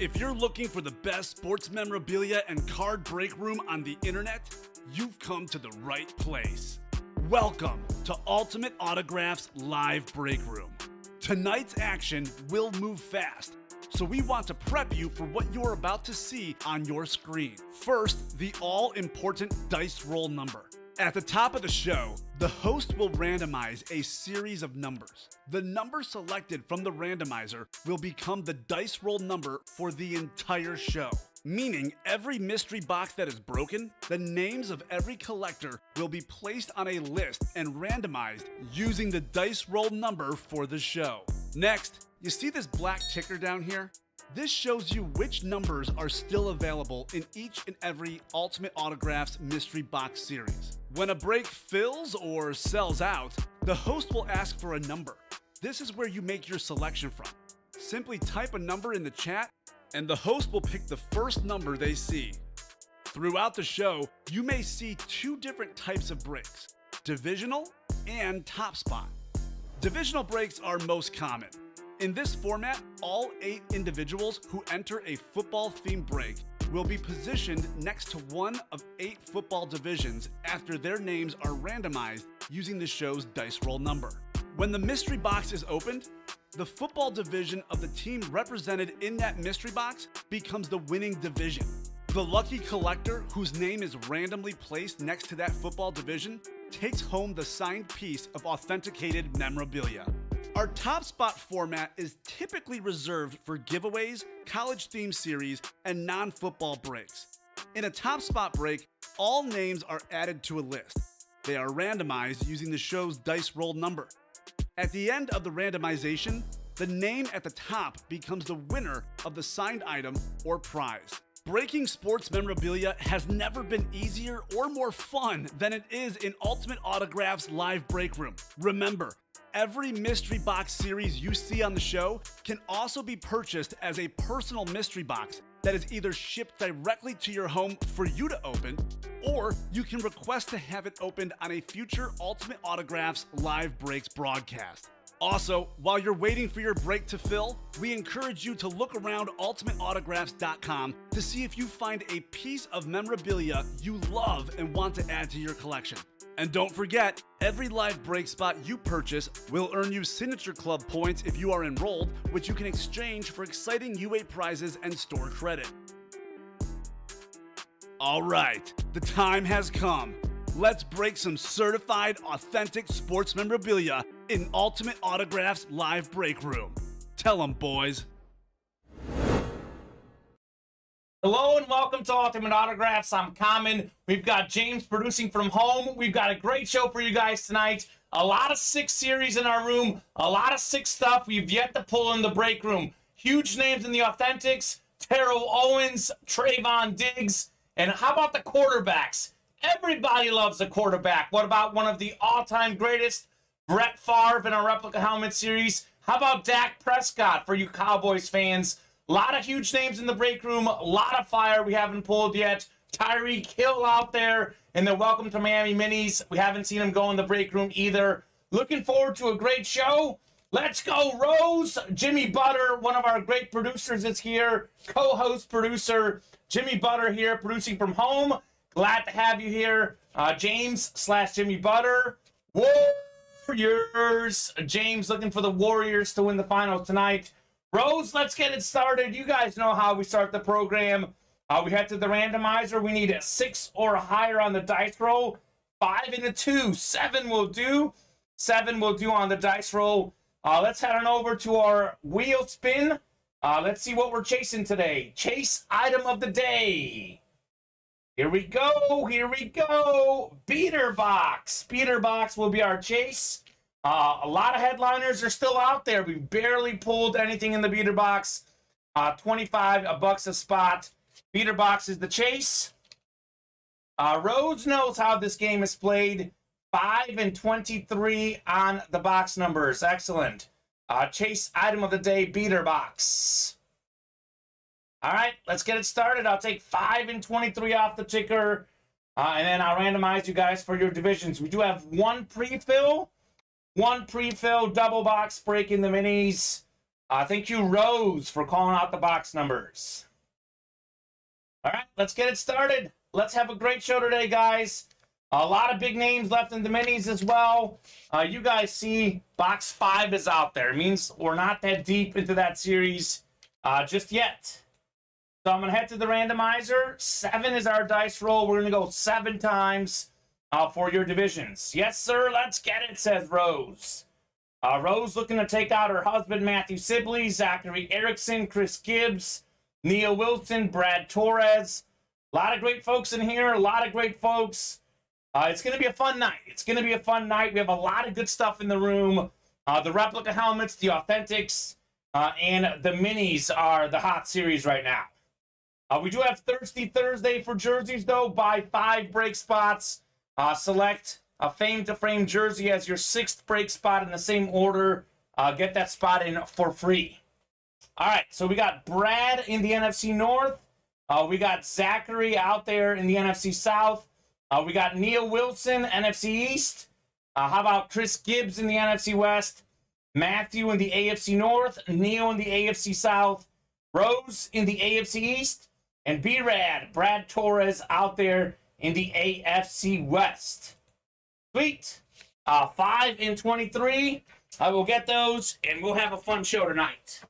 If you're looking for the best sports memorabilia and card break room on the internet, you've come to the right place. Welcome to Ultimate Autographs Live Break Room. Tonight's action will move fast, so we want to prep you for what you're about to see on your screen. First, the all-important dice roll number. At the top of the show, the host will randomize a series of numbers. The number selected from the randomizer will become the dice roll number for the entire show. Meaning every mystery box that is broken, the names of every collector will be placed on a list and randomized using the dice roll number for the show. Next, you see this black ticker down here? This shows you which numbers are still available in each and every Ultimate Autographs mystery box series. When a break fills or sells out, the host will ask for a number. This is where you make your selection from. Simply type a number in the chat, and the host will pick the first number they see. Throughout the show, you may see two different types of breaks: divisional and top spot. Divisional breaks are most common. In this format, all 8 individuals who enter a football-themed break will be positioned next to one of 8 football divisions after their names are randomized using the show's dice roll number. When the mystery box is opened, the football division of the team represented in that mystery box becomes the winning division. The lucky collector whose name is randomly placed next to that football division takes home the signed piece of authenticated memorabilia. Our top spot format is typically reserved for giveaways, college-themed series, and non-football breaks. In a top spot break, all names are added to a list. They are randomized using the show's dice roll number. At the end of the randomization, the name at the top becomes the winner of the signed item or prize. Breaking sports memorabilia has never been easier or more fun than it is in Ultimate Autographs Live Break Room. Remember, every mystery box series you see on the show can also be purchased as a personal mystery box that is either shipped directly to your home for you to open, or you can request to have it opened on a future Ultimate Autographs Live Breaks broadcast. Also, while you're waiting for your break to fill, we encourage you to look around ultimateautographs.com to see if you find a piece of memorabilia you love and want to add to your collection. And don't forget, every live break spot you purchase will earn you Signature Club points if you are enrolled, which you can exchange for exciting UA prizes and store credit. All right, the time has come. Let's break some certified, authentic sports memorabilia in Ultimate Autographs Live Break Room. Tell them, boys. Hello and welcome to Ultimate Autographs. I'm Kamen. We've got James producing from home. We've got a great show for you guys tonight. A lot of 6 series in our room. A lot of 6 stuff we've yet to pull in the break room. Huge names in the authentics. Terrell Owens, Trayvon Diggs. And how about the quarterbacks? Everybody loves a quarterback. What about one of the all-time greatest? Brett Favre in our replica helmet series. How about Dak Prescott for you Cowboys fans? A lot of huge names in the break room. A lot of fire we haven't pulled yet. Tyreek Hill out there in the Welcome to Miami minis. We haven't seen him go in the break room either. Looking forward to a great show. Let's go, Rose. Jimmy Butter, one of our great producers, is here. Co-host producer Jimmy Butter here, producing from home. Glad to have you here. James/Jimmy Butter. Warriors. James looking for the Warriors to win the finals tonight. Rose, let's get it started. You guys know how we start the program. We head to the randomizer. We need a 6 or higher on the dice roll. 5 and a 2. 7 will do. 7 will do on the dice roll. Let's head on over to our wheel spin. Let's see what we're chasing today. Chase item of the day. Here we go. Here we go. Beater box. Beater box will be our chase. A lot of headliners are still out there. We barely pulled anything in the beater box. 25 bucks a spot. Beater box is the chase. Rhodes knows how this game is played. 5 and 23 on the box numbers. Excellent. Chase item of the day, beater box. All right, let's get it started. I'll take 5 and 23 off the ticker, and then I'll randomize you guys for your divisions. We do have one pre-fill double box break in the minis. Thank you, Rose, for calling out the box numbers. All right, let's get it started. Let's have a great show today, guys. A lot of big names left in the minis as well. You guys see box 5 is out there. It means we're not that deep into that series just yet. So I'm going to head to the randomizer. 7 is our dice roll. We're going to go 7 times for your divisions. Yes, sir. Let's get it, says Rose. Rose looking to take out her husband, Matthew Sibley, Zachary Erickson, Chris Gibbs, Neil Wilson, Brad Torres. A lot of great folks in here. A lot of great folks. It's going to be a fun night. It's going to be a fun night. We have a lot of good stuff in the room. The replica helmets, the authentics, and the minis are the hot series right now. We do have Thirsty Thursday for jerseys, though. Buy 5 break spots. Select a frame-to-frame jersey as your 6th break spot in the same order. Get that spot in for free. All right, so we got Brad in the NFC North. We got Zachary out there in the NFC South. We got Neil Wilson, NFC East. How about Chris Gibbs in the NFC West? Matthew in the AFC North. Neil in the AFC South. Rose in the AFC East. And B-Rad, Brad Torres out there in the AFC West. Sweet. 5 and 23. I will get those, and we'll have a fun show tonight.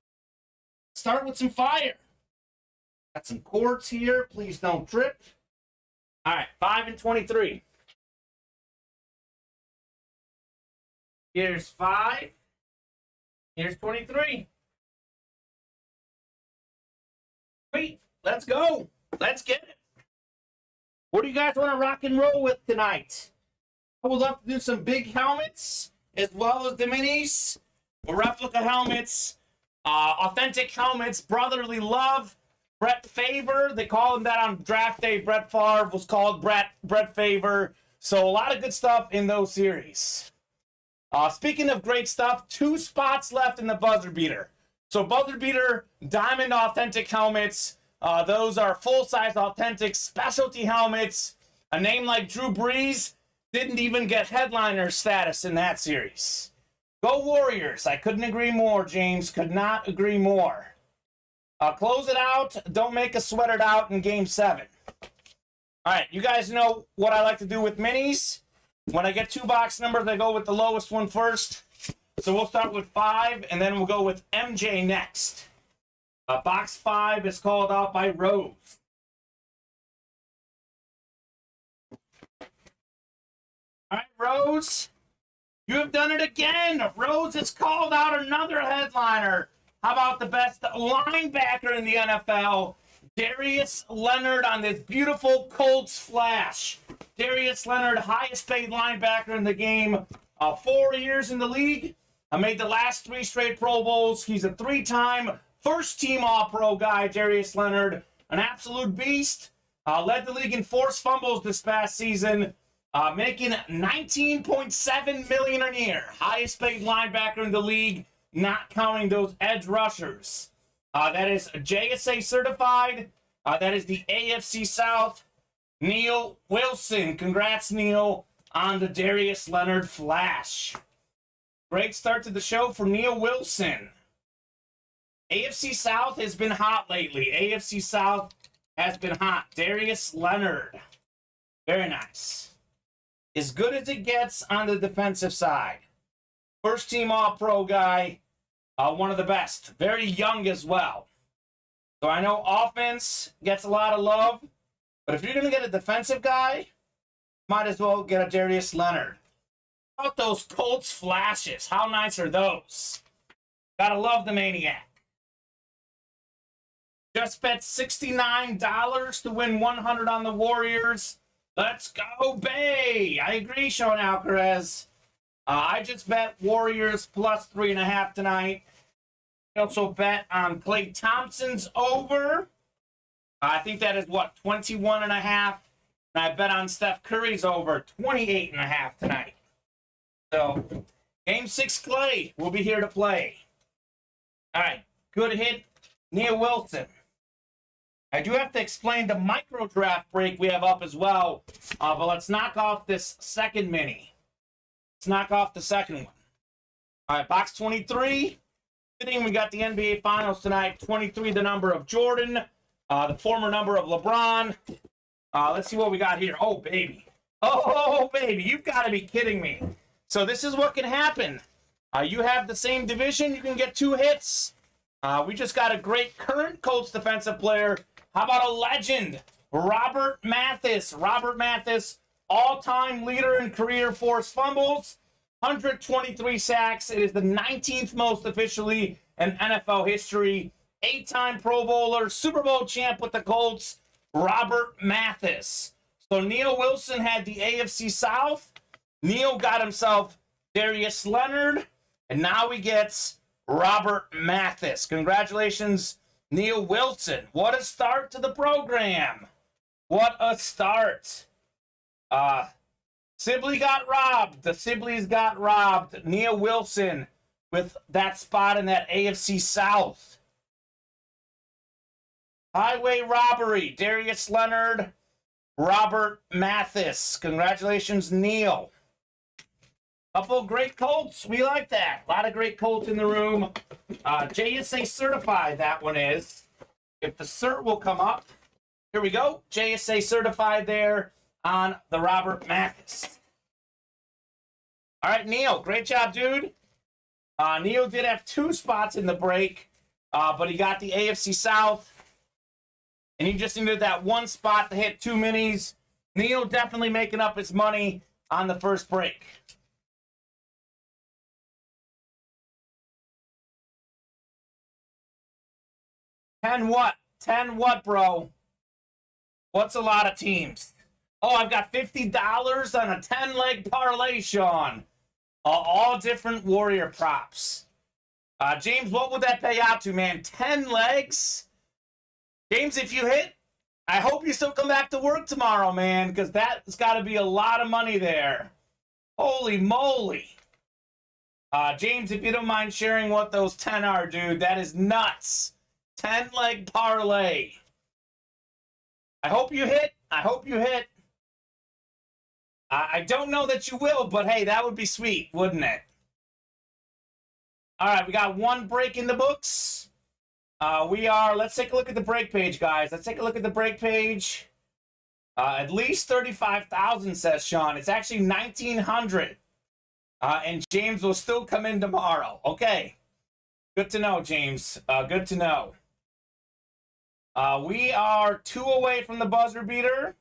Start with some fire. Got some cords here. Please don't trip. All right, 5 and 23. Here's 5. Here's 23. Sweet. Let's go. Let's get it. What do you guys want to rock and roll with tonight? I would love to do some big helmets as well as the minis. Replica helmets, authentic helmets, brotherly love. Brett Favre, they call him that on draft day. Brett Favre was called Brett Favre. So a lot of good stuff in those series. Speaking of great stuff, 2 spots left in the buzzer beater. So buzzer beater, diamond authentic helmets. Those are full-size authentic specialty helmets. A name like Drew Brees didn't even get headliner status in that series. Go Warriors. I couldn't agree more, James. Could not agree more. Close it out. Don't make us sweat it out in Game 7. All right, you guys know what I like to do with minis. When I get 2 box numbers, I go with the lowest one first. So we'll start with 5, and then we'll go with MJ next. Box 5 is called out by Rose. All right, Rose, you have done it again. Rose has called out another headliner. How about the best linebacker in the NFL, Darius Leonard, on this beautiful Colts flash. Darius Leonard, highest paid linebacker in the game. 4 years in the league. Made the last 3 straight Pro Bowls. He's a 3-time first-team All-Pro guy, Darius Leonard. An absolute beast. Led the league in forced fumbles this past season. Making $19.7 million a year. Highest paid linebacker in the league, not counting those edge rushers. That is JSA certified. That is the AFC South. Neil Wilson. Congrats, Neil, on the Darius Leonard flash. Great start to the show for Neil Wilson. AFC South has been hot lately. AFC South has been hot. Darius Leonard. Very nice. As good as it gets on the defensive side. First team All-Pro guy. One of the best. Very young as well. So I know offense gets a lot of love. But if you're going to get a defensive guy, might as well get a Darius Leonard. How about those Colts flashes? How nice are those? Gotta love the Maniac. Just bet $69 to win $100 on the Warriors. Let's go, Bay. I agree, Sean Alcaraz. I just bet Warriors plus 3.5 tonight. I also bet on Klay Thompson's over. I think that is, 21.5. And I bet on Steph Curry's over 28.5 tonight. So, Game 6 Klay will be here to play. All right, good hit, Neil Wilson. I do have to explain the micro draft break we have up as well, but let's knock off this second mini. Let's knock off the second one. All right, box 23 We got the NBA Finals tonight. 23, the number of Jordan, the former number of LeBron. Let's see what we got here. Oh, baby. Oh, baby. You've got to be kidding me. So this is what can happen. You have the same division. You can get 2 hits. We just got a great current Colts defensive player. How about a legend? Robert Mathis. Robert Mathis, all-time leader in career forced fumbles. 123 sacks. It is the 19th most officially in NFL history. 8-time Pro Bowler, Super Bowl champ with the Colts, Robert Mathis. So Neil Wilson had the AFC South. Neil got himself Darius Leonard, and now he gets Robert Mathis. Congratulations, Neil Wilson. What a start to the program. What a start. Sibley got robbed. The Sibleys got robbed. Neil Wilson with that spot in that AFC South. Highway robbery. Darius Leonard, Robert Mathis. Congratulations, Neil. Couple great Colts. We like that. A lot of great Colts in the room. JSA certified, that one is. If the cert will come up. Here we go. JSA certified there on the Robert Mathis. All right, Neil, great job, dude. Neil did have 2 spots in the break, but he got the AFC South, and he just needed that 1 spot to hit 2 minis. Neil definitely making up his money on the first break. $10 what? $10 what, bro? What's a lot of teams? Oh, I've got $50 on a 10-leg parlay, Sean. All different Warrior props. James, what would that pay out to, man? 10 legs? James, if you hit, I hope you still come back to work tomorrow, man, because that's got to be a lot of money there. Holy moly. James, if you don't mind sharing what those 10 are, dude, that is nuts. 10-leg parlay. I hope you hit. I hope you hit. I don't know that you will, but hey, that would be sweet, wouldn't it? All right, we got 1 break in the books. Let's take a look at the break page, guys. Let's take a look at the break page. At least 35,000, says Sean. It's actually 1,900. And James will still come in tomorrow. Okay. Good to know, James. Good to know. We are 2 away from the buzzer beater.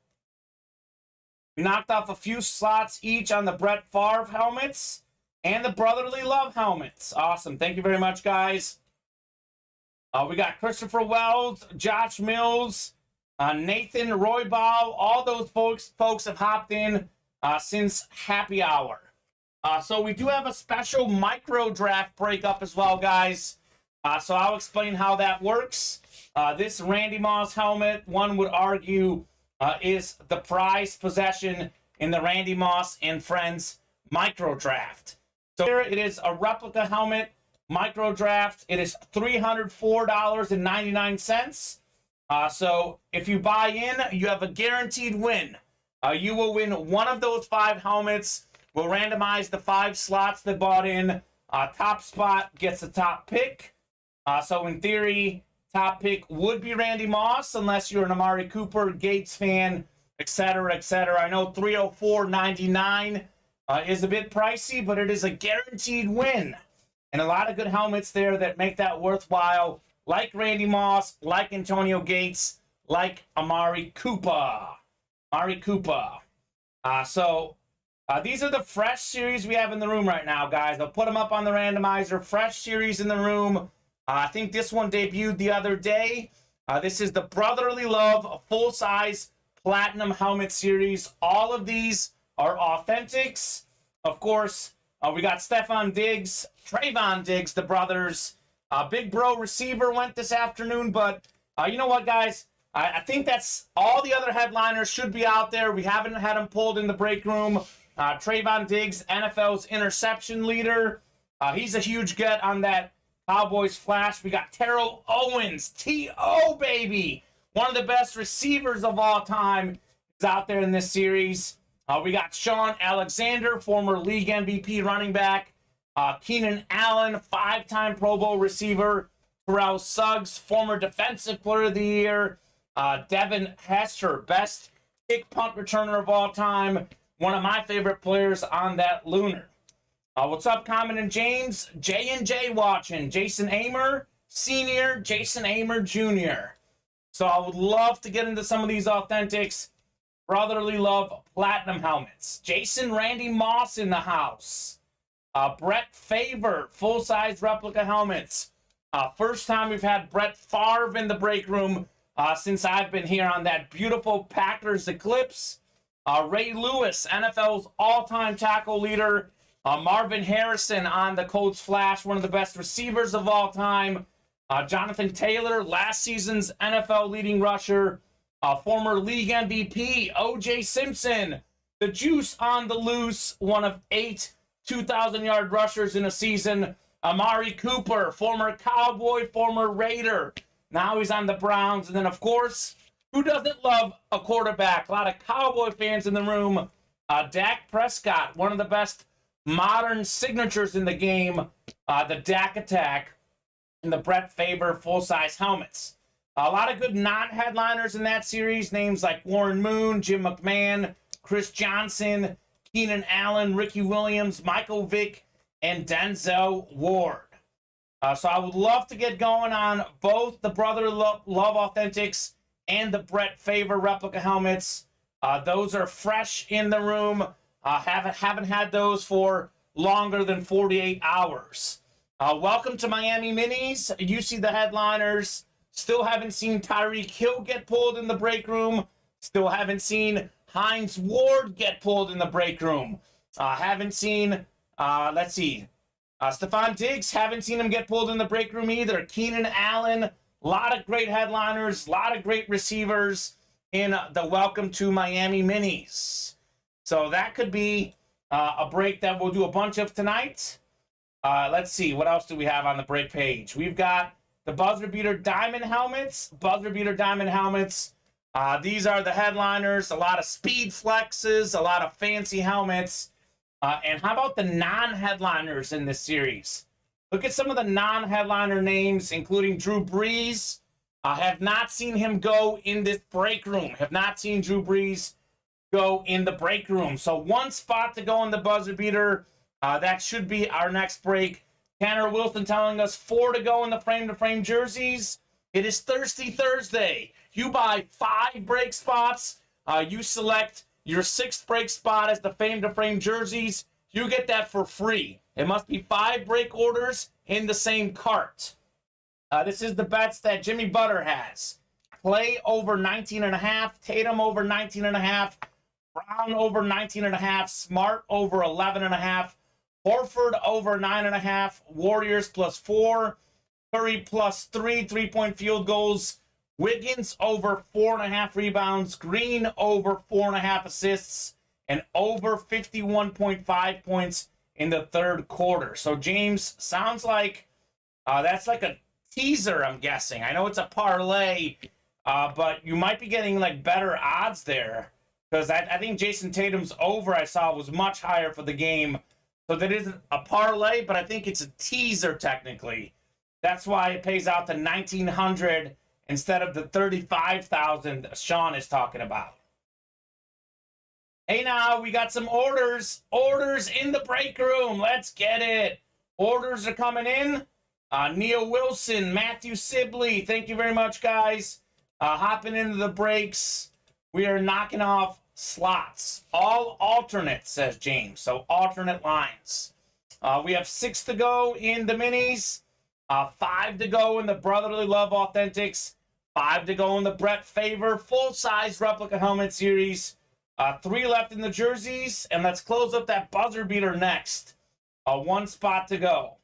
We knocked off a few slots each on the Brett Favre helmets and the Brotherly Love helmets. Awesome. Thank you very much, guys. We got Christopher Wells, Josh Mills, Nathan Roybal. All those folks have hopped in since happy hour. So we do have a special micro draft breakup as well, guys. So I'll explain how that works. This Randy Moss helmet, one would argue, is the prized possession in the Randy Moss and Friends micro draft. So here it is, a replica helmet micro draft. It is $304.99. So if you buy in, you have a guaranteed win. You will win one of those 5 helmets. We'll randomize the 5 slots that bought in. Top spot gets the top pick. So in theory, top pick would be Randy Moss, unless you're an Amari Cooper, Gates fan, etc., etc. I know $304.99 is a bit pricey, but it is a guaranteed win. And a lot of good helmets there that make that worthwhile, like Randy Moss, like Antonio Gates, like Amari Cooper. These are the fresh series we have in the room right now, guys. I'll put them up on the randomizer. Fresh series in the room. I think this one debuted the other day. This is the Brotherly Love full-size platinum helmet series. All of these are authentics. Of course, we got Trayvon Diggs, the brothers. Big Bro receiver went this afternoon, but you know what, guys? I think that's all the other headliners should be out there. We haven't had them pulled in the break room. Trayvon Diggs, NFL's interception leader. He's a huge get on that Cowboys flash. We got Terrell Owens, T.O., baby. One of the best receivers of all time is out there in this series. We got Sean Alexander, former league MVP running back. Keenan Allen, 5-time Pro Bowl receiver. Terrell Suggs, former Defensive Player of the Year. Devin Hester, best kick punt returner of all time. One of my favorite players on that Lunar. What's up, Kamen and James? J&J watching. Jason Amer, Senior. Jason Amer, Jr. So I would love to get into some of these authentics. Brotherly love platinum helmets. Jason Randy Moss in the house. Brett Favre, full-size replica helmets. First time we've had Brett Favre in the break room since I've been here on that beautiful Packers Eclipse. Ray Lewis, NFL's all-time tackle leader. Marvin Harrison on the Colts Flash, one of the best receivers of all time. Jonathan Taylor, last season's NFL leading rusher. Former league MVP, O.J. Simpson. The juice on the loose, one of 8 2,000-yard rushers in a season. Amari Cooper, former Cowboy, former Raider. Now he's on the Browns. And then, of course, who doesn't love a quarterback? A lot of Cowboy fans in the room. Dak Prescott, one of the best modern signatures in the game. The Dak Attack and the Brett Favre full-size helmets. A lot of good non-headliners in that series. Names like Warren Moon, Jim McMahon, Chris Johnson, Keenan Allen, Ricky Williams, Michael Vick, and Denzel Ward. So I would love to get going on both the Brotherly Love Authentics and the Brett Favre replica helmets. Those are fresh in the room. Haven't had those for longer than 48 hours. Welcome to Miami Minis. You see the headliners. Still haven't seen Tyreek Hill get pulled in the break room. Still haven't seen Hines Ward get pulled in the break room. Haven't seen, let's see, Stephon Diggs, haven't seen him get pulled in the break room either. Keenan Allen, a lot of great headliners, a lot of great receivers in the Welcome to Miami Minis. So that could be a break that we'll do a bunch of tonight. Let's see, what else do we have on the break page? We've got the Buzzer Beater Diamond Helmets. Buzzer Beater Diamond Helmets. These are the headliners. A lot of speed flexes, a lot of fancy helmets. And how about the non-headliners in this series? Look at some of the non-headliner names, including Drew Brees. I have not seen him go in this break room. Have not seen Drew Brees go in the break room. So one spot to go in the Buzzer Beater. That should be our next break. Tanner Wilson telling us 4 to go in the frame-to-frame jerseys. It is Thirsty Thursday. You buy 5 break spots. You select your 6th break spot as the frame-to-frame jerseys. You get that for free. It must be 5 break orders in the same cart. This is the bets that Jimmy Butter has. Clay over 19.5. Tatum over 19.5. Brown over 19.5. Smart over 11.5. Horford over 9.5. Warriors +4. Curry +3 3-point field goals. Wiggins over 4.5 rebounds. Green over 4.5 assists. And over 51.5 points in the third quarter. So, James, sounds like that's like a teaser, I'm guessing. I know it's a parlay, but you might be getting like better odds there. Because I think Jason Tatum's over, I saw, was much higher for the game. So that isn't a parlay, but I think it's a teaser technically. That's why it pays out to $1,900 instead of the $35,000 Sean is talking about. Hey, now we got some orders. Orders in the break room. Let's get it. Orders are coming in. Neil Wilson, Matthew Sibley. Thank you very much, guys. Hopping into the breaks. We are knocking off slots. All alternates, says James. So alternate lines. We have 6 to go in the minis. 5 to go in the Brotherly Love Authentics. 5 to go in the Brett Favre full-size replica helmet series. 3 left in the jerseys. And let's close up that buzzer beater next. 1 spot to go.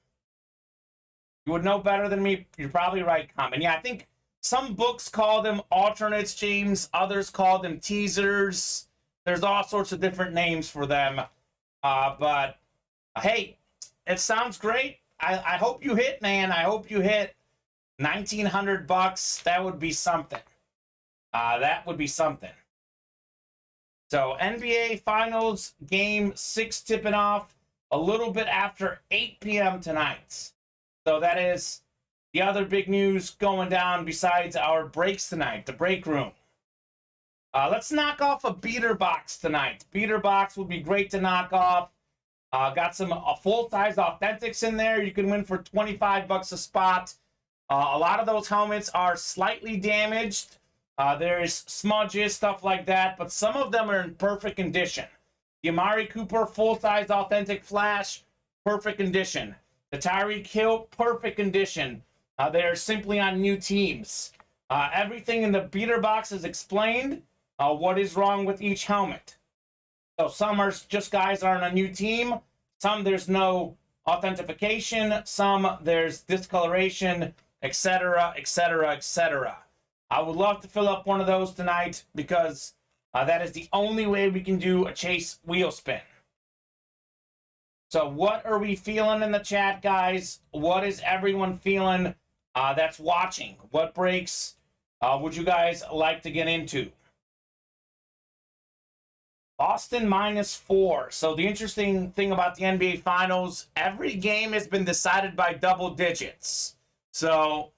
You would know better than me. You're probably right, Kamen. Yeah, I think some books call them alternates, James. Others call them teasers. There's all sorts of different names for them. But, hey, it sounds great. I hope you hit, man. I hope you hit $1,900. That would be something. That would be something. So, NBA Finals Game 6 tipping off a little bit after 8 p.m. tonight. So that is the other big news going down besides our breaks tonight, the break room. Let's knock off a beater box tonight. Beater box would be great to knock off. Got some full-size authentics in there. You can win for $25 a spot. A lot of those helmets are slightly damaged. There's smudges, stuff like that, but some of them are in perfect condition. The Amari Cooper full-size authentic flash, perfect condition. The Tyreek Hill, perfect condition. They're simply on new teams. Everything in the beater box is explained. What is wrong with each helmet. So some are just guys are on a new team. Some there's no authentication. Some there's discoloration, etc., etc., etc. I would love to fill up one of those tonight because that is the only way we can do a chase wheel spin. So what are we feeling in the chat, guys? What is everyone feeling that's watching? What breaks would you guys like to get into? Boston -4. So the interesting thing about the NBA Finals, every game has been decided by double digits. So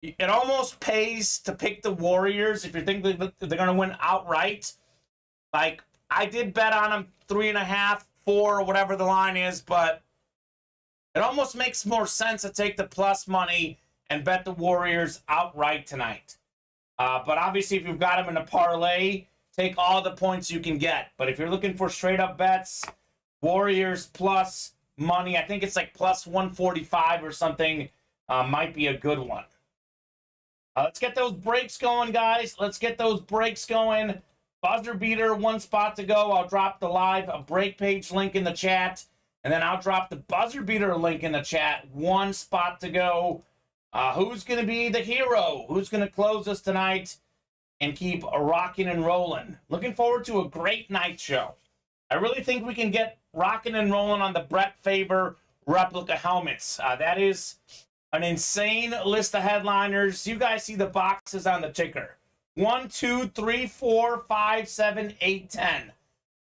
it almost pays to pick the Warriors if you think that they're going to win outright. Like, I did bet on them 3.5, 4, or whatever the line is, but it almost makes more sense to take the plus money and bet the Warriors outright tonight. But obviously, if you've got them in a parlay, take all the points you can get. But if you're looking for straight-up bets, Warriors plus money, I think it's like plus 145 or something, might be a good one. Let's get those breaks going, guys. Let's get those breaks going. Buzzer beater, 1 spot to go. I'll drop the live break page link in the chat, and then I'll drop the buzzer beater link in the chat. 1 spot to go. Who's going to be the hero? Who's going to close us tonight and keep rocking and rolling? Looking forward to a great night show. I really think we can get rocking and rolling on the Brett Favre replica helmets. That is an insane list of headliners. You guys see the boxes on the ticker. 1, 2, 3, 4, 5, 7, 8, 10.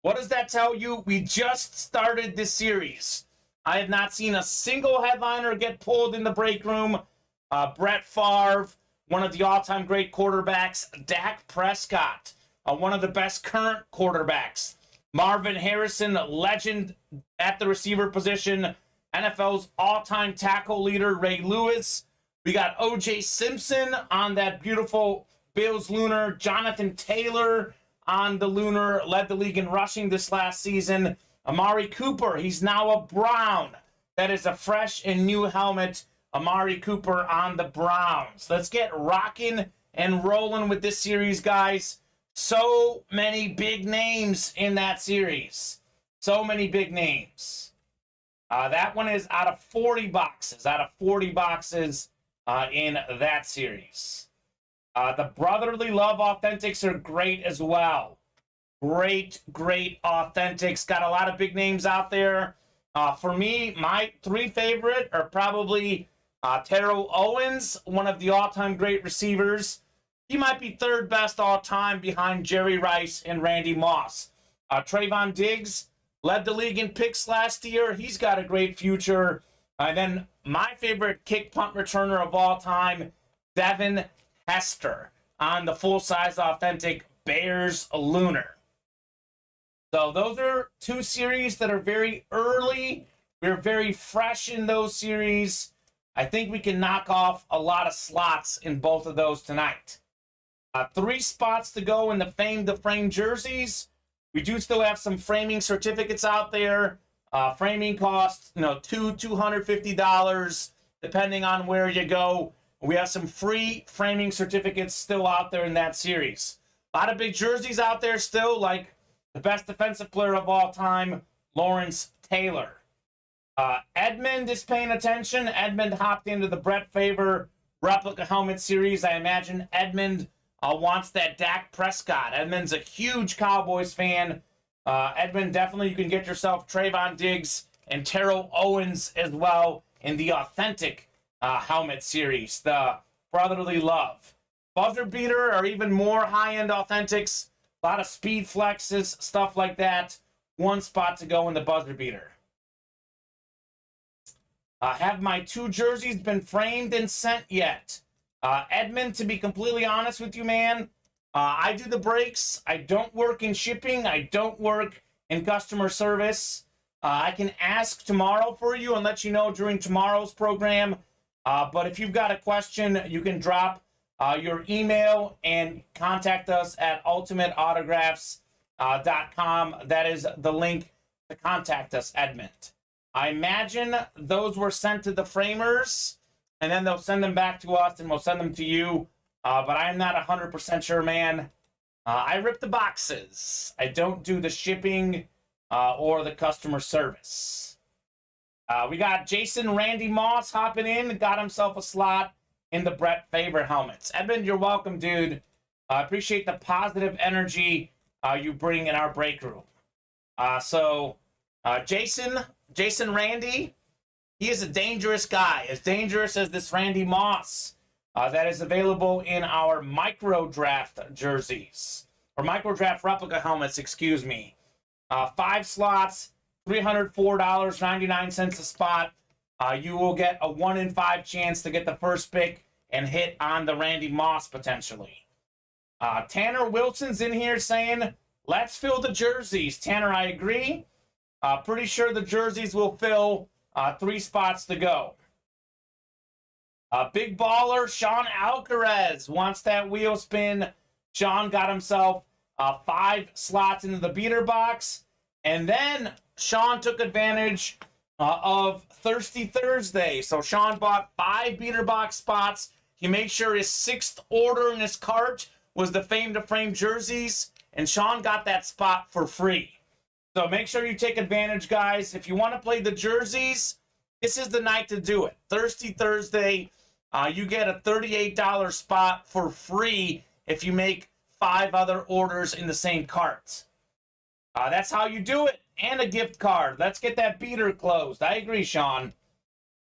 What does that tell you? We just started this series. I have not seen a single headliner get pulled in the break room. Brett Favre, one of the all-time great quarterbacks. Dak Prescott, one of the best current quarterbacks. Marvin Harrison, legend at the receiver position. NFL's all-time tackle leader, Ray Lewis. We got O.J. Simpson on that beautiful Bills Lunar. Jonathan Taylor on the Lunar, led the league in rushing this last season. Amari Cooper, he's now a Brown. That is a fresh and new helmet. Amari Cooper on the Browns. Let's get rocking and rolling with this series, guys. So many big names in that series. So many big names. That one is out of 40 boxes. Out of 40 boxes in that series. The Brotherly Love Authentics are great as well. Great, great Authentics. Got a lot of big names out there. For me, my 3 favorite are probably Terrell Owens, one of the all-time great receivers. He might be 3rd best all-time behind Jerry Rice and Randy Moss. Trayvon Diggs led the league in picks last year. He's got a great future. And then my favorite kick punt returner of all time, Devin Hester, on the full-size authentic Bears Lunar. So those are 2 series that are very early. We're very fresh in those series. I think we can knock off a lot of slots in both of those tonight. 3 spots to go in the Fame to Frame jerseys. We do still have some framing certificates out there. Framing costs, $250, depending on where you go. We have some free framing certificates still out there in that series. A lot of big jerseys out there still, like the best defensive player of all time, Lawrence Taylor. Edmund is paying attention. Edmund hopped into the Brett Favre replica helmet series. I imagine Edmund wants that Dak Prescott. Edmund's a huge Cowboys fan. Edmund, definitely you can get yourself Trayvon Diggs and Terrell Owens as well in the authentic helmet series, the Brotherly Love. Buzzer beater or even more high-end authentics. A lot of speed flexes, stuff like that. 1 spot to go in the buzzer beater. Have my 2 jerseys been framed and sent yet? Edmund, to be completely honest with you, man, I do the breaks. I don't work in shipping. I don't work in customer service. I can ask tomorrow for you and let you know during tomorrow's program. But if you've got a question, you can drop your email and contact us at ultimateautographs.com. That is the link to contact us, Edmund. I imagine those were sent to the framers, and then they'll send them back to us, and we'll send them to you. But I'm not 100% sure, man. I rip the boxes. I don't do the shipping or the customer service. We got Jason Randy Moss hopping in, got himself a slot in the Brett Favre helmets. Edmund, you're welcome, dude. I appreciate the positive energy you bring in our break room. Jason Randy, he is a dangerous guy, as dangerous as this Randy Moss that is available in our micro draft jerseys, or micro draft replica helmets, excuse me. 5 slots, $304.99 a spot. You will get a 1 in 5 chance to get the first pick and hit on the Randy Moss potentially. Tanner Wilson's in here saying, let's fill the jerseys. Tanner, I agree. Pretty sure the jerseys will fill 3 spots to go. Big baller Sean Alcaraz wants that wheel spin. Sean got himself 5 slots into the beater box. And then Sean took advantage of Thirsty Thursday. So Sean bought 5 beater box spots. He made sure his 6th order in his cart was the Fame to Frame jerseys. And Sean got that spot for free. So make sure you take advantage, guys. If you want to play the jerseys, this is the night to do it. Thirsty Thursday, you get a $38 spot for free if you make 5 other orders in the same cart. That's how you do it. And a gift card. Let's get that beater closed. I agree, Sean.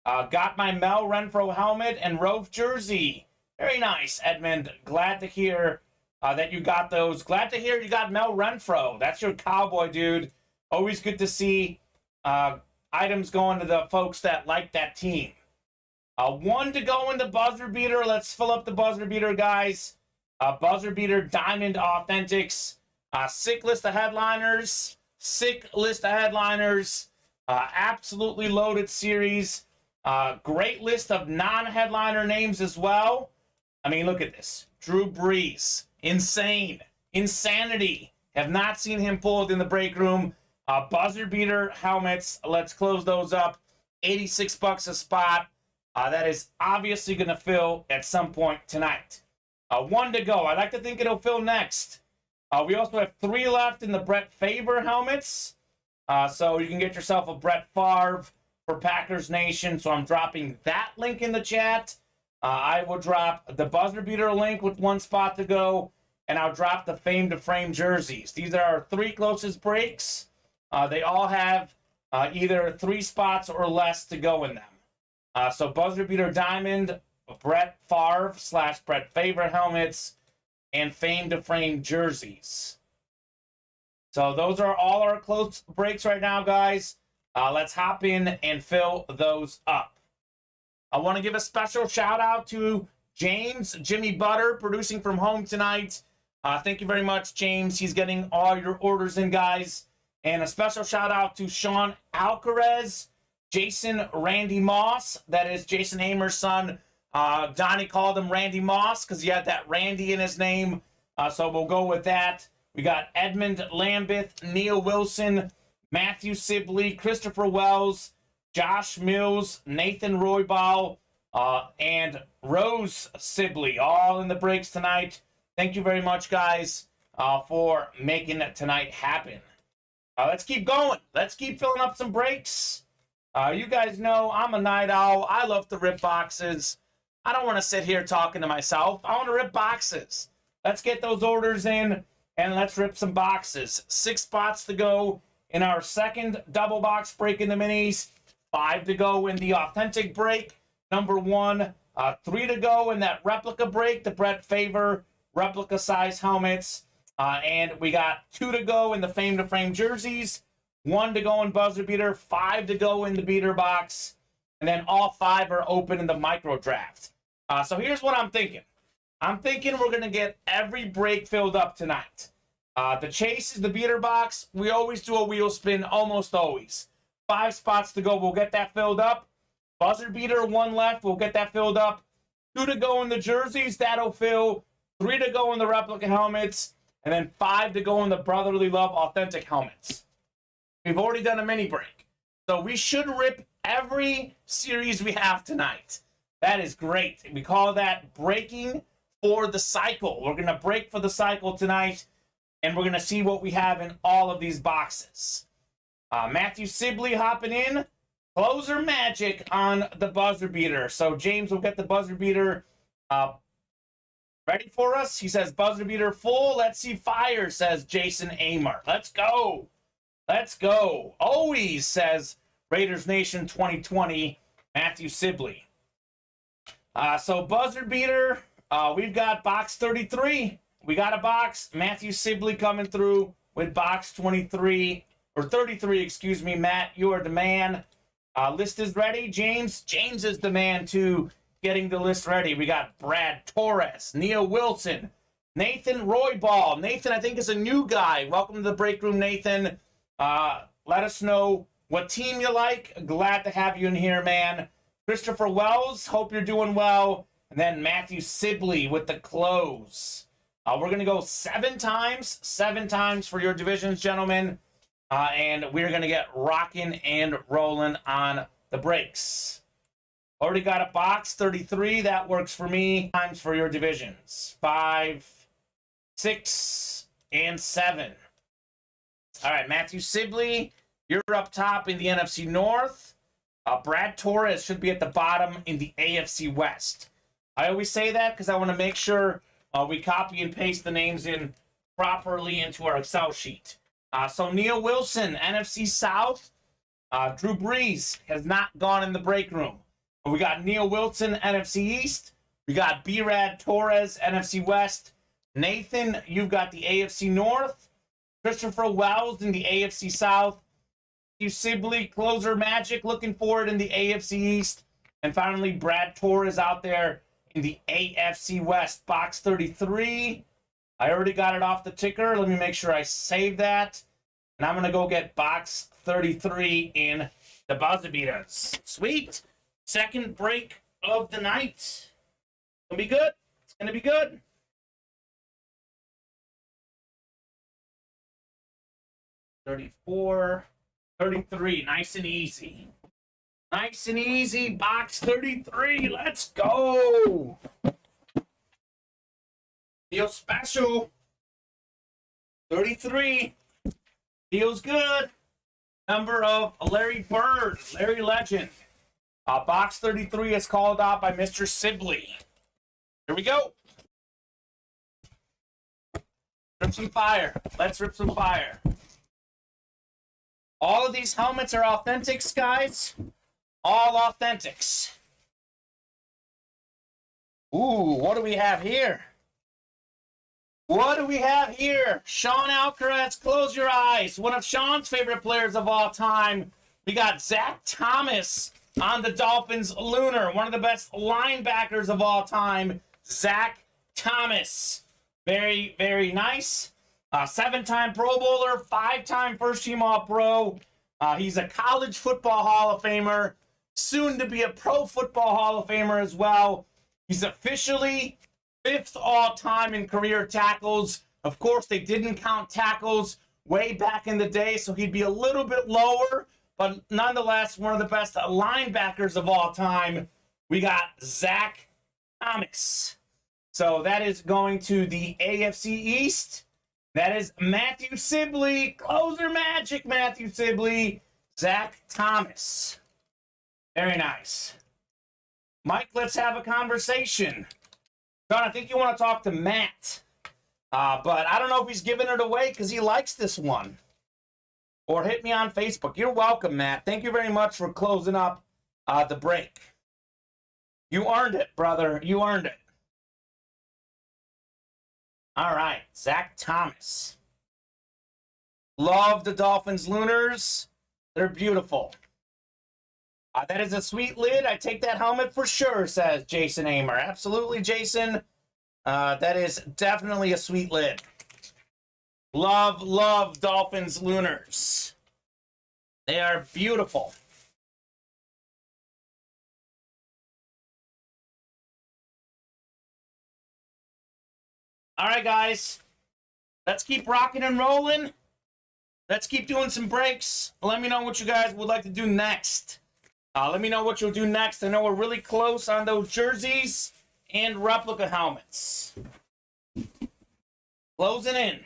Got my Mel Renfro helmet and Rove jersey. Very nice, Edmund. Glad to hear that you got those. Glad to hear you got Mel Renfro. That's your cowboy, dude. Always good to see items going to the folks that like that team. 1 to go in the buzzer beater. Let's fill up the buzzer beater, guys. Buzzer beater Diamond Authentics. Sick list of headliners. Sick list of headliners. Absolutely loaded series. Great list of non-headliner names as well. I mean, look at this. Drew Brees. Insane. Insanity. Have not seen him pulled in the break room. Buzzer beater helmets. Let's close those up. $86 a spot. That is obviously going to fill at some point tonight. 1 to go. I like to think it'll fill next. We also have 3 left in the Brett Favre helmets. So you can get yourself a Brett Favre for Packers Nation. So I'm dropping that link in the chat. I will drop the buzzer beater link with 1 spot to go. And I'll drop the Fame to Frame jerseys. These are our 3 closest breaks. They all have either 3 spots or less to go in them. So buzzer beater Diamond, Brett Favre / Brett Favre helmets, and Fame to Frame jerseys. So those are all our close breaks right now, guys. Let's hop in and fill those up. I want to give a special shout out to James Jimmy Butter, producing from home tonight. Thank you very much, James. He's getting all your orders in, guys. And a special shout out to Sean Alcaraz, Jason Randy Moss. That is Jason Hamer's son. Donnie called him Randy Moss because he had that Randy in his name. So we'll go with that. We got Edmund Lambeth, Neil Wilson, Matthew Sibley, Christopher Wells, Josh Mills, Nathan Roybal, and Rose Sibley, all in the breaks tonight. Thank you very much, guys, for making tonight happen. Let's keep going. Let's keep filling up some breaks. You guys know I'm a night owl. I love to rip boxes. I don't want to sit here talking to myself. I want to rip boxes. Let's get those orders in, and let's rip some boxes. 6 spots to go in our second double box break in the minis. 5 to go in the authentic break, number 1. 3 to go in that replica break, the Brett Favre replica size helmets. And we got 2 to go in the Fame to Frame jerseys. 1 to go in buzzer beater. 5 to go in the beater box. and then all 5 are open in the micro draft. So here's what I'm thinking. I'm thinking we're going to get every break filled up tonight. The chase is the beater box. We always do a wheel spin, almost always. 5 spots to go. We'll get that filled up. Buzzer beater, 1 left. We'll get that filled up. 2 to go in the jerseys. That'll fill. 3 to go in the replica helmets. And then 5 to go in the Brotherly Love authentic helmets. We've already done a mini break. So we should rip every series we have tonight. That is great. We call that breaking for the cycle. We're going to break for the cycle tonight. And we're going to see what we have in all of these boxes. Matthew Sibley hopping in. Closer magic on the buzzer beater. So James will get the buzzer beater ready for us. He says buzzer beater full. Let's see fire, says Jason Amar. Let's go. Let's go. Always, says Raiders Nation 2020, Matthew Sibley. So buzzer beater, we've got box 33. We got a box. Matthew Sibley coming through with box 23, or 33, excuse me. Matt, you are the man. List is ready. James is the man too, getting the list ready. We got Brad Torres, Neil Wilson, Nathan Royball. Nathan, I think, is a new guy. Welcome to the break room, Nathan. Let us know what team you like. Glad to have you in here, man. Christopher Wells, hope you're doing well. And then Matthew Sibley with the close. We're going to go 7 times for your divisions, gentlemen. And we're going to get rocking and rolling on the breaks. Already got a box, 33. That works for me. Times for your divisions. 5, 6, and 7. All right, Matthew Sibley, you're up top in the NFC North. Brad Torres should be at the bottom in the AFC West. I always say that because I want to make sure we copy and paste the names in properly into our Excel sheet. So Neil Wilson, NFC South. Drew Brees has not gone in the break room. We got Neil Wilson, NFC East. We got B-Rad Torres, NFC West. Nathan, you've got the AFC North. Christopher Wells in the AFC South. You Sibley, closer magic, looking forward in the AFC East. And finally, Brad Torres out there in the AFC West. Box 33. I already got it off the ticker. Let me make sure I save that. And I'm going to go get box 33 in the buzzer beaters. Sweet. Second break of the night. It's going to be good. It's going to be good. $34, $33. Nice and easy. Nice and easy. Box 33. Let's go. Feels special. 33. Feels good. Number of Larry Bird. Larry Legend. Box 33 is called out by Mr. Sibley. Here we go. Rip some fire. Let's rip some fire. All of these helmets are authentics, guys. All authentics. Ooh, what do we have here? What do we have here? Sean Alcaraz, close your eyes. One of Sean's favorite players of all time. We got Zach Thomas on the Dolphins Lunar. One of the best linebackers of all time, Zach Thomas. Very, very nice. 7-time Pro Bowler, 5-time first-team All-Pro. He's a college football Hall of Famer, soon to be a Pro Football Hall of Famer as well. He's officially 5th all-time in career tackles. Of course, they didn't count tackles way back in the day, so he'd be a little bit lower, but nonetheless, one of the best linebackers of all time. We got Zach Thomas. So that is going to the AFC East. That is Matthew Sibley. Closer magic, Matthew Sibley. Zach Thomas. Very nice. Mike, let's have a conversation. John, I think you want to talk to Matt. But I don't know if he's giving it away because he likes this one. Or hit me on Facebook. You're welcome, Matt. Thank you very much for closing up the break. You earned it, brother. You earned it. All right, Zach Thomas. Love the Dolphins Lunars. They're beautiful. That is a sweet lid. I take that helmet for sure, says Jason Amer. Absolutely, Jason. That is definitely a sweet lid. Love, love Dolphins Lunars. They are beautiful. All right, guys. Let's keep rocking and rolling. Let's keep doing some breaks. Let me know what you guys would like to do next. Let me know what you'll do next. I know we're really close on those jerseys and replica helmets. Closing in.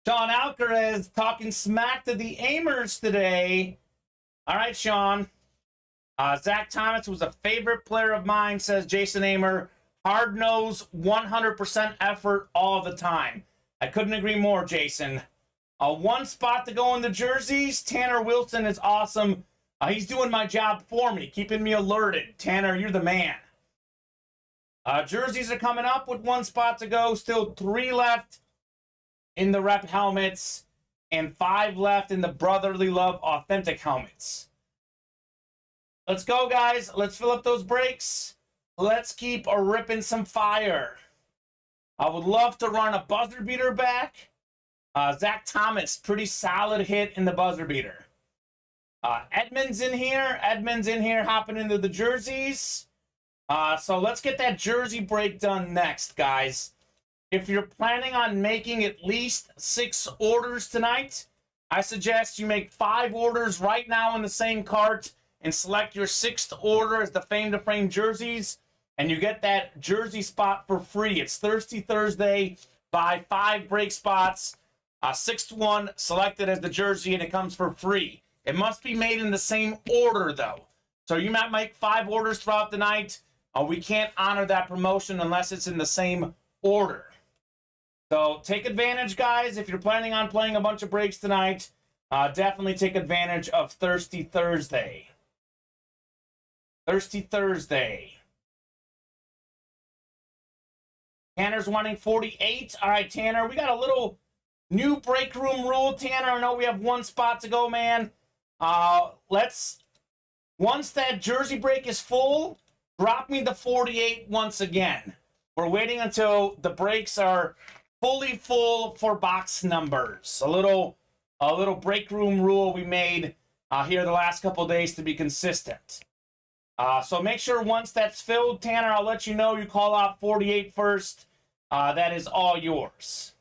Sean Alcaraz talking smack to the Amers today. All right, Sean. Zach Thomas was a favorite player of mine, says Jason Amer. Hard-nosed, 100% effort all the time. I couldn't agree more, Jason. One spot to go in the jerseys. Tanner Wilson is awesome. He's doing my job for me, keeping me alerted. Tanner, you're the man. Jerseys are coming up with one spot to go. Still 3 left in the rep helmets and 5 left in the Brotherly Love authentic helmets. Let's go, guys. Let's fill up those breaks. Let's keep ripping some fire. I would love to run a buzzer beater back. Zach Thomas, pretty solid hit in the buzzer beater. Edmonds in here. Edmonds in here hopping into the jerseys. So let's get that jersey break done next, guys. If you're planning on making at least 6 orders tonight, I suggest you make 5 orders right now in the same cart and select your 6th order as the Fame to Frame jerseys, and you get that jersey spot for free. It's Thirsty Thursday. Buy 5 break spots. 6th one selected as the jersey, and it comes for free. It must be made in the same order, though. So you might make 5 orders throughout the night. We can't honor that promotion unless it's in the same order. So take advantage, guys. If you're planning on playing a bunch of breaks tonight, definitely take advantage of Thirsty Thursday. Thirsty Thursday. Tanner's wanting 48. All right, Tanner, we got a little new break room rule. Tanner, I know we have 1 spot to go, man. Once that jersey break is full, drop me the 48 once again. We're waiting until the breaks are fully full for box numbers. A little break room rule we made here the last couple days to be consistent. So make sure once that's filled, Tanner, I'll let you know. You call out 48 first. That is all yours.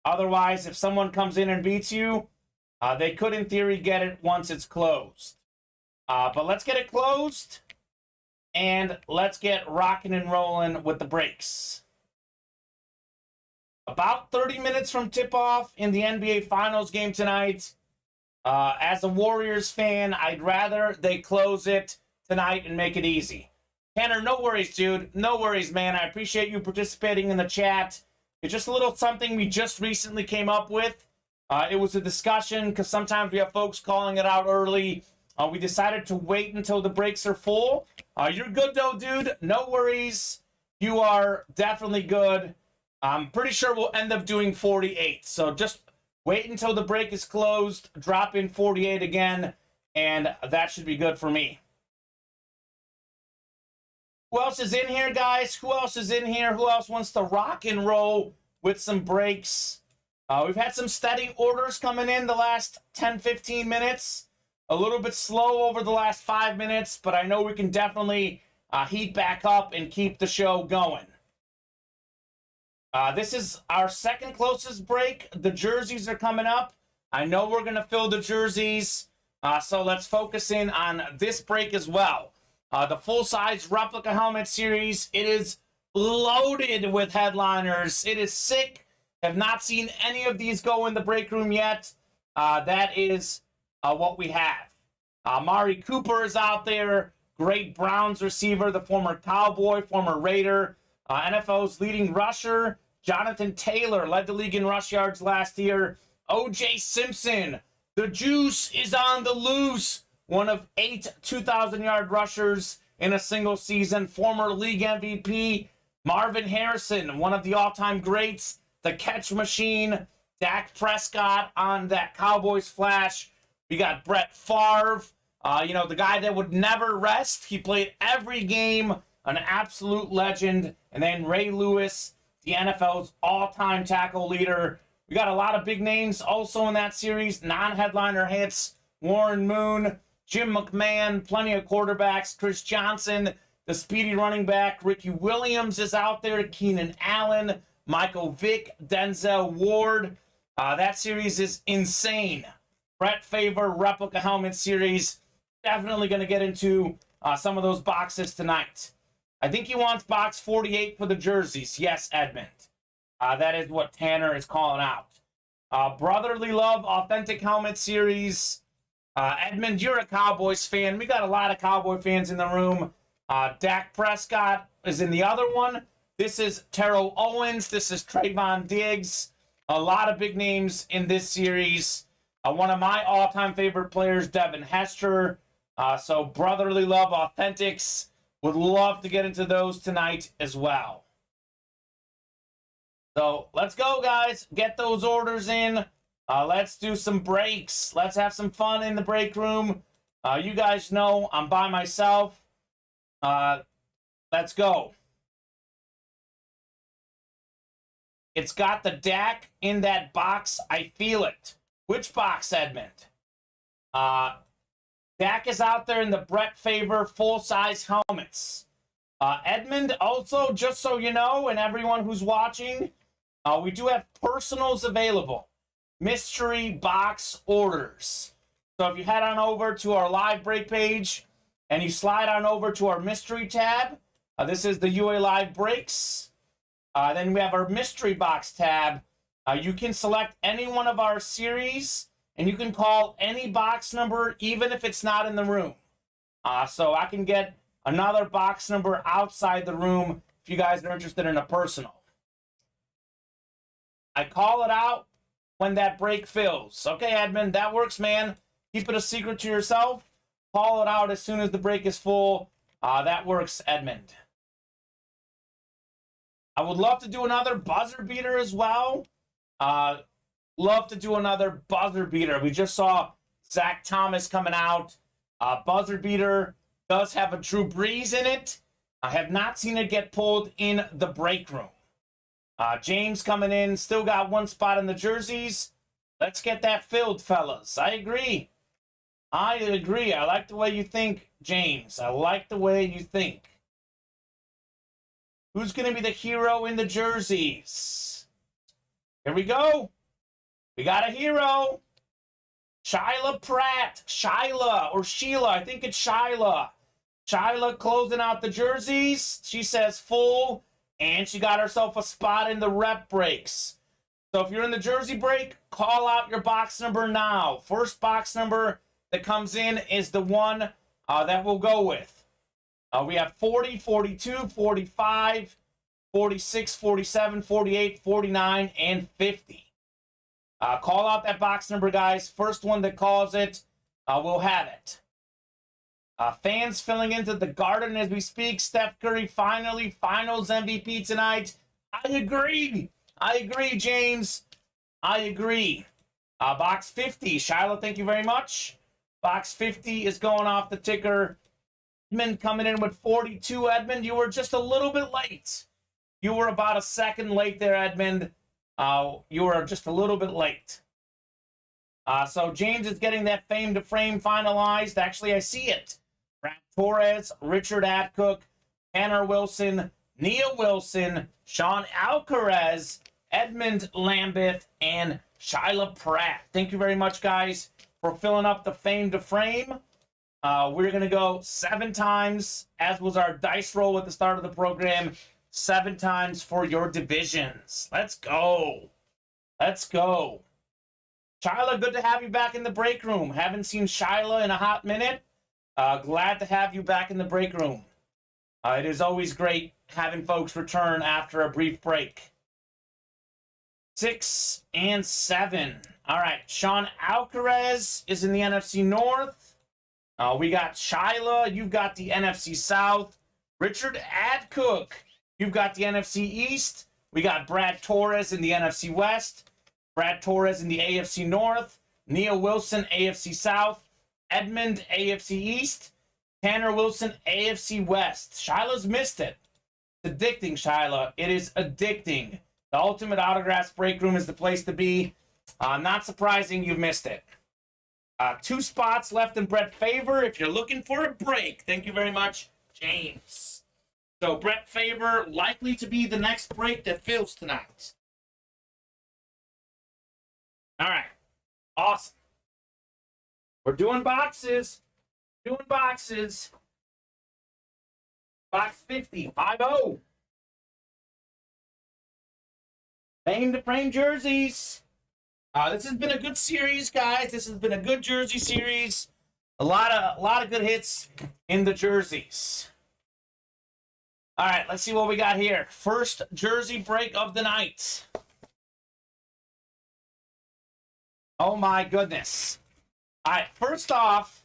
Otherwise, if someone comes in and beats you, they could, in theory, get it once it's closed. But let's get it closed, and let's get rocking and rolling with the breaks. About 30 minutes from tip-off in the NBA Finals game tonight. As a Warriors fan, I'd rather they close it tonight and make it easy. Tanner, no worries, dude. No worries, man. I appreciate you participating in the chat. It's just a little something we just recently came up with. It was a discussion because sometimes we have folks calling it out early. We decided to wait until the breaks are full. You're good, though, dude. No worries. You are definitely good. I'm pretty sure we'll end up doing 48. So just wait until the break is closed, drop in 48 again, and that should be good for me. Who else is in here, guys? Who else is in here? Who else wants to rock and roll with some breaks? We've had some steady orders coming in the last 10, 15 minutes. A little bit slow over the last 5 minutes, but I know we can definitely heat back up and keep the show going. This is our second closest break. The jerseys are coming up. I know we're going to fill the jerseys, so let's focus in on this break as well. The full-size replica helmet series, it is loaded with headliners. It is sick. Have not seen any of these go in the break room yet. That is what we have. Amari Cooper is out there. Great Browns receiver, the former Cowboy, former Raider. NFL's leading rusher, Jonathan Taylor, led the league in rush yards last year. O.J. Simpson, the juice is on the loose. One of 8 2,000-yard rushers in a single season. Former league MVP, Marvin Harrison, one of the all-time greats. The catch machine, Dak Prescott on that Cowboys flash. We got Brett Favre, the guy that would never rest. He played every game, an absolute legend. And then Ray Lewis, the NFL's all-time tackle leader. We got a lot of big names also in that series. Non-headliner hits, Warren Moon, Jim McMahon, plenty of quarterbacks, Chris Johnson, the speedy running back, Ricky Williams is out there, Keenan Allen, Michael Vick, Denzel Ward. That series is insane. Brett Favre replica helmet series. Definitely going to get into some of those boxes tonight. I think he wants box 48 for the jerseys. Yes, Edmund. That is what Tanner is calling out. Brotherly Love Authentic Helmet Series. Edmund, you're a Cowboys fan. We got a lot of Cowboy fans in the room. Dak Prescott is in the other one. This is Terrell Owens. This is Trayvon Diggs. A lot of big names in this series. One of my all-time favorite players, Devin Hester. So Brotherly Love Authentics. Would love to get into those tonight as well. So let's go, guys. Get those orders in. Let's do some breaks. Let's have some fun in the break room. You guys know I'm by myself. Let's go. It's got the Dak in that box. I feel it. Which box, Edmund? Dak is out there in the Brett Favre full-size helmets. Edmund, also, just so you know, and everyone who's watching, we do have personals available. Mystery box orders. So if you head on over to our live break page and you slide on over to our mystery tab, this is the UA Live Breaks. Then we have our mystery box tab. You can select any one of our series, and you can call any box number, even if it's not in the room. So I can get another box number outside the room if you guys are interested in a personal. I call it out when that break fills. Okay, Edmund, that works, man. Keep it a secret to yourself. Call it out as soon as the break is full. That works, Edmund. I would love to do another buzzer beater as well. Love to do another buzzer beater. We just saw Zach Thomas coming out. Buzzer beater does have a Drew Brees in it. I have not seen it get pulled in the break room. James coming in. Still got one spot in the jerseys. Let's get that filled, fellas. I agree. I agree. I like the way you think, James. I like the way you think. Who's going to be the hero in the jerseys? Here we go. We got a hero. Shyla Pratt. Shyla or Sheila. I think it's Shyla. Shyla closing out the jerseys. She says full. And she got herself a spot in the rep breaks. So if you're in the jersey break, call out your box number now. First box number that comes in is the one that we'll go with. We have 40, 42, 45, 46, 47, 48, 49, and 50. Call out that box number, guys. First one that calls it, will have it. Fans filling into the Garden as we speak. Steph Curry finally finals MVP tonight. I agree. I agree, James. I agree. Box 50. Shiloh, thank you very much. Box 50 is going off the ticker. Edmund coming in with 42. Edmund, you were just a little bit late. You were about a second late there, Edmund. You were just a little bit late. So James is getting that fame to frame finalized. Actually, I see it. Brad Torres, Richard Adcook, Tanner Wilson, Nia Wilson, Sean Alcaraz, Edmund Lambeth, and Shyla Pratt. Thank you very much, guys, for filling up the fame to frame. We're going to go 7 times, as was our dice roll at the start of the program. 7 times for your divisions. Let's go. Let's go. Shyla, good to have you back in the break room. Haven't seen Shyla in a hot minute. Glad to have you back in the break room. It is always great having folks return after a brief break. 6 and 7. All right, Sean Alcaraz is in the NFC North. We got Shyla. You've got the NFC South. Richard Adcook. You've got the NFC East. We got Brad Torres in the NFC West. Brad Torres in the AFC North. Neil Wilson, AFC South. Edmund, AFC East. Tanner Wilson, AFC West. Shiloh's missed it. It's addicting, Shiloh. It is addicting. The Ultimate Autographs break room is the place to be. Not surprising you've missed it. 2 spots left in Brett Favor if you're looking for a break. Thank you very much, James. So Brett Favor likely to be the next break that fills tonight. All right. Awesome. We're doing boxes. Box 50, 5-0. Frame to frame jerseys. This has been a good series, guys. This has been a good jersey series. A lot of good hits in the jerseys. All right, let's see what we got here. First jersey break of the night. Oh my goodness. All right, first off,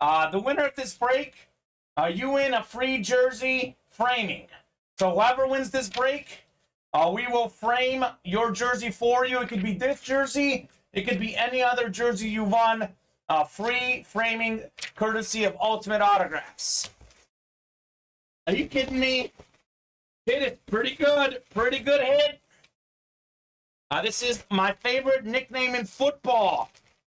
the winner of this break, you win a free jersey framing. So whoever wins this break, we will frame your jersey for you. It could be this jersey. It could be any other jersey you won. Free framing courtesy of Ultimate Autographs. Are you kidding me? Hit it. Pretty good. Pretty good hit. This is my favorite nickname in football.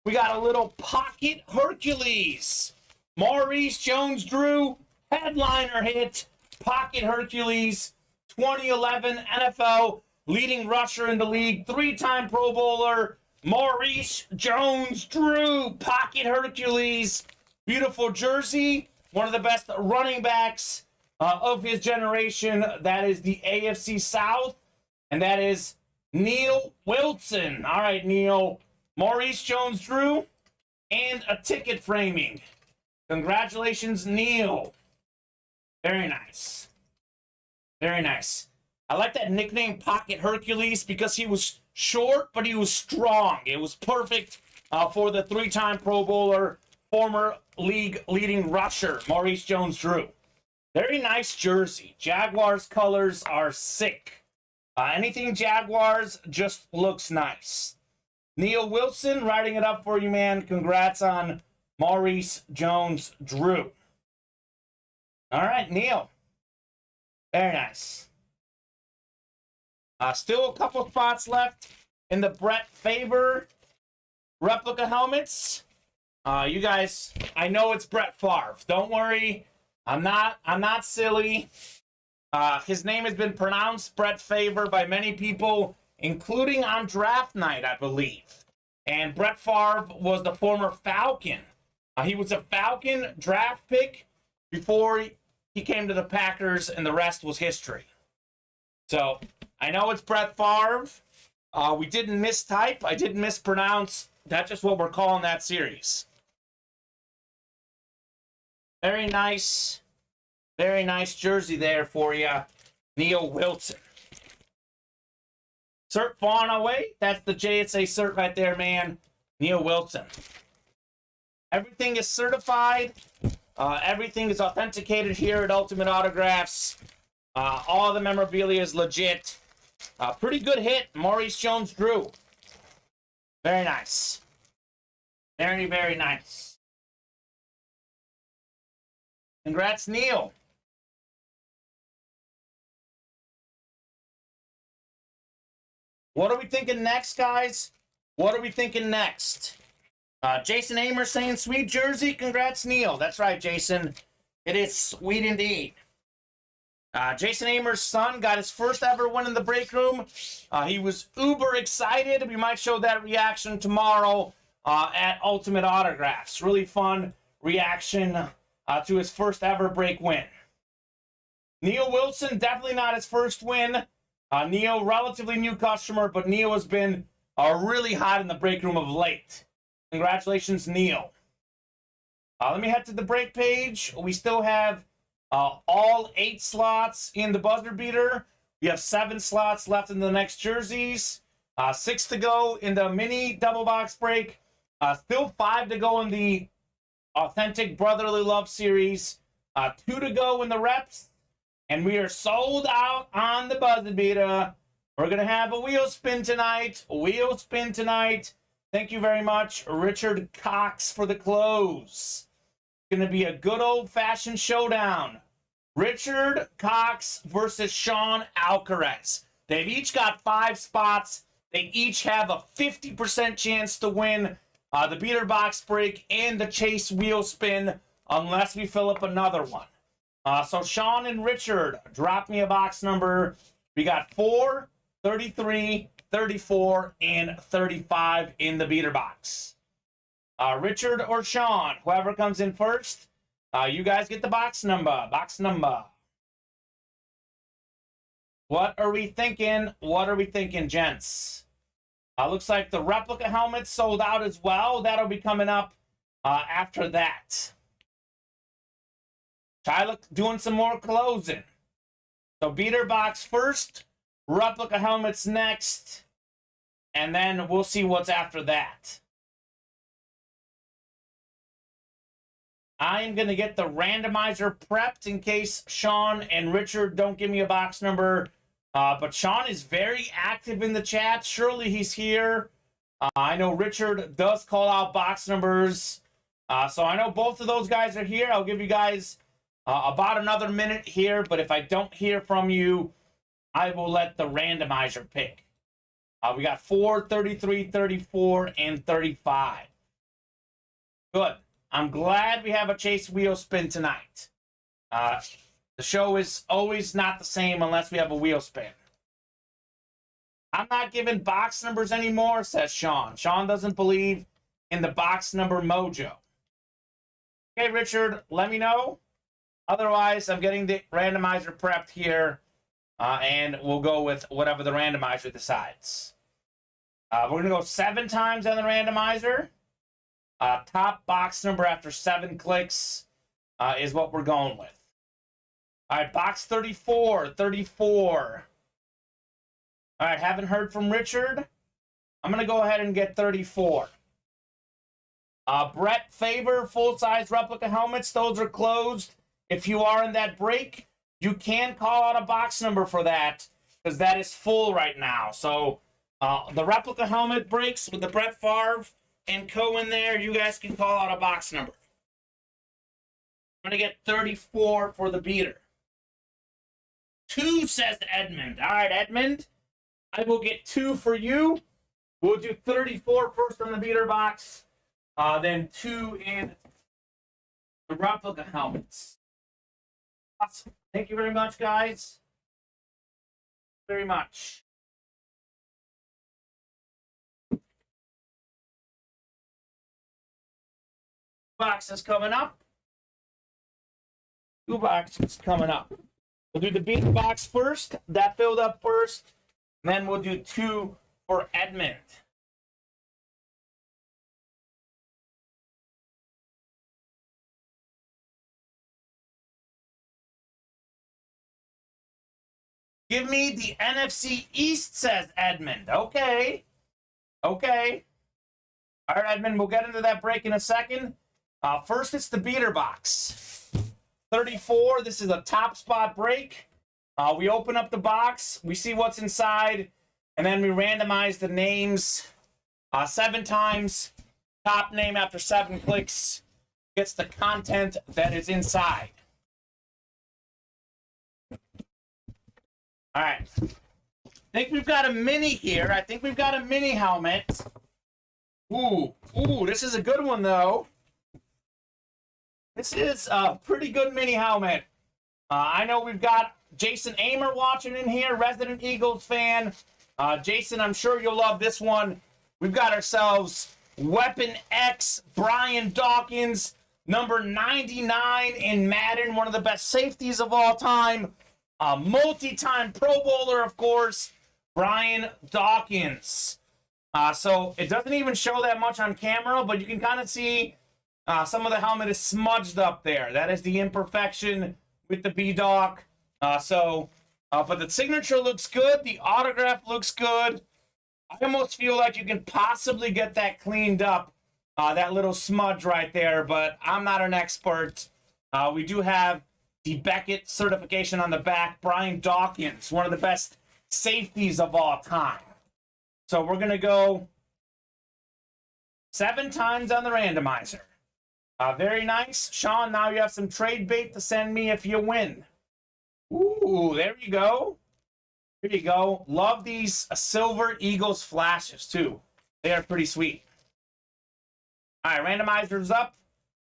We got a little Pocket Hercules. Maurice Jones-Drew, headliner hit. Pocket Hercules, 2011 NFL leading rusher in the league, 3-time Pro Bowler. Maurice Jones-Drew, Pocket Hercules. Beautiful jersey. One of the best running backs of his generation. That is the AFC South. And that is Neil Wilson. All right, Neil. Maurice Jones-Drew and a ticket framing. Congratulations, Neil. Very nice. Very nice. I like that nickname, Pocket Hercules, because he was short, but he was strong. It was perfect for the 3-time Pro Bowler, former league leading rusher, Maurice Jones-Drew. Very nice jersey. Jaguars colors are sick. Anything Jaguars just looks nice. Neil Wilson writing it up for you, man. Congrats on Maurice Jones-Drew. All right, Neil. Very nice. Still a couple spots left in the Brett Favor replica helmets. You guys, I know it's Brett Favre. Don't worry. I'm not silly. His name has been pronounced Brett Favor by many people, including on draft night, I believe. And Brett Favre was the former Falcon. He was a Falcon draft pick before he came to the Packers, and the rest was history. So, I know it's Brett Favre. We didn't mistype. I didn't mispronounce. That's just what we're calling that series. Very nice jersey there for you, Neil Wilson. Cert far away. That's the JSA cert right there, man. Neil Wilson. Everything is certified. Everything is authenticated here at Ultimate Autographs. All the memorabilia is legit. Pretty good hit, Maurice Jones-Drew. Very nice. Very, very nice. Congrats, Neil. What are we thinking next, guys? What are we thinking next? Jason Amer saying sweet jersey. Congrats, Neil. That's right, Jason. It is sweet indeed. Jason Amer's son got his first ever win in the break room. He was uber excited. We might show that reaction tomorrow at Ultimate Autographs. Really fun reaction to his first ever break win. Neil Wilson, definitely not his first win. Neil, relatively new customer, but Neil has been really hot in the break room of late. Congratulations, Neil. Let me head to the break page. We still have all 8 slots in the buzzer beater. We have 7 slots left in the next jerseys. 6 to go in the mini double box break. Still 5 to go in the authentic brotherly love series. 2 to go in the reps. And we are sold out on the buzzer beater. We're going to have a wheel spin tonight. Thank you very much, Richard Cox, for the close. Going to be a good old-fashioned showdown. Richard Cox versus Sean Alcaraz. They've each got 5 spots. They each have a 50% chance to win the beater box break and the chase wheel spin, unless we fill up another one. So Sean and Richard, drop me a box number. We got 4, 33, 34, and 35 in the beater box. Richard or Sean, whoever comes in first, you guys get the box number. What are we thinking? Gents? Looks like the replica helmet sold out as well. That'll be coming up after that. Tyler doing some more closing. So beater box first, replica helmets next, and then we'll see what's after that. I am going to get the randomizer prepped in case Sean and Richard don't give me a box number. But Sean is very active in the chat. Surely he's here. I know Richard does call out box numbers. So I know both of those guys are here. I'll give you guys about another minute here. But if I don't hear from you, I will let the randomizer pick. We got 4, 33, 34, and 35. Good. I'm glad we have a chase wheel spin tonight. The show is always not the same unless we have a wheel spin. I'm not giving box numbers anymore, says Sean. Sean doesn't believe in the box number mojo. Okay, Richard, let me know. Otherwise, I'm getting the randomizer prepped here, and we'll go with whatever the randomizer decides. We're going to go 7 times on the randomizer. Top box number after 7 clicks is what we're going with. All right, box 34. All right, haven't heard from Richard. I'm going to go ahead and get 34. Brett Favor, full-size replica helmets. Those are closed. If you are in that break, you can call out a box number for that because that is full right now. So the replica helmet breaks with the Brett Favre and Co in there, you guys can call out a box number. I'm going to get 34 for the beater. 2, says Edmund. All right, Edmund, I will get 2 for you. We'll do 34 first on the beater box, then 2 in the replica helmets. Awesome. Thank you very much, guys. Very much. Boxes coming up. 2 boxes coming up. We'll do the beater box first. That filled up first. And then we'll do 2 for Edmund. Give me the NFC East, says Edmund. Okay. All right, Edmund, we'll get into that break in a second. First, it's the beater box. 34, this is a top spot break. We open up the box, we see what's inside, and then we randomize the names 7 times. Top name after 7 clicks gets the content that is inside. All right. I think we've got a mini here. I think we've got a mini helmet. Ooh, this is a good one, though. This is a pretty good mini helmet. I know we've got Jason Amer watching in here, resident Eagles fan. Jason, I'm sure you'll love this one. We've got ourselves Weapon X, Brian Dawkins, number 99 in Madden, one of the best safeties of all time. Multi-time Pro Bowler, of course, Brian Dawkins. So it doesn't even show that much on camera, but you can kind of see some of the helmet is smudged up there. That is the imperfection with the B-Doc. But the signature looks good. The autograph looks good. I almost feel like you can possibly get that cleaned up, that little smudge right there, but I'm not an expert. We do have the Beckett certification on the back. Brian Dawkins, one of the best safeties of all time. So we're going to go 7 times on the randomizer. Very nice. Sean, now you have some trade bait to send me if you win. Ooh, there you go. Here you go. Love these Silver Eagles flashes, too. They are pretty sweet. All right, randomizer's up.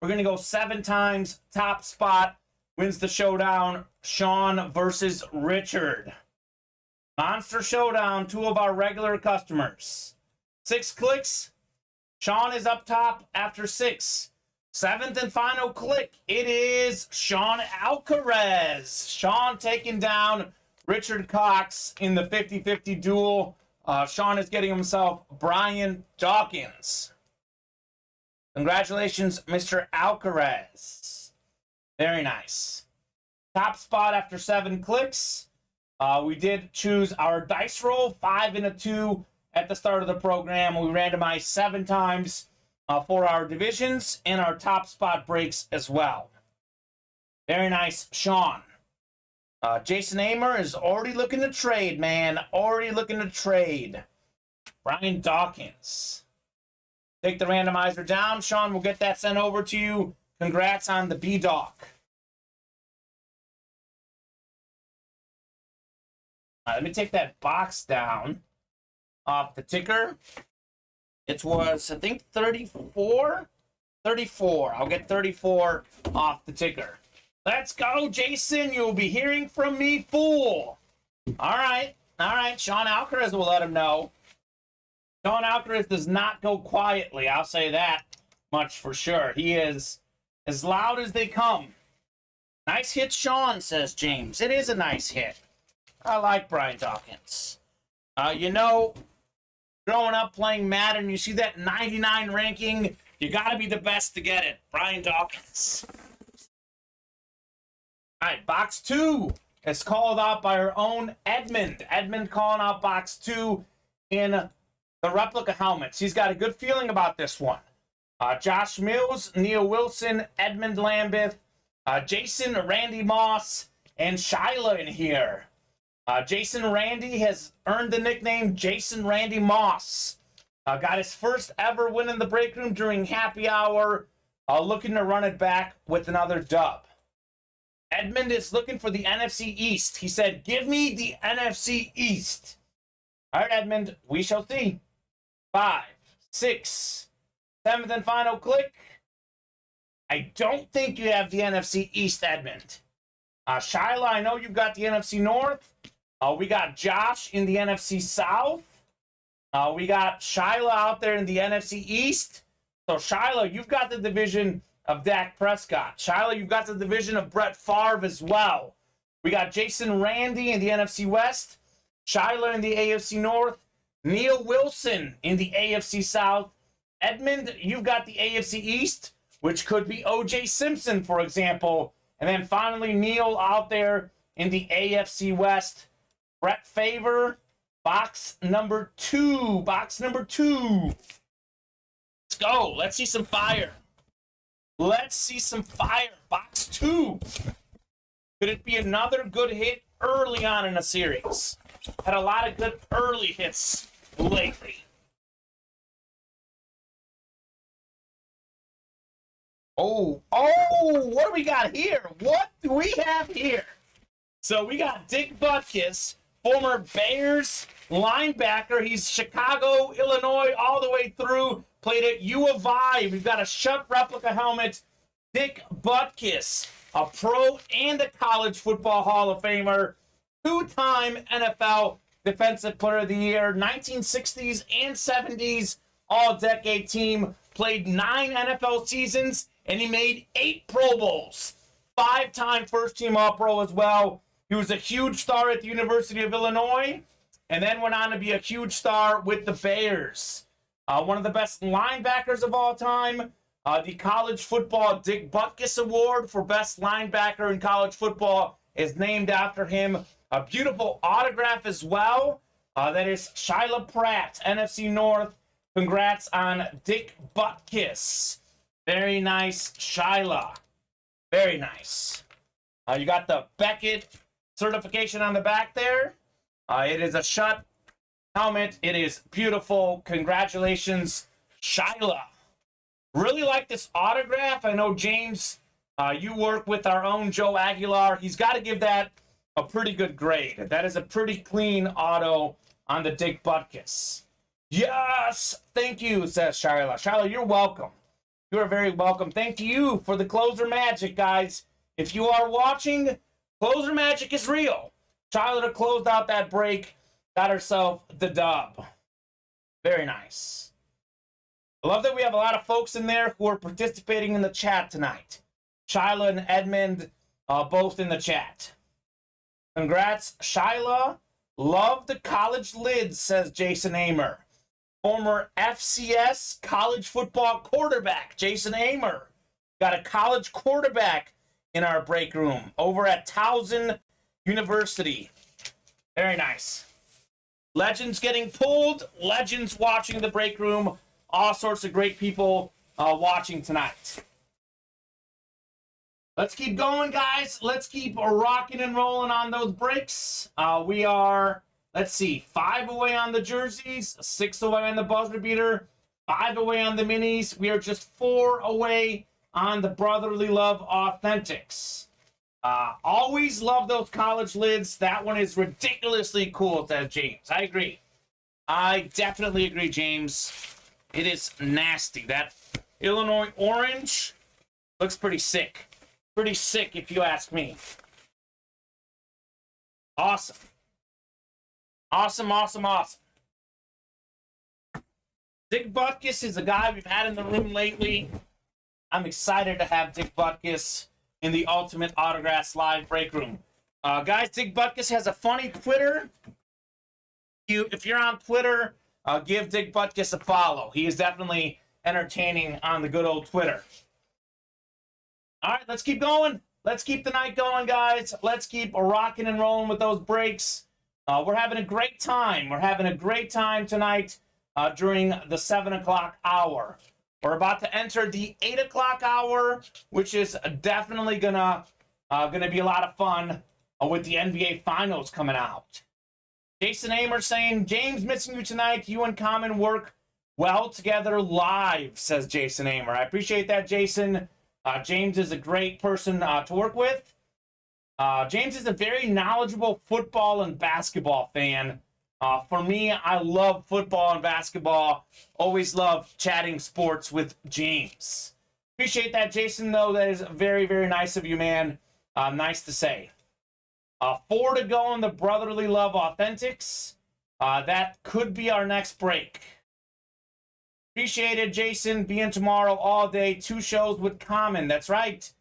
We're going to go 7 times. Top spot wins the showdown. Sean versus Richard. Monster showdown, 2 of our regular customers. 6 clicks. Sean is up top after 6. 7th and final click. It is Sean Alcaraz. Sean taking down Richard Cox in the 50-50 duel. Sean is getting himself Brian Dawkins. Congratulations, Mr. Alcaraz. Very nice. Top spot after 7 clicks. We did choose our dice roll, 5 and a 2 at the start of the program. We randomized 7 times for our divisions and our top spot breaks as well. Very nice, Sean. Jason Amer is already looking to trade, man. Already looking to trade. Brian Dawkins. Take the randomizer down. Sean, we'll get that sent over to you. Congrats on the B-Doc. Let me take that box down off the ticker. It was, I think, 34? 34. I'll get 34 off the ticker. Let's go, Jason. You'll be hearing from me, fool. All right. All right. Sean Alcaraz will let him know. Sean Alcaraz does not go quietly. I'll say that much for sure. He is as loud as they come. Nice hit, Sean, says James. It is a nice hit. I like Brian Dawkins. You know, growing up playing Madden, you see that 99 ranking, you got to be the best to get it. Brian Dawkins. All right, box 2 is called out by our own Edmund. Edmund calling out box 2 in the replica helmets. He's got a good feeling about this one. Josh Mills, Neil Wilson, Edmund Lambeth, Jason Randy Moss, and Shyla in here. Jason Randy has earned the nickname Jason Randy Moss. Got his first ever win in the break room during happy hour. Looking to run it back with another dub. Edmund is looking for the NFC East. He said, give me the NFC East. All right, Edmund, we shall see. 5, 6, 7th and final click. I don't think you have the NFC East, Edmund. Shyla, I know you've got the NFC North. We got Josh in the NFC South. We got Shyla out there in the NFC East. So, Shyla, you've got the division of Dak Prescott. Shyla, you've got the division of Brett Favre as well. We got Jason Randy in the NFC West. Shyla in the AFC North. Neil Wilson in the AFC South. Edmund, you've got the AFC East, which could be O.J. Simpson, for example. And then finally, Neil out there in the AFC West. Brett Favre, box number 2. Box number 2. Let's go. Let's see some fire. Let's see some fire. Box 2. Could it be another good hit early on in a series? Had a lot of good early hits lately. Oh, what do we got here? What do we have here? So we got Dick Butkus, former Bears linebacker. He's Chicago, Illinois, all the way through. Played at U of I. We've got a Shutt replica helmet. Dick Butkus, a pro and a college football Hall of Famer. 2-time NFL Defensive Player of the Year. 1960s and 70s all-decade team. Played 9 NFL seasons, and he made 8 Pro Bowls. 5-time first-team All-Pro as well. He was a huge star at the University of Illinois, and then went on to be a huge star with the Bears. One of the best linebackers of all time. The College Football Dick Butkus Award for Best Linebacker in College Football is named after him. A beautiful autograph as well. That is Shyla Pratt, NFC North. Congrats on Dick Butkus. Very nice, Shyla. Very nice. You got the Beckett certification on the back there. It is a shut helmet. It is beautiful. Congratulations, Shyla. Really like this autograph. I know, James, you work with our own Joe Aguilar. He's got to give that a pretty good grade. That is a pretty clean auto on the Dick Butkus. Yes, thank you, says Shyla. Shyla, you're welcome. You are very welcome. Thank you for the closer magic, guys. If you are watching, closer magic is real. Shyla closed out that break, got herself the dub. Very nice. I love that we have a lot of folks in there who are participating in the chat tonight. Shyla and Edmund both in the chat. Congrats, Shyla. Love the college lids, says Jason Amer. Former FCS college football quarterback, Jason Amer. Got a college quarterback in our break room over at Towson University. Very nice. Legends getting pulled. Legends watching the break room. All sorts of great people watching tonight. Let's keep going, guys. Let's keep rocking and rolling on those breaks. We are, let's see, 5 away on the jerseys, 6 away on the buzzer beater, 5 away on the minis. We are just 4 away on the Brotherly Love Authentics. Always love those college lids. That one is ridiculously cool, says James. I agree. I definitely agree, James. It is nasty. That Illinois orange looks pretty sick. Pretty sick, if you ask me. Awesome. Awesome, awesome, awesome. Dick Butkus is a guy we've had in the room lately. I'm excited to have Dick Butkus in the Ultimate Autographs live break room. Guys, Dick Butkus has a funny Twitter. If you're on Twitter, give Dick Butkus a follow. He is definitely entertaining on the good old Twitter. All right, let's keep going. Let's keep the night going, guys. Let's keep rocking and rolling with those breaks. We're having a great time. We're having a great time tonight during the 7 o'clock hour. We're about to enter the 8 o'clock hour, which is definitely gonna be a lot of fun with the NBA Finals coming out. Jason Amer saying, James, missing you tonight. You and Kamen work well together live, says Jason Amer. I appreciate that, Jason. James is a great person to work with. James is a very knowledgeable football and basketball fan. For me, I love football and basketball. Always love chatting sports with James. Appreciate that, Jason, though. That is very, very nice of you, man. Nice to say. 4 to go in the Brotherly Love Authentics. That could be our next break. Appreciate it, Jason. Being tomorrow all day. 2 shows with Kamen. That's right.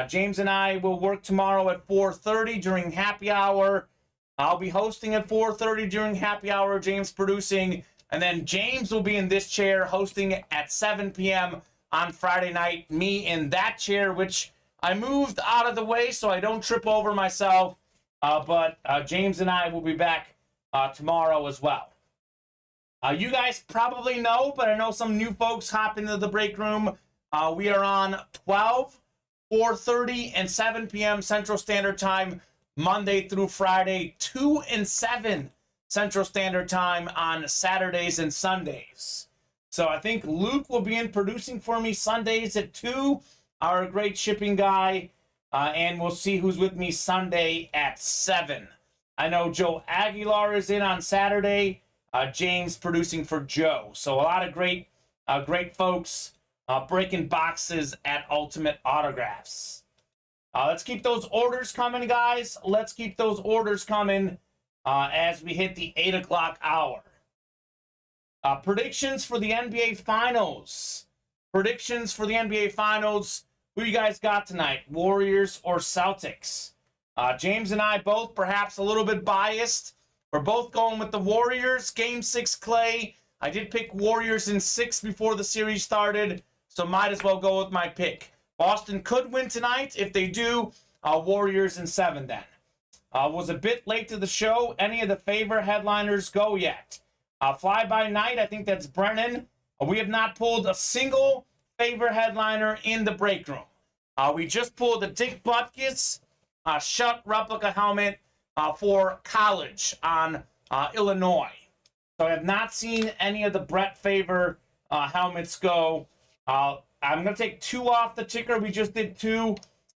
James and I will work tomorrow at 4:30 during happy hour. I'll be hosting at 4:30 during happy hour. James producing. And then James will be in this chair hosting at 7 p.m. on Friday night. Me in that chair, which I moved out of the way so I don't trip over myself. But James and I will be back tomorrow as well. You guys probably know, but I know some new folks hop into the break room. We are on 12, 4:30, and 7 p.m. Central Standard Time, Monday through Friday, 2 and 7 Central Standard Time on Saturdays and Sundays. So I think Luke will be in producing for me Sundays at 2, our great shipping guy, and we'll see who's with me Sunday at 7. I know Joe Aguilar is in on Saturday. James producing for Joe. So a lot of great folks breaking boxes at Ultimate Autographs. Let's keep those orders coming, guys. Let's keep those orders coming as we hit the 8 o'clock hour. Predictions for the NBA Finals. Predictions for the NBA Finals. Who you guys got tonight? Warriors or Celtics? James and I both perhaps a little bit biased. We're both going with the Warriors. Game 6 Clay. I did pick Warriors in 6 before the series started, so might as well go with my pick. Boston could win tonight. If they do, Warriors in 7 then. Was a bit late to the show. Any of the favorite headliners go yet? Fly by night, I think that's Brennan. We have not pulled a single favorite headliner in the break room. We just pulled the Dick Butkus shut replica helmet. for college on Illinois. So I have not seen any of the Brett Favre helmets go. I'm going to take 2 off the ticker. We just did 2.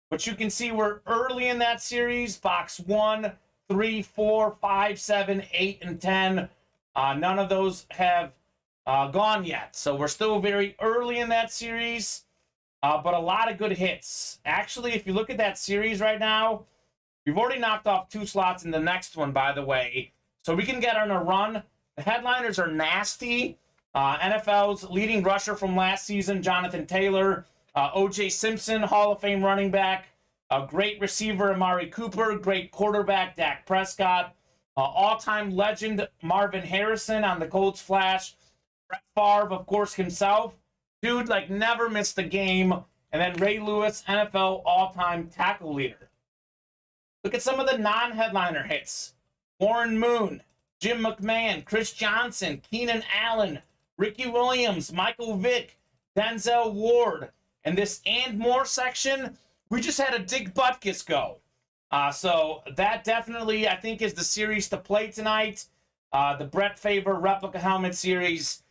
But you can see we're early in that series. Box 1, 3, 4, 5, 7, 8, and 10. None of those have gone yet. So we're still very early in that series. But a lot of good hits. Actually, if you look at that series right now, we've already knocked off 2 slots in the next one, by the way. So we can get on a run. The headliners are nasty. NFL's leading rusher from last season, Jonathan Taylor. O.J. Simpson, Hall of Fame running back. A great receiver, Amari Cooper. Great quarterback, Dak Prescott. All-time legend, Marvin Harrison on the Colts Flash. Brett Favre, of course, himself. Dude, like, never missed a game. And then Ray Lewis, NFL all-time tackle leader. Look at some of the non-headliner hits. Warren Moon, Jim McMahon, Chris Johnson, Keenan Allen, Ricky Williams, Michael Vick, Denzel Ward. And this and more section, we just had a Dick Butkus go. So that definitely, I think, is the series to play tonight. The Brett Favre replica helmet series.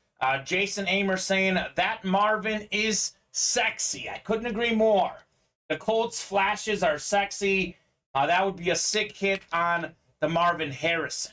Jason Amer saying that Marvin is sexy. I couldn't agree more. The Colts flashes are sexy. That would be a sick hit on the Marvin Harrison.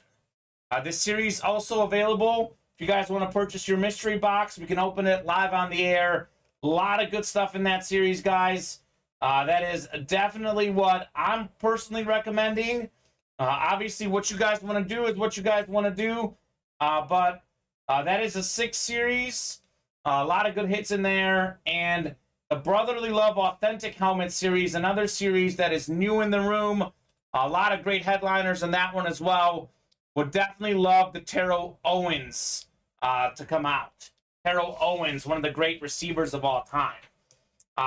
This series also available. If you guys want to purchase your mystery box, we can open it live on the air. A lot of good stuff in that series, guys. That is definitely what I'm personally recommending. Obviously, what you guys want to do is what you guys want to do. But that is a 6 series. A lot of good hits in there. And the Brotherly Love Authentic Helmet series, another series that is new in the room. A lot of great headliners in that one as well. Would definitely love the Terrell Owens to come out. Terrell Owens, one of the great receivers of all time.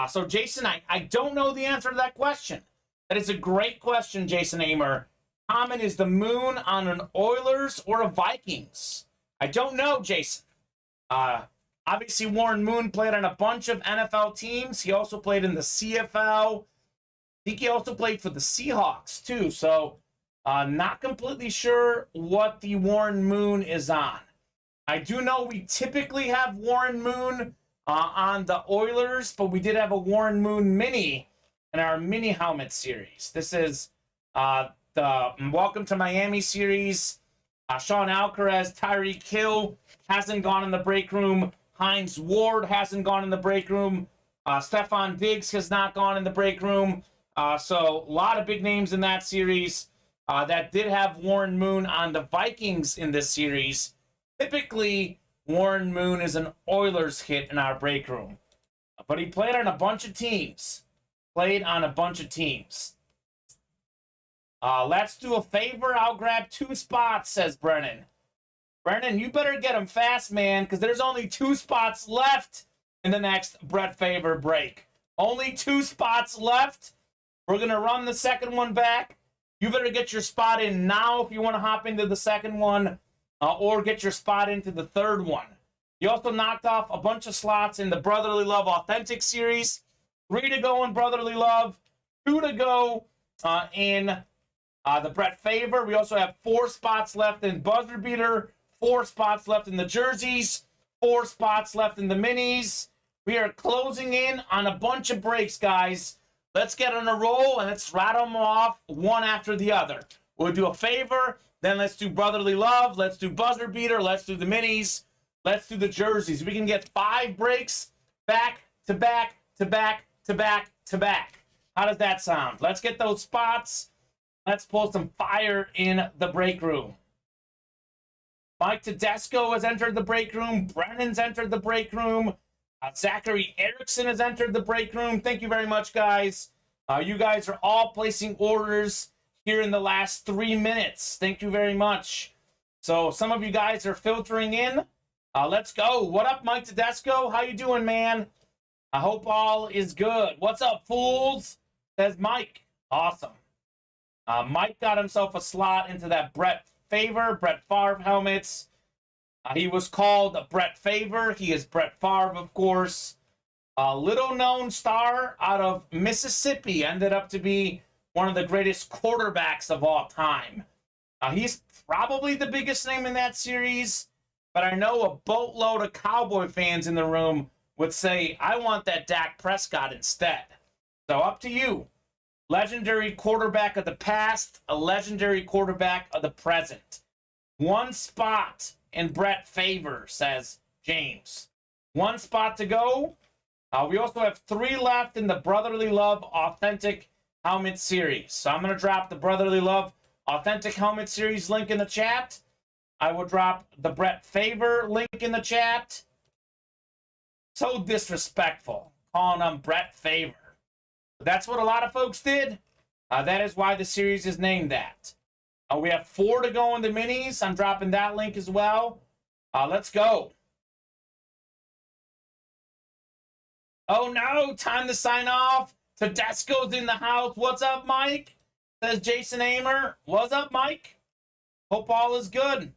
So, Jason, I don't know the answer to that question. That is a great question, Jason Amer. Kamen, is the moon on an Oilers or a Vikings? I don't know, Jason. Obviously, Warren Moon played on a bunch of NFL teams. He also played in the CFL. I think he also played for the Seahawks, too. So, not completely sure what the Warren Moon is on. I do know we typically have Warren Moon on the Oilers, but we did have a Warren Moon mini in our mini helmet series. This is the Welcome to Miami series. Sean Alcaraz, Tyreek Hill hasn't gone in the break room. Hines Ward hasn't gone in the break room. Stephon Diggs has not gone in the break room. So a lot of big names in that series. That did have Warren Moon on the Vikings in this series. Typically, Warren Moon is an Oilers hit in our break room. But he played on a bunch of teams. Let's do a favor. I'll grab 2 spots, says Brennan. Brennan, you better get them fast, man, because there's only 2 spots left in the next Brett Favre break. Only 2 spots left. We're going to run the second one back. You better get your spot in now if you want to hop into the second one. Or get your spot into the third one. You also knocked off a bunch of slots in the Brotherly Love Authentic series. 3 to go in Brotherly Love. 2 to go in the Brett Favre. We also have 4 spots left in Buzzer Beater. 4 spots left in the jerseys. 4 spots left in the minis. We are closing in on a bunch of breaks, guys. Let's get on a roll and let's rattle them off one after the other. We'll do a favor. Then let's do Brotherly Love. Let's do Buzzer Beater. Let's do the minis. Let's do the jerseys. We can get 5 breaks back to back to back to back to back. How does that sound? Let's get those spots. Let's pull some fire in the break room. Mike Tedesco has entered the break room. Brennan's entered the break room. Zachary Erickson has entered the break room. Thank you very much, guys. You guys are all placing orders here in the last 3 minutes. Thank you very much. So some of you guys are filtering in. Let's go. What up, Mike Tedesco? How you doing, man? I hope all is good. What's up, fools? Says Mike. Awesome. Mike got himself a slot into that Brett Favre helmets. He was called Brett Favre. He is Brett Favre, of course. A little-known star out of Mississippi ended up to be one of the greatest quarterbacks of all time. He's probably the biggest name in that series, but I know a boatload of Cowboy fans in the room would say, I want that Dak Prescott instead. So up to you. Legendary quarterback of the past, a legendary quarterback of the present. One spot in Brett favor, says James. One spot to go. We also have 3 left in the Brotherly Love Authentic Helmet Series. So I'm going to drop the Brotherly Love Authentic Helmet Series link in the chat. I will drop the Brett Favor link in the chat. So disrespectful, calling him Brett Favor. But that's what a lot of folks did. That is why the series is named that. We have 4 to go in the minis. I'm dropping that link as well. Let's go. Oh no, time to sign off. Tedesco's in the house. What's up, Mike? Says Jason Amer. What's up, Mike? Hope all is good.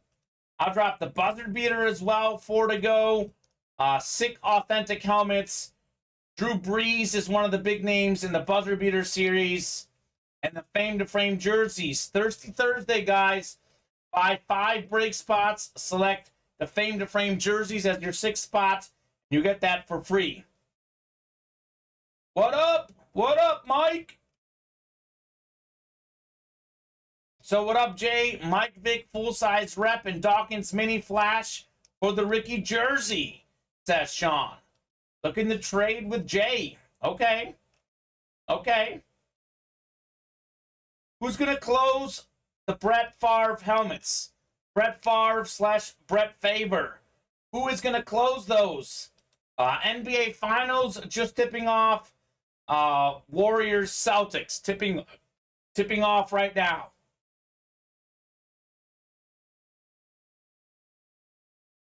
I'll drop the buzzer beater as well. 4 to go. Sick authentic helmets. Drew Brees is one of the big names in the buzzer beater series. And the Fame to Frame jerseys. Thirsty Thursday, guys. Buy 5 break spots. Select the Fame to Frame jerseys as your 6th spot. You get that for free. What up? What up, Mike? So what up, Jay? Mike Vick, full-size rep, and Dawkins mini flash for the Ricky jersey, says Sean. Looking to trade with Jay. Okay. Okay. Who's going to close the Brett Favre helmets? Brett Favre / Brett Favor. Who is going to close those? NBA Finals just tipping off. Warriors Celtics tipping off right now.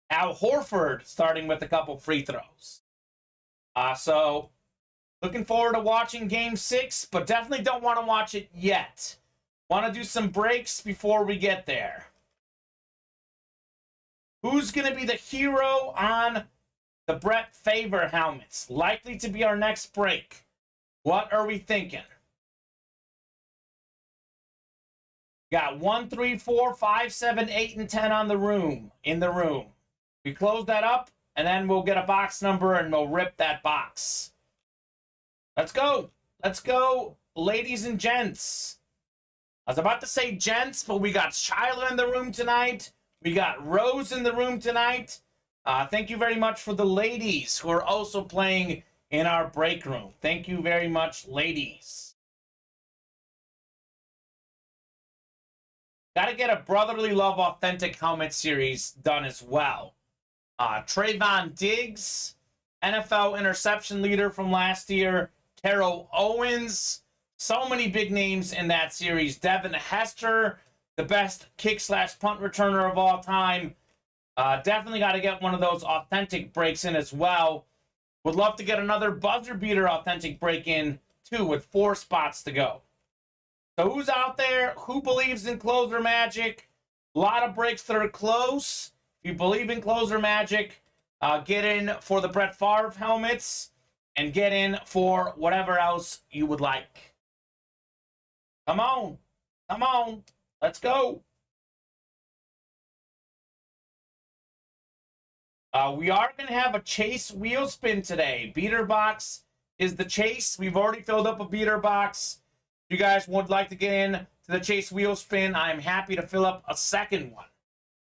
Al Horford starting with a couple free throws. So looking forward to watching Game 6, but definitely don't want to watch it yet. Want to do some breaks before we get there. Who's going to be the hero on the Brett Favor helmets? Likely to be our next break. What are we thinking? Got 1, 3, 4, 5, 7, 8, and 10 on the room. In the room. We close that up, and then we'll get a box number, and we'll rip that box. Let's go. Let's go, ladies and gents. I was about to say gents, but we got Shyla in the room tonight. We got Rose in the room tonight. Thank you very much for the ladies who are also playing in our break room. Thank you very much, ladies. Got to get a Brotherly Love Authentic Helmet Series done as well. Trayvon Diggs, NFL interception leader from last year. Terrell Owens. So many big names in that series. Devin Hester, the best kick/punt returner of all time. Definitely got to get one of those authentic breaks in as well. Would love to get another buzzer beater authentic break in, too, with 4 spots to go. So who's out there? Who believes in closer magic? A lot of breaks that are close. If you believe in closer magic, get in for the Brett Favre helmets and get in for whatever else you would like. Come on. Come on. Let's go. We are going to have a chase wheel spin today. Beater box is the chase. We've already filled up a beater box. If you guys would like to get in to the chase wheel spin, I'm happy to fill up a second one.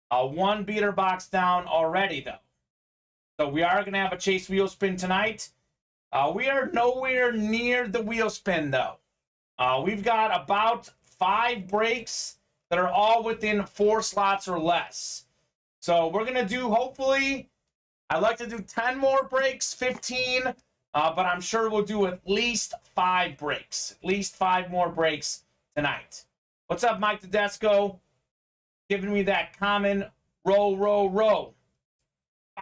One beater box down already, though. So we are going to have a chase wheel spin tonight. We are nowhere near the wheel spin, though. We've got about 5 breaks that are all within 4 slots or less. So we're going to do, hopefully, I'd like to do 10 more breaks, 15, but I'm sure we'll do at least 5 breaks. At least 5 more breaks tonight. What's up, Mike Tedesco? Giving me that common row, row, row.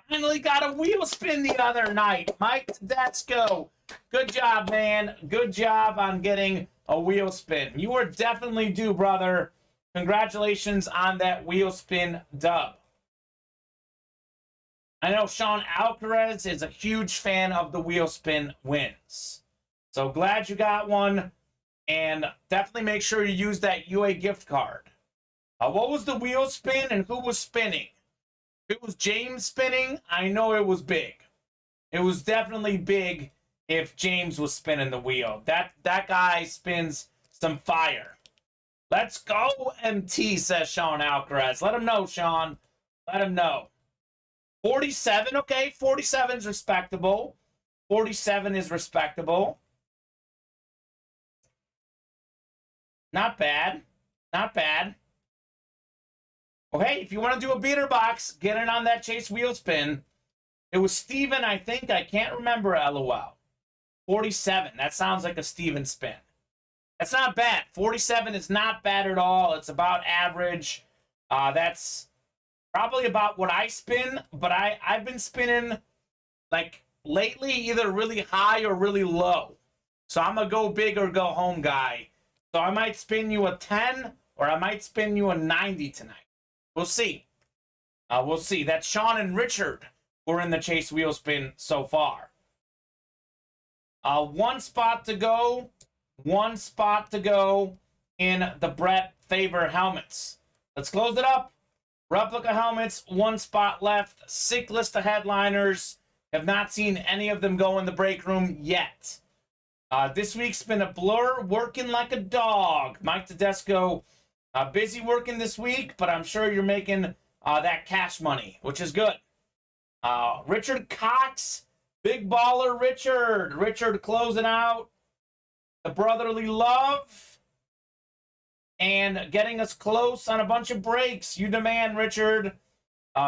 Finally got a wheel spin the other night. Mike Tedesco. Good job, man. Good job on getting a wheel spin. You were definitely due, brother. Congratulations on that wheel spin dub. I know Sean Alcaraz is a huge fan of the wheel spin wins. So glad you got one. And definitely make sure you use that UA gift card. What was the wheel spin and who was spinning? If it was James spinning, I know it was big. It was definitely big if James was spinning the wheel. That guy spins some fire. Let's go, MT, says Sean Alcaraz. Let him know, Sean. Let him know. 47, okay. 47 is respectable. 47 is respectable. Not bad. Not bad. Okay, if you want to do a beater box, get in on that Chase wheel spin. It was Steven, I think. I can't remember, LOL. 47. That sounds like a Steven spin. That's not bad. 47 is not bad at all. It's about average. That's probably about what I spin, but I've been spinning, like, lately either really high or really low. So I'm a go big or go home guy. So I might spin you a 10 or I might spin you a 90 tonight. We'll see. We'll see. That's Sean and Richard who are in the Chase wheel spin so far. One spot to go. One spot to go in the Brett Favor helmets. Let's close it up. Replica helmets, one spot left. Sick list of headliners. Have not seen any of them go in the break room yet. This week's been a blur, working like a dog. Mike Tedesco, busy working this week, but I'm sure you're making that cash money, which is good. Richard Cox, big baller Richard. Richard closing out the brotherly love and getting us close on a bunch of breaks. You the man, Richard.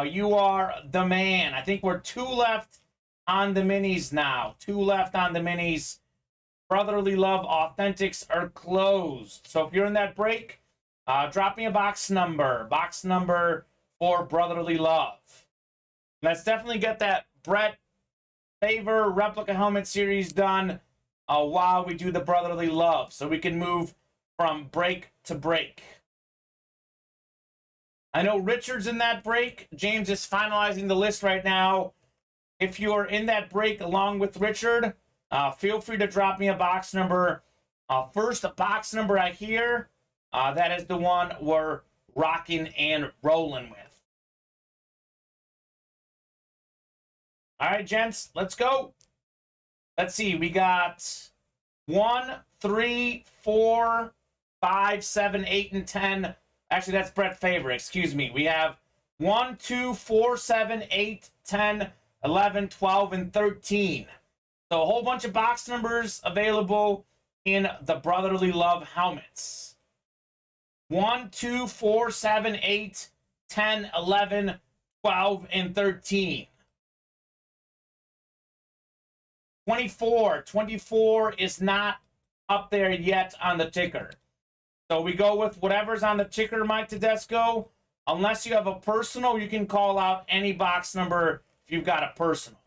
You are the man. I think we're 2 left on the minis now. 2 left on the minis. Brotherly Love Authentics are closed. So if you're in that break, drop me a box number. Box number for Brotherly Love. Let's definitely get that Brett Favor Replica Helmet Series done while we do the Brotherly Love. So we can move from break to break. I know Richard's in that break. James is finalizing the list right now. If you're in that break along with Richard, feel free to drop me a box number. First, a box number I hear, that is the one we're rocking and rolling with. All right, gents, let's go. Let's see, we got 1, 3, 4, 5, 7, 8, and 10. Actually, that's Brett Favor, excuse me. We have 1, 2, 4, 7, 8, 10, 11, 12, and 13. So a whole bunch of box numbers available in the Brotherly Love helmets. 1, 2, 4, 7, 8, 10, 11, 12, and 13. 24. 24 is not up there yet on the ticker. So we go with whatever's on the ticker, Mike Tedesco. Unless you have a personal, you can call out any box number if you've got a personal.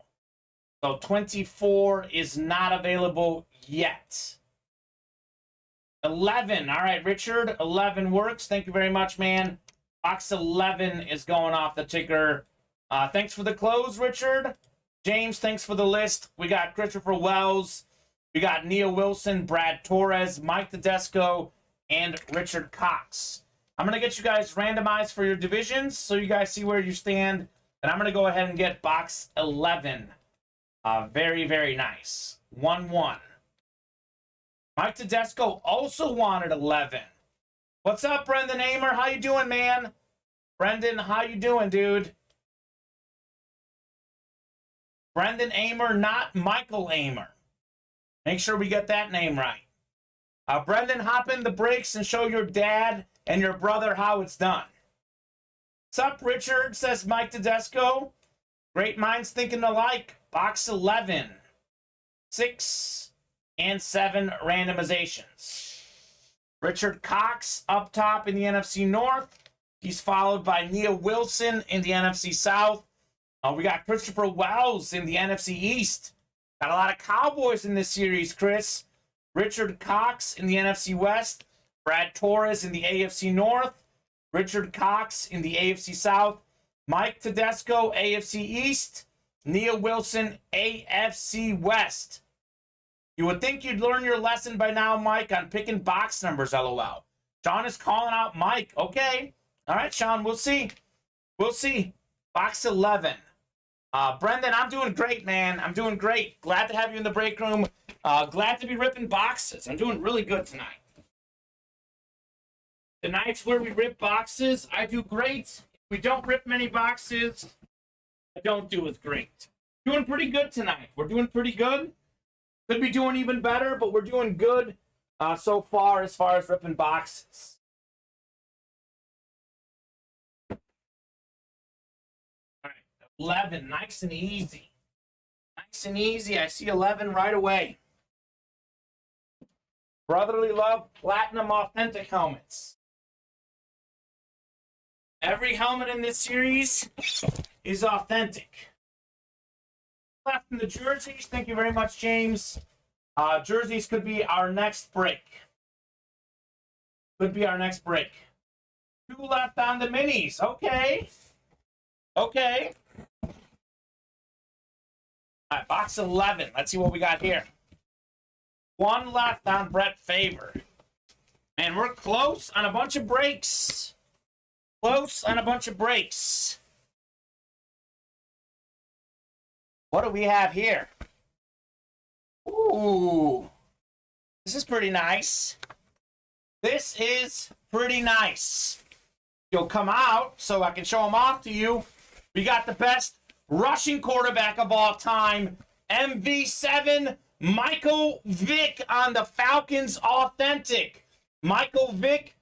So 24 is not available yet. 11. All right, Richard. 11 works. Thank you very much, man. Box 11 is going off the ticker. Thanks for the close, Richard. James, thanks for the list. We got Christopher Wells. We got Neil Wilson, Brad Torres, Mike Tedesco, and Richard Cox. I'm going to get you guys randomized for your divisions so you guys see where you stand. And I'm going to go ahead and get box 11. Very, very nice. 1-1. Mike Tedesco also wanted 11. What's up, Brendan Amer? How you doing, man? Brendan, how you doing, dude? Brendan Amer, not Michael Amer. Make sure we get that name right. Brendan, hop in the breaks and show your dad and your brother how it's done. What's up, Richard? Says Mike Tedesco. Great minds thinking alike. Box 11. 6 and 7 randomizations. Richard Cox up top in the NFC North. He's followed by Neil Wilson in the NFC South. We got Christopher Wells in the NFC East. Got a lot of Cowboys in this series, Chris. Richard Cox in the NFC West. Brad Torres in the AFC North. Richard Cox in the AFC South. Mike Tedesco, AFC East. Neil Wilson, AFC West. You would think you'd learn your lesson by now, Mike, on picking box numbers, LOL. Sean is calling out Mike. Okay. All right, Sean, we'll see. We'll see. Box 11. Brendan, I'm doing great, man. I'm doing great. Glad to have you in the break room. Glad to be ripping boxes. I'm doing really good tonight. The nights where we rip boxes, I do great. If we don't rip many boxes, I don't do as great. Doing pretty good tonight. We're doing pretty good. Could be doing even better, but we're doing good so far as ripping boxes. All right, 11, nice and easy. Nice and easy. I see 11 right away. Brotherly Love Platinum Authentic helmets. Every helmet in this series is authentic. Left in the jerseys. Thank you very much, James. Jerseys could be our next break. Could be our next break. 2 left on the minis. Okay. Okay. All right, box 11. Let's see what we got here. 1 left on Brett Favre. And we're close on a bunch of breaks. Close on a bunch of breaks. What do we have here? Ooh. This is pretty nice. This is pretty nice. You'll come out so I can show them off to you. We got the best rushing quarterback of all time, MV7, Michael Vick on the Falcons Authentic. Michael Vick,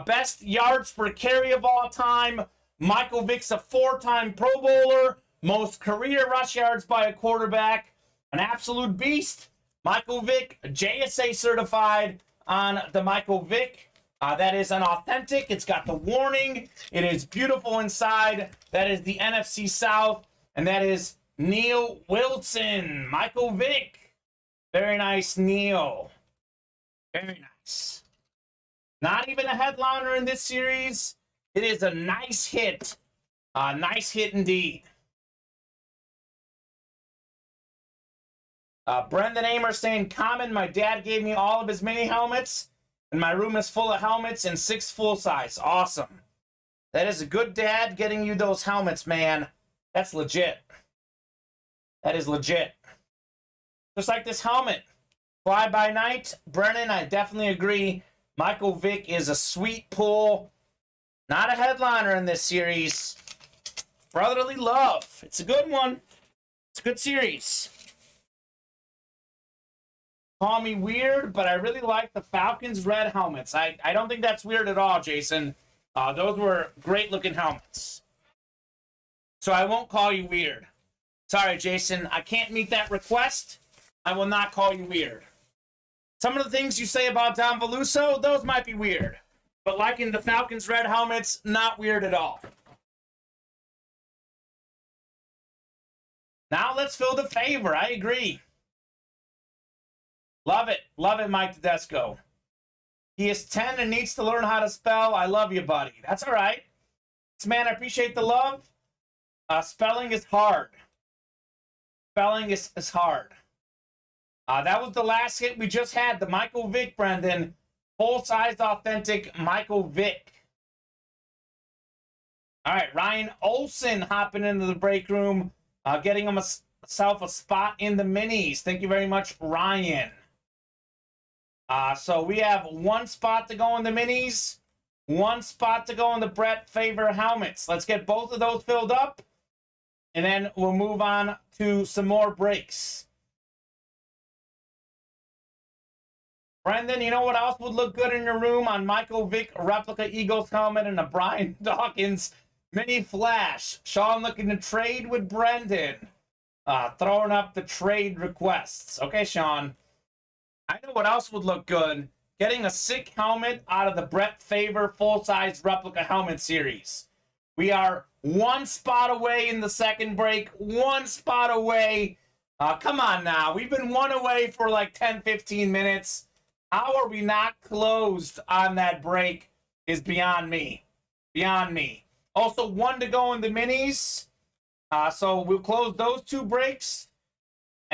best yards per carry of all time. Michael Vick's a 4-time Pro Bowler, most career rush yards by a quarterback, an absolute beast. Michael Vick, JSA certified on the Michael Vick. That is an authentic. It's got the warning. It is beautiful inside. That is the NFC South, and that is Neil Wilson. Michael Vick. Very nice, Neil. Very nice. Not even a headliner in this series. It is a nice hit. Nice hit indeed. Brendan Amer saying, Kamen, my dad gave me all of his mini helmets, and my room is full of helmets and 6 full size. Awesome. That is a good dad getting you those helmets, man. That's legit. That is legit. Just like this helmet. Fly by night. Brennan, I definitely agree. Michael Vick is a sweet pull. Not a headliner in this series. Brotherly Love. It's a good one. It's a good series. Call me weird, but I really like the Falcons red helmets. I don't think that's weird at all, Jason. Those were great looking helmets. So I won't call you weird. Sorry, Jason. I can't meet that request. I will not call you weird. Some of the things you say about Don Veluso, those might be weird. But liking the Falcons red helmets, not weird at all. Now let's fill the favor. I agree. Love it. Love it, Mike Tedesco. He is 10 and needs to learn how to spell. I love you, buddy. That's all right. Man, I appreciate the love. Spelling is hard. Spelling is hard. That was the last hit we just had. The Michael Vick, Brendan. Full-sized, authentic Michael Vick. All right, Ryan Olson hopping into the break room. Getting himself a spot in the minis. Thank you very much, Ryan. So we have 1 spot to go in the minis, 1 spot to go in the Brett Favre helmets. Let's get both of those filled up, and then we'll move on to some more breaks. Brendan, you know what else would look good in your room on Michael Vick replica Eagles helmet and a Brian Dawkins mini flash? Sean looking to trade with Brendan. Throwing up the trade requests. Okay, Sean. I know what else would look good. Getting a sick helmet out of the Brett Favre full-size replica helmet series. We are 1 spot away in the second break. 1 spot away. Come on now. We've been 1 away for like 10, 15 minutes. How are we not closed on that break is beyond me. Beyond me. Also, 1 to go in the minis. So we'll close those 2 breaks.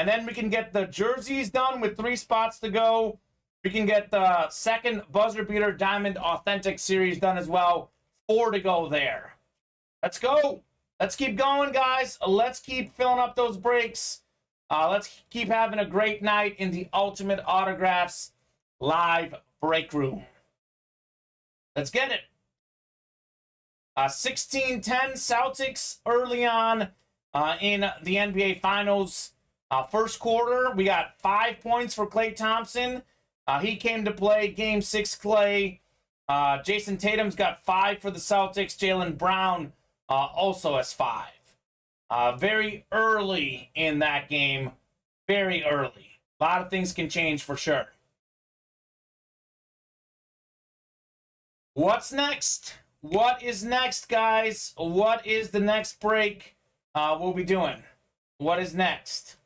And then we can get the jerseys done with 3 spots to go. We can get the second Buzzer Beater Diamond Authentic Series done as well. 4 to go there. Let's go. Let's keep going, guys. Let's keep filling up those breaks. Let's keep having a great night in the Ultimate Autographs live break room. Let's get it. 16-10 Celtics early on in the NBA Finals. First quarter, we got 5 points for Klay Thompson. He came to play Game 6 Klay. Jason Tatum's got 5 for the Celtics. Jaylen Brown also has 5. Very early in that game. Very early. A lot of things can change for sure. What's next? What is next, guys? What is the next break we'll be doing? What is next?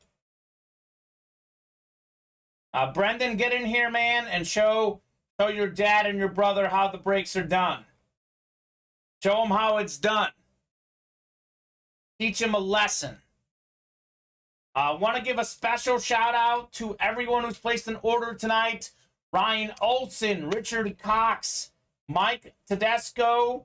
Brendan, get in here, man, and show your dad and your brother how the breaks are done. Show them how it's done. Teach them a lesson. I want to give a special shout out to everyone who's placed an order tonight. Ryan Olson, Richard Cox, Mike Tedesco,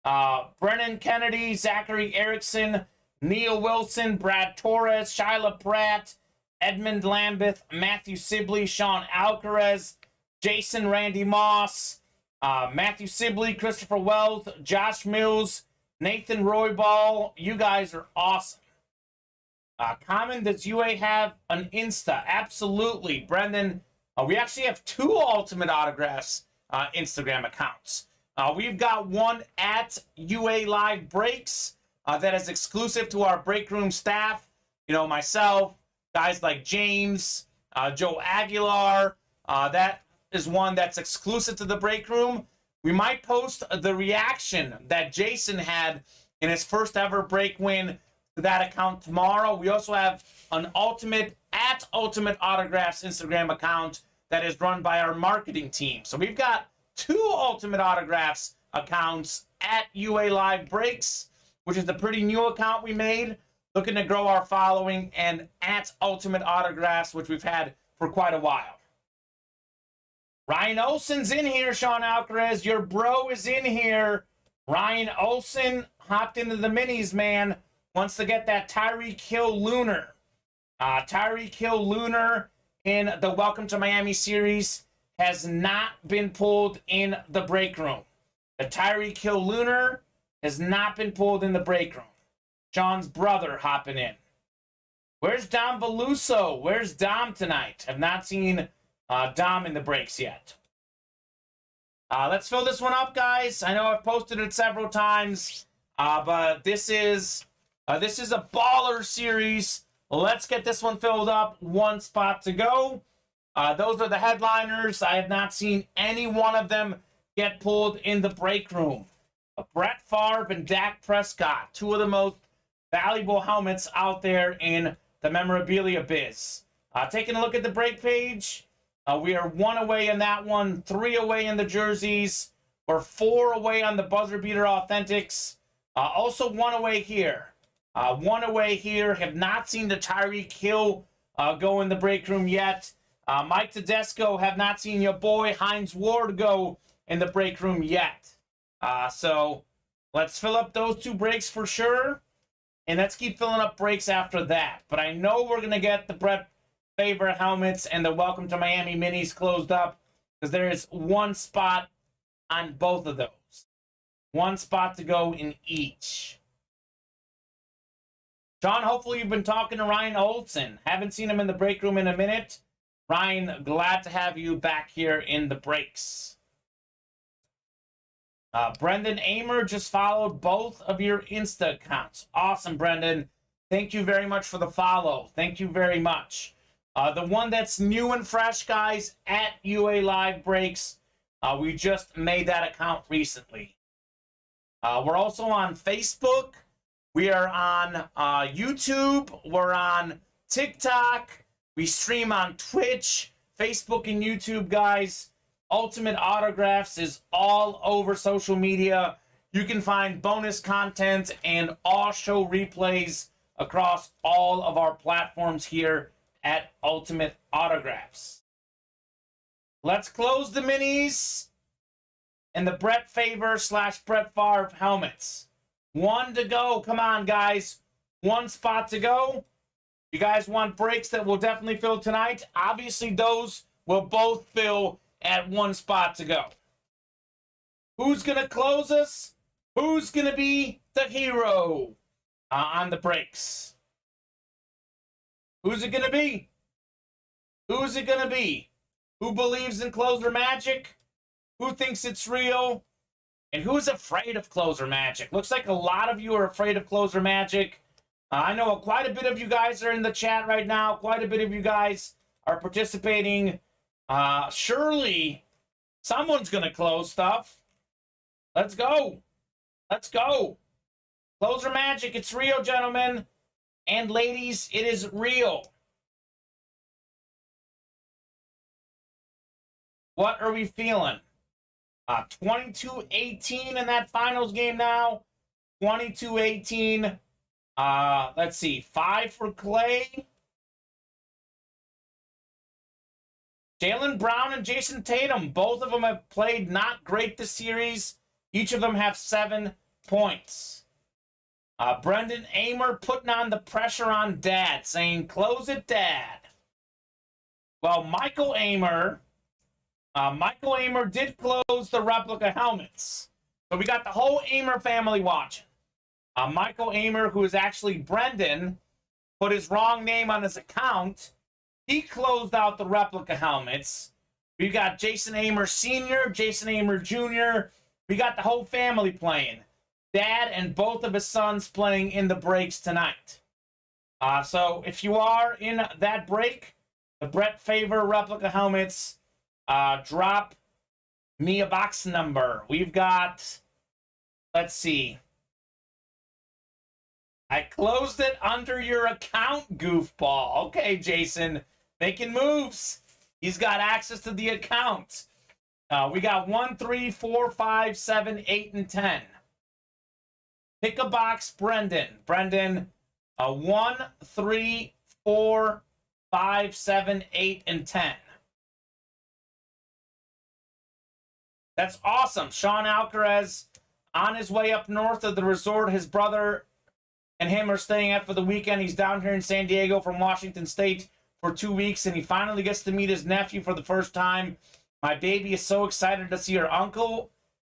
Brennan Kennedy, Zachary Erickson, Neil Wilson, Brad Torres, Shyla Pratt, Edmund Lambeth, Matthew Sibley, Sean Alcaraz, Jason Randy Moss, Matthew Sibley, Christopher Wells, Josh Mills, Nathan Royball. You guys are awesome. Kamen, does UA have an Insta? Absolutely. Brendan, we actually have 2 Ultimate Autographs Instagram accounts. We've got one at UA Live Breaks that is exclusive to our break room staff. You know, myself, guys like James, Joe Aguilar. That is one that's exclusive to the break room. We might post the reaction that Jason had in his first ever break win to that account tomorrow. We also have an Ultimate Autographs Instagram account that is run by our marketing team. So we've got 2 Ultimate Autographs accounts at UA Live Breaks, which is a pretty new account we made, looking to grow our following, and at Ultimate Autographs, which we've had for quite a while. Ryan Olson's in here, Sean Alcaraz. Your bro is in here. Ryan Olson hopped into the minis, man. Wants to get that Tyreek Hill Lunar. Tyreek Hill Lunar in the Welcome to Miami series has not been pulled in the break room. The Tyreek Hill Lunar has not been pulled in the break room. Sean's brother hopping in. Where's Dom Veluso? Where's Dom tonight? Have not seen Dom in the breaks yet. Let's fill this one up, guys. I know I've posted it several times, but this is a baller series. Let's get this one filled up. 1 spot to go. Those are the headliners. I have not seen any one of them get pulled in the break room. Brett Favre and Dak Prescott, 2 of the most valuable helmets out there in the memorabilia biz. Taking a look at the break page, we are 1 away in that one, 3 away in the jerseys. We're 4 away on the Buzzer Beater Authentics. Also 1 away here. 1 away here. Have not seen the Tyreek Hill go in the break room yet. Mike Tedesco, have not seen your boy Hines Ward go in the break room yet. So let's fill up those 2 breaks for sure. And let's keep filling up breaks after that. But I know we're going to get the Brett Favre helmets and the Welcome to Miami minis closed up, because there is 1 spot on both of those. 1 spot to go in each. John, hopefully you've been talking to Ryan Olson. Haven't seen him in the break room in a minute. Ryan, glad to have you back here in the breaks. Brendan Amer just followed both of your Insta accounts. Awesome, Brendan. Thank you very much for the follow. Thank you very much. The one that's new and fresh, guys, at UA Live Breaks. We just made that account recently. We're also on Facebook. We are on YouTube. We're on TikTok. We stream on Twitch, Facebook, and YouTube, guys. Ultimate Autographs is all over social media. You can find bonus content and all show replays across all of our platforms here at Ultimate Autographs. Let's close the minis and the Brett Favre / Brett Favre helmets. One to go. Come on, guys. One spot to go. You guys want breaks that will definitely fill tonight? Obviously, those will both fill at one spot to go. Who's going to close us? Who's going to be the hero on the breaks? Who's it going to be? Who's it going to be? Who believes in closer magic? Who thinks it's real? And who's afraid of closer magic? Looks like a lot of you are afraid of closer magic. I know quite a bit of you guys are in the chat right now. Quite a bit of you guys are participating. Surely someone's going to close stuff. Let's go. Let's go. Closer magic. It's real, gentlemen. And ladies, it is real. What are we feeling? 22-18 in that finals game now. 22-18. Let's see. 5 for Clay. Jaylen Brown and Jason Tatum. Both of them have played not great this series. Each of them have 7 points. Brendan Amer putting on the pressure on Dad, saying, close it, Dad. Well, Michael Amer did close the replica helmets. So we got the whole Amer family watching. Michael Amer, who is actually Brendan, put his wrong name on his account. He closed out the replica helmets. We got Jason Amer Sr., Jason Amer Jr. We got the whole family playing. Dad and both of his sons playing in the breaks tonight. So if you are in that break, the Brett Favre replica helmets, drop me a box number. We've got, let's see. I closed it under your account, goofball. Okay, Jason, making moves. He's got access to the account. We got 1, 3, 4, 5, 7, 8, and 10. Pick a box, Brendan. Brendan, 1, 3, 4, 5, 7, 8, and 10. That's awesome. Sean Alcaraz on his way up north of the resort his brother and him are staying at for the weekend. He's down here in San Diego from Washington State for 2 weeks, and he finally gets to meet his nephew for the first time. My baby is so excited to see her uncle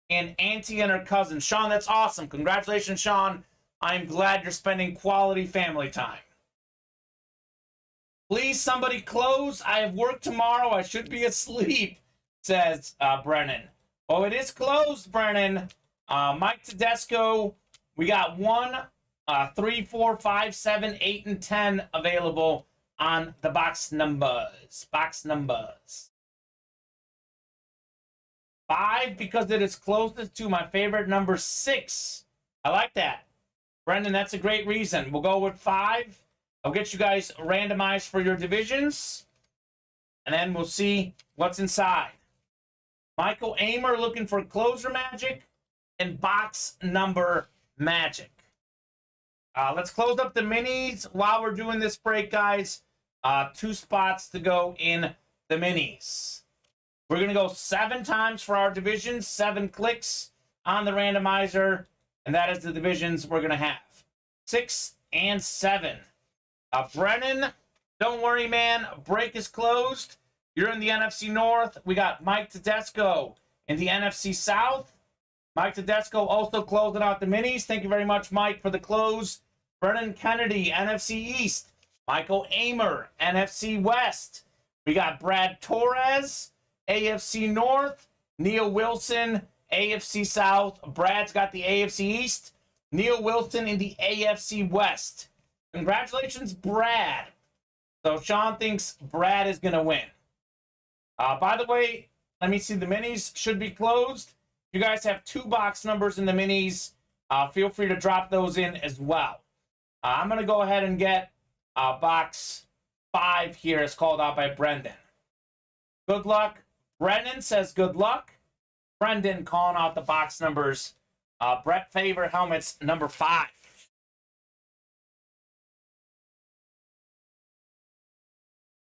and auntie and her cousin. Sean, that's awesome. Congratulations, Sean. I'm glad you're spending quality family time. Please, somebody close. I have work tomorrow. I should be asleep, says Brennan. Oh, it is closed, Brennan. Mike Tedesco, we got 1, 3, 4, 5, 7, 8, and 10 available on the box numbers. Box numbers. 5 because it is closest to my favorite number 6. I like that. Brendan, that's a great reason. We'll go with 5. I'll get you guys randomized for your divisions. And then we'll see what's inside. Michael Amer looking for closer magic and box number magic. Let's close up the minis while we're doing this break, guys. 2 spots to go in the minis. We're going to go 7 times for our divisions, 7 clicks on the randomizer, and that is the divisions we're going to have. 6 and 7. Brennan, don't worry, man. Break is closed. You're in the NFC North. We got Mike Tedesco in the NFC South. Mike Tedesco also closing out the minis. Thank you very much, Mike, for the close. Brennan Kennedy, NFC East. Michael Amer, NFC West. We got Brad Torres, AFC North. Neil Wilson, AFC South. Brad's got the AFC East. Neil Wilson in the AFC West. Congratulations, Brad. So Sean thinks Brad is going to win. By the way, let me see. The minis should be closed. You guys have 2 box numbers in the minis. Feel free to drop those in as well. I'm going to go ahead and get box 5 here. It's called out by Brendan. Good luck. Brendan says good luck. Brendan calling out the box numbers. Brett Favre helmets number 5.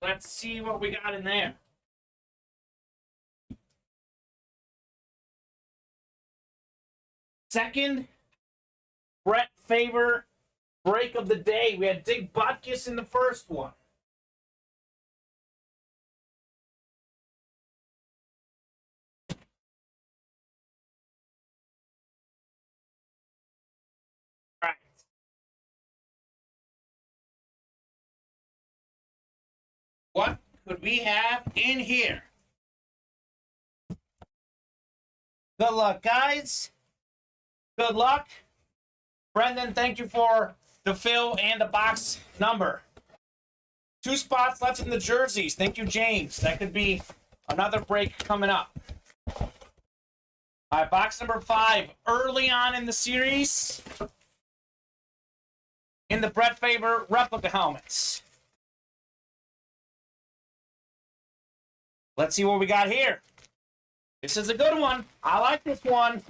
Let's see what we got in there. Second, Brett Favor break of the day. We had Dick Butkus in the first one. All right. What could we have in here? Good luck, guys. Good luck. Brendan, thank you for the fill and the box number. 2 spots left in the jerseys. Thank you, James. That could be another break coming up. All right, box number 5. Early on in the series, in the Brett Favor replica helmets. Let's see what we got here. This is a good one. I like this one.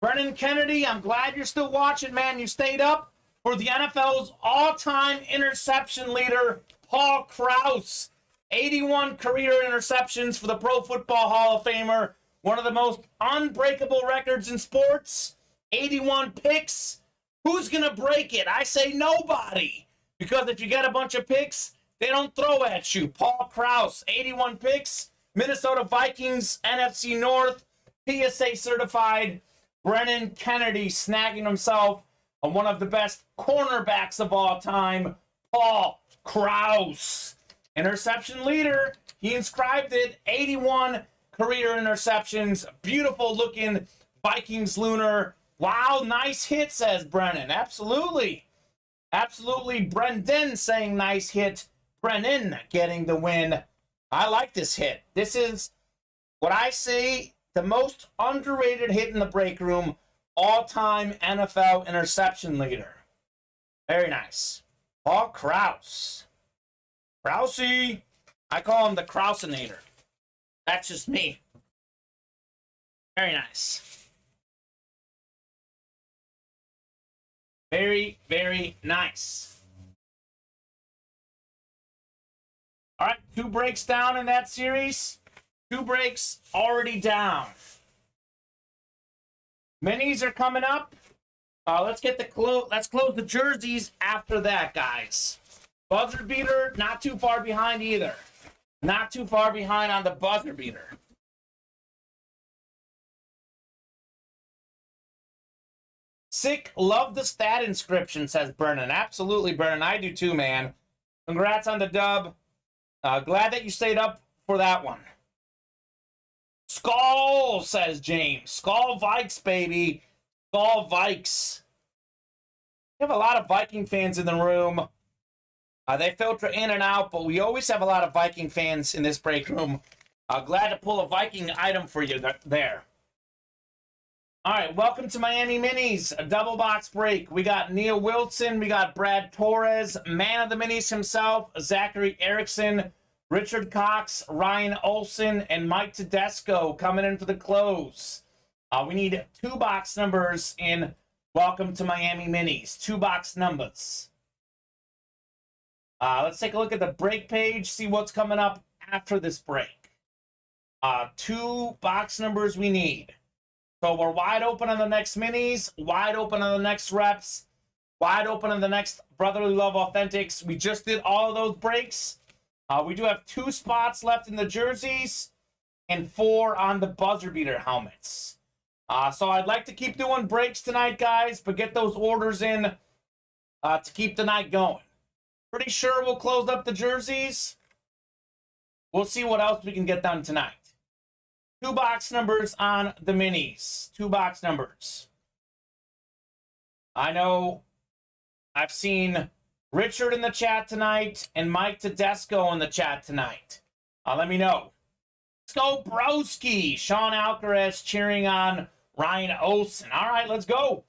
Brennan Kennedy, I'm glad you're still watching, man. You stayed up for the NFL's all-time interception leader, Paul Krause. 81 career interceptions for the Pro Football Hall of Famer. One of the most unbreakable records in sports. 81 picks. Who's going to break it? I say nobody. Because if you get a bunch of picks, they don't throw at you. Paul Krause, 81 picks. Minnesota Vikings, NFC North, PSA certified. Brennan Kennedy snagging himself on one of the best cornerbacks of all time, Paul Krause. Interception leader, he inscribed it, 81 career interceptions. Beautiful looking Vikings lunar. Wow, nice hit, says Brennan. Absolutely. Absolutely. Brendan saying nice hit. Brennan getting the win. I like this hit. This is what I say, the most underrated hit in the break room, all-time NFL interception leader. Very nice. Paul Krause. Krause. I call him the Krausenator. That's just me. Very nice. Very, very nice. All right, 2 breaks down in that series. 2 breaks already down. Minis are coming up. Let's get the let's close the jerseys after that, guys. Buzzer beater, not too far behind either. Not too far behind on the buzzer beater. Sick, love the stat inscription, says Brennan. Absolutely, Brennan. I do too, man. Congrats on the dub. Glad that you stayed up for that one. Skull, says James. Skull Vikes, baby. Skull Vikes. We have a lot of Viking fans in the room. They filter in and out, but we always have a lot of Viking fans in this break room. Glad to pull a Viking item for you there. All right, welcome to Miami Minis, a double box break. We got Neil Wilson, we got Brad Torres, man of the Minis himself, Zachary Erickson, Richard Cox, Ryan Olson, and Mike Tedesco coming in for the close. We need 2 box numbers in Welcome to Miami Minis. 2 box numbers. Let's take a look at the break page, see what's coming up after this break. 2 box numbers we need. So we're wide open on the next minis, wide open on the next reps, wide open on the next Brotherly Love Authentics. We just did all of those breaks. We do have 2 spots left in the jerseys and 4 on the buzzer beater helmets. So I'd like to keep doing breaks tonight, guys, but get those orders in to keep the night going. Pretty sure we'll close up the jerseys. We'll see what else we can get done tonight. 2 box numbers on the minis. 2 box numbers. I know I've seen Richard in the chat tonight and Mike Tedesco in the chat tonight. Let me know. Let's go, Broski. Sean Alcaraz cheering on Ryan Olsen. All right, let's go.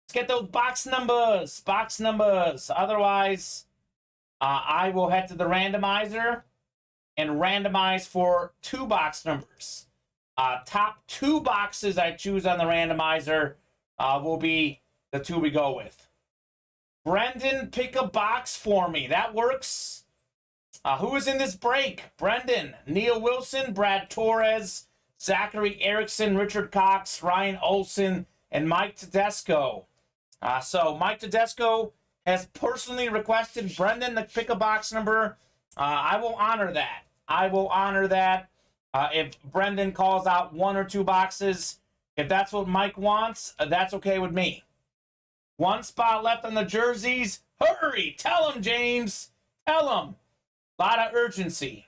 Let's get those box numbers. Box numbers. Otherwise, I will head to the randomizer and randomize for 2 box numbers. Top 2 boxes I choose on the randomizer will be the 2 we go with. Brendan, pick a box for me. That works. Who is in this break? Brendan, Neil Wilson, Brad Torres, Zachary Erickson, Richard Cox, Ryan Olson, and Mike Tedesco. So Mike Tedesco has personally requested Brendan to pick a box number. I will honor that. I will honor that. If Brendan calls out 1 or 2 boxes, if that's what Mike wants, that's okay with me. 1 spot left on the jerseys. Hurry! Tell him, James. Tell him. A lot of urgency.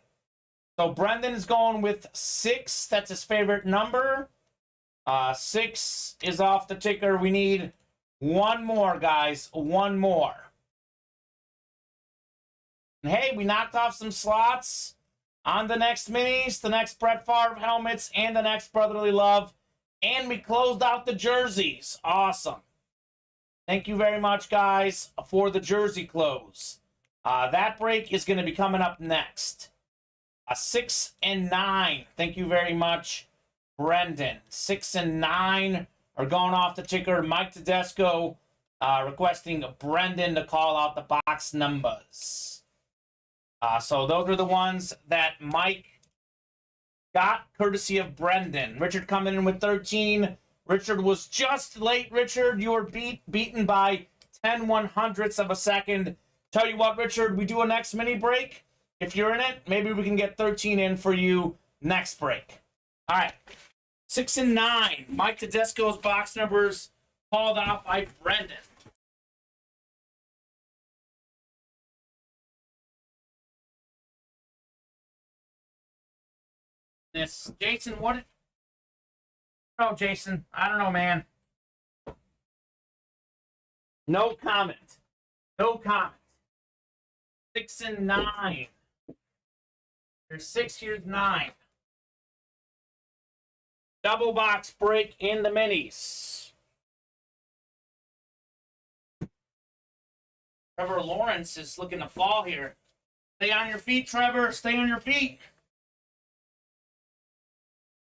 So Brendan is going with 6. That's his favorite number. 6 is off the ticker. We need 1 more, guys. 1 more. And hey, we knocked off some slots on the next minis, the next Brett Favre helmets, and the next Brotherly Love. And we closed out the jerseys. Awesome. Thank you very much, guys, for the jersey close. That break is going to be coming up next. 6 and 9. Thank you very much, Brendan. 6 and 9 are going off the ticker. Mike Tedesco requesting Brendan to call out the box numbers. So those are the ones that Mike got courtesy of Brendan. Richard coming in with 13. Richard was just late, Richard. You were beaten by 10/100ths of a second. Tell you what, Richard, we do a next mini break. If you're in it, maybe we can get 13 in for you next break. All right. 6 and 9. Mike Tedesco's box numbers called out by Brendan. This Jason, what? No, Jason. I don't know, man. No comment. No comment. 6 and 9. Here's 6, here's 9. Double box break in the minis. Trevor Lawrence is looking to fall here. Stay on your feet, Trevor. Stay on your feet.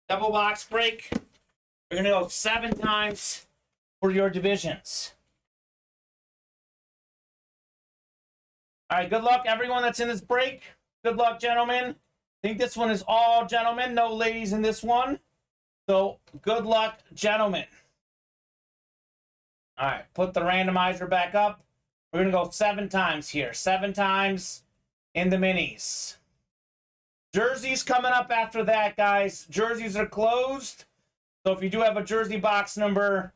Double box break. We're going to go 7 times for your divisions. All right, good luck, everyone that's in this break. Good luck, gentlemen. I think this one is all gentlemen, no ladies in this one. So, good luck, gentlemen. All right, put the randomizer back up. We're going to go 7 times here. 7 times in the minis. Jerseys coming up after that, guys. Jerseys are closed. So if you do have a jersey box number,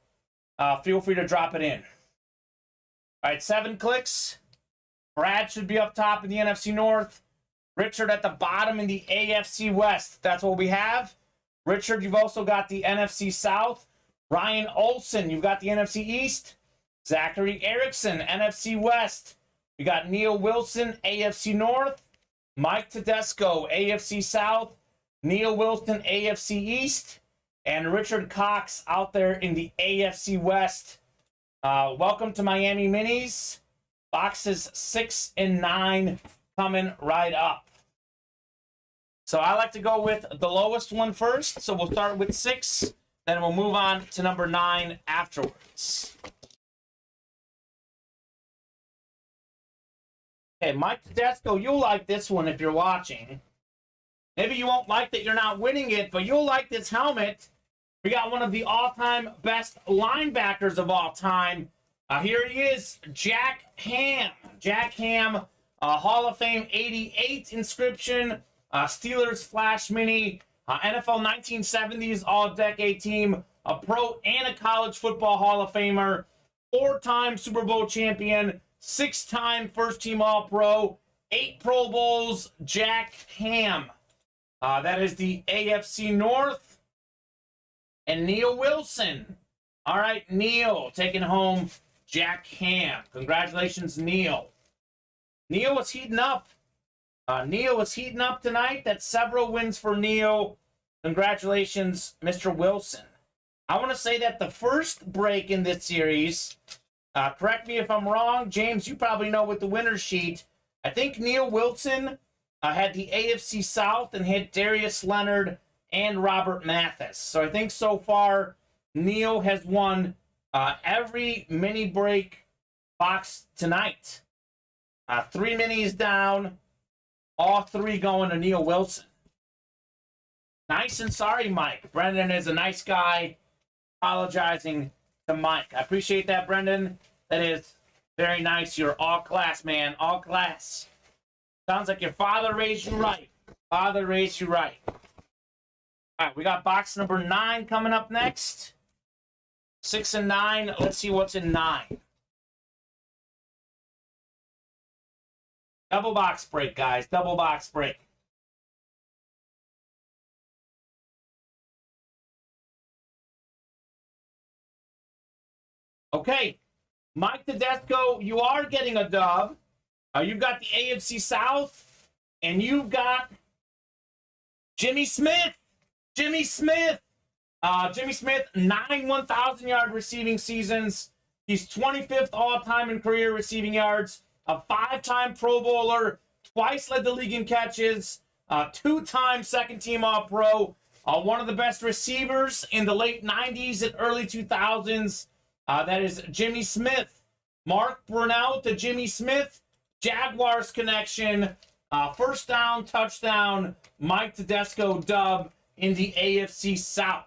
feel free to drop it in. All right, 7 clicks. Brad should be up top in the NFC North. Richard at the bottom in the AFC West. That's what we have. Richard, you've also got the NFC South. Ryan Olson, you've got the NFC East. Zachary Erickson, NFC West. We got Neil Wilson, AFC North. Mike Tedesco, AFC South. Neil Wilson, AFC East. And Richard Cox out there in the AFC West. Welcome to Miami Minis. Boxes 6 and 9 coming right up. So I like to go with the lowest one first. So we'll start with 6. Then we'll move on to number 9 afterwards. Okay, Mike Tedesco, you'll like this one if you're watching. Maybe you won't like that you're not winning it, but you'll like this helmet. We got one of the all-time best linebackers of all time. Here he is, Jack Hamm. Jack Hamm, Hall of Fame 88 inscription, Steelers Flash Mini, NFL 1970s All-Decade Team, a pro and a college football Hall of Famer, 4-time Super Bowl champion, 6-time first-team All-Pro, 8 Pro Bowls, Jack Hamm. That is the AFC North. And Neil Wilson. All right, Neil taking home Jack Hamm. Congratulations, Neil. Neil was heating up. Neil was heating up tonight. That's several wins for Neil. Congratulations, Mr. Wilson. I want to say that the first break in this series, correct me if I'm wrong, James, you probably know with the winner's sheet, I think Neil Wilson had the AFC South and hit Darius Leonard and Robert Mathis. So I think so far, Neil has won every mini break box tonight. 3 minis down. All three going to Neil Wilson. Nice and sorry, Mike. Brendan is a nice guy. Apologizing to Mike. I appreciate that, Brendan. That is very nice. You're all class, man. All class. Sounds like your father raised you right. Father raised you right. All right, we got box number 9 coming up next. 6 and 9. Let's see what's in 9. Double box break, guys. Double box break. Okay. Mike Tedesco, you are getting a dub. You've got the AFC South, and you've got Jimmy Smith. Jimmy Smith. Jimmy Smith, 9 1,000-yard receiving seasons. He's 25th all-time in career receiving yards. A 5-time Pro Bowler. Twice led the league in catches. 2-time second-team All-Pro. One of the best receivers in the late 90s and early 2000s. That is Jimmy Smith. Mark Brunell to Jimmy Smith. Jaguars connection. First down, touchdown. Mike Tedesco dub in the AFC South.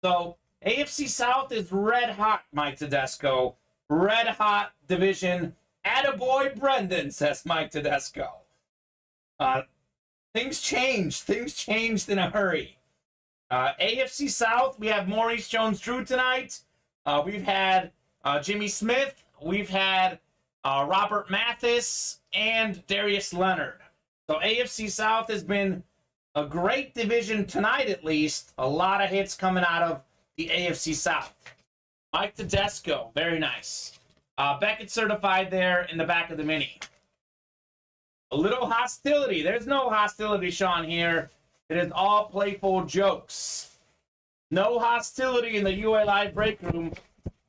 So, AFC South is red hot, Mike Tedesco. Red hot division. Attaboy Brendan, says Mike Tedesco. Things changed. Things changed in a hurry. AFC South, we have Maurice Jones-Drew tonight. We've had Jimmy Smith. We've had Robert Mathis and Darius Leonard. So AFC South has been a great division tonight, at least. A lot of hits coming out of the AFC South. Mike Tedesco, very nice. Beckett certified there in the back of the mini. A little hostility. There's no hostility, Sean, here. It is all playful jokes. No hostility in the UA Live break room.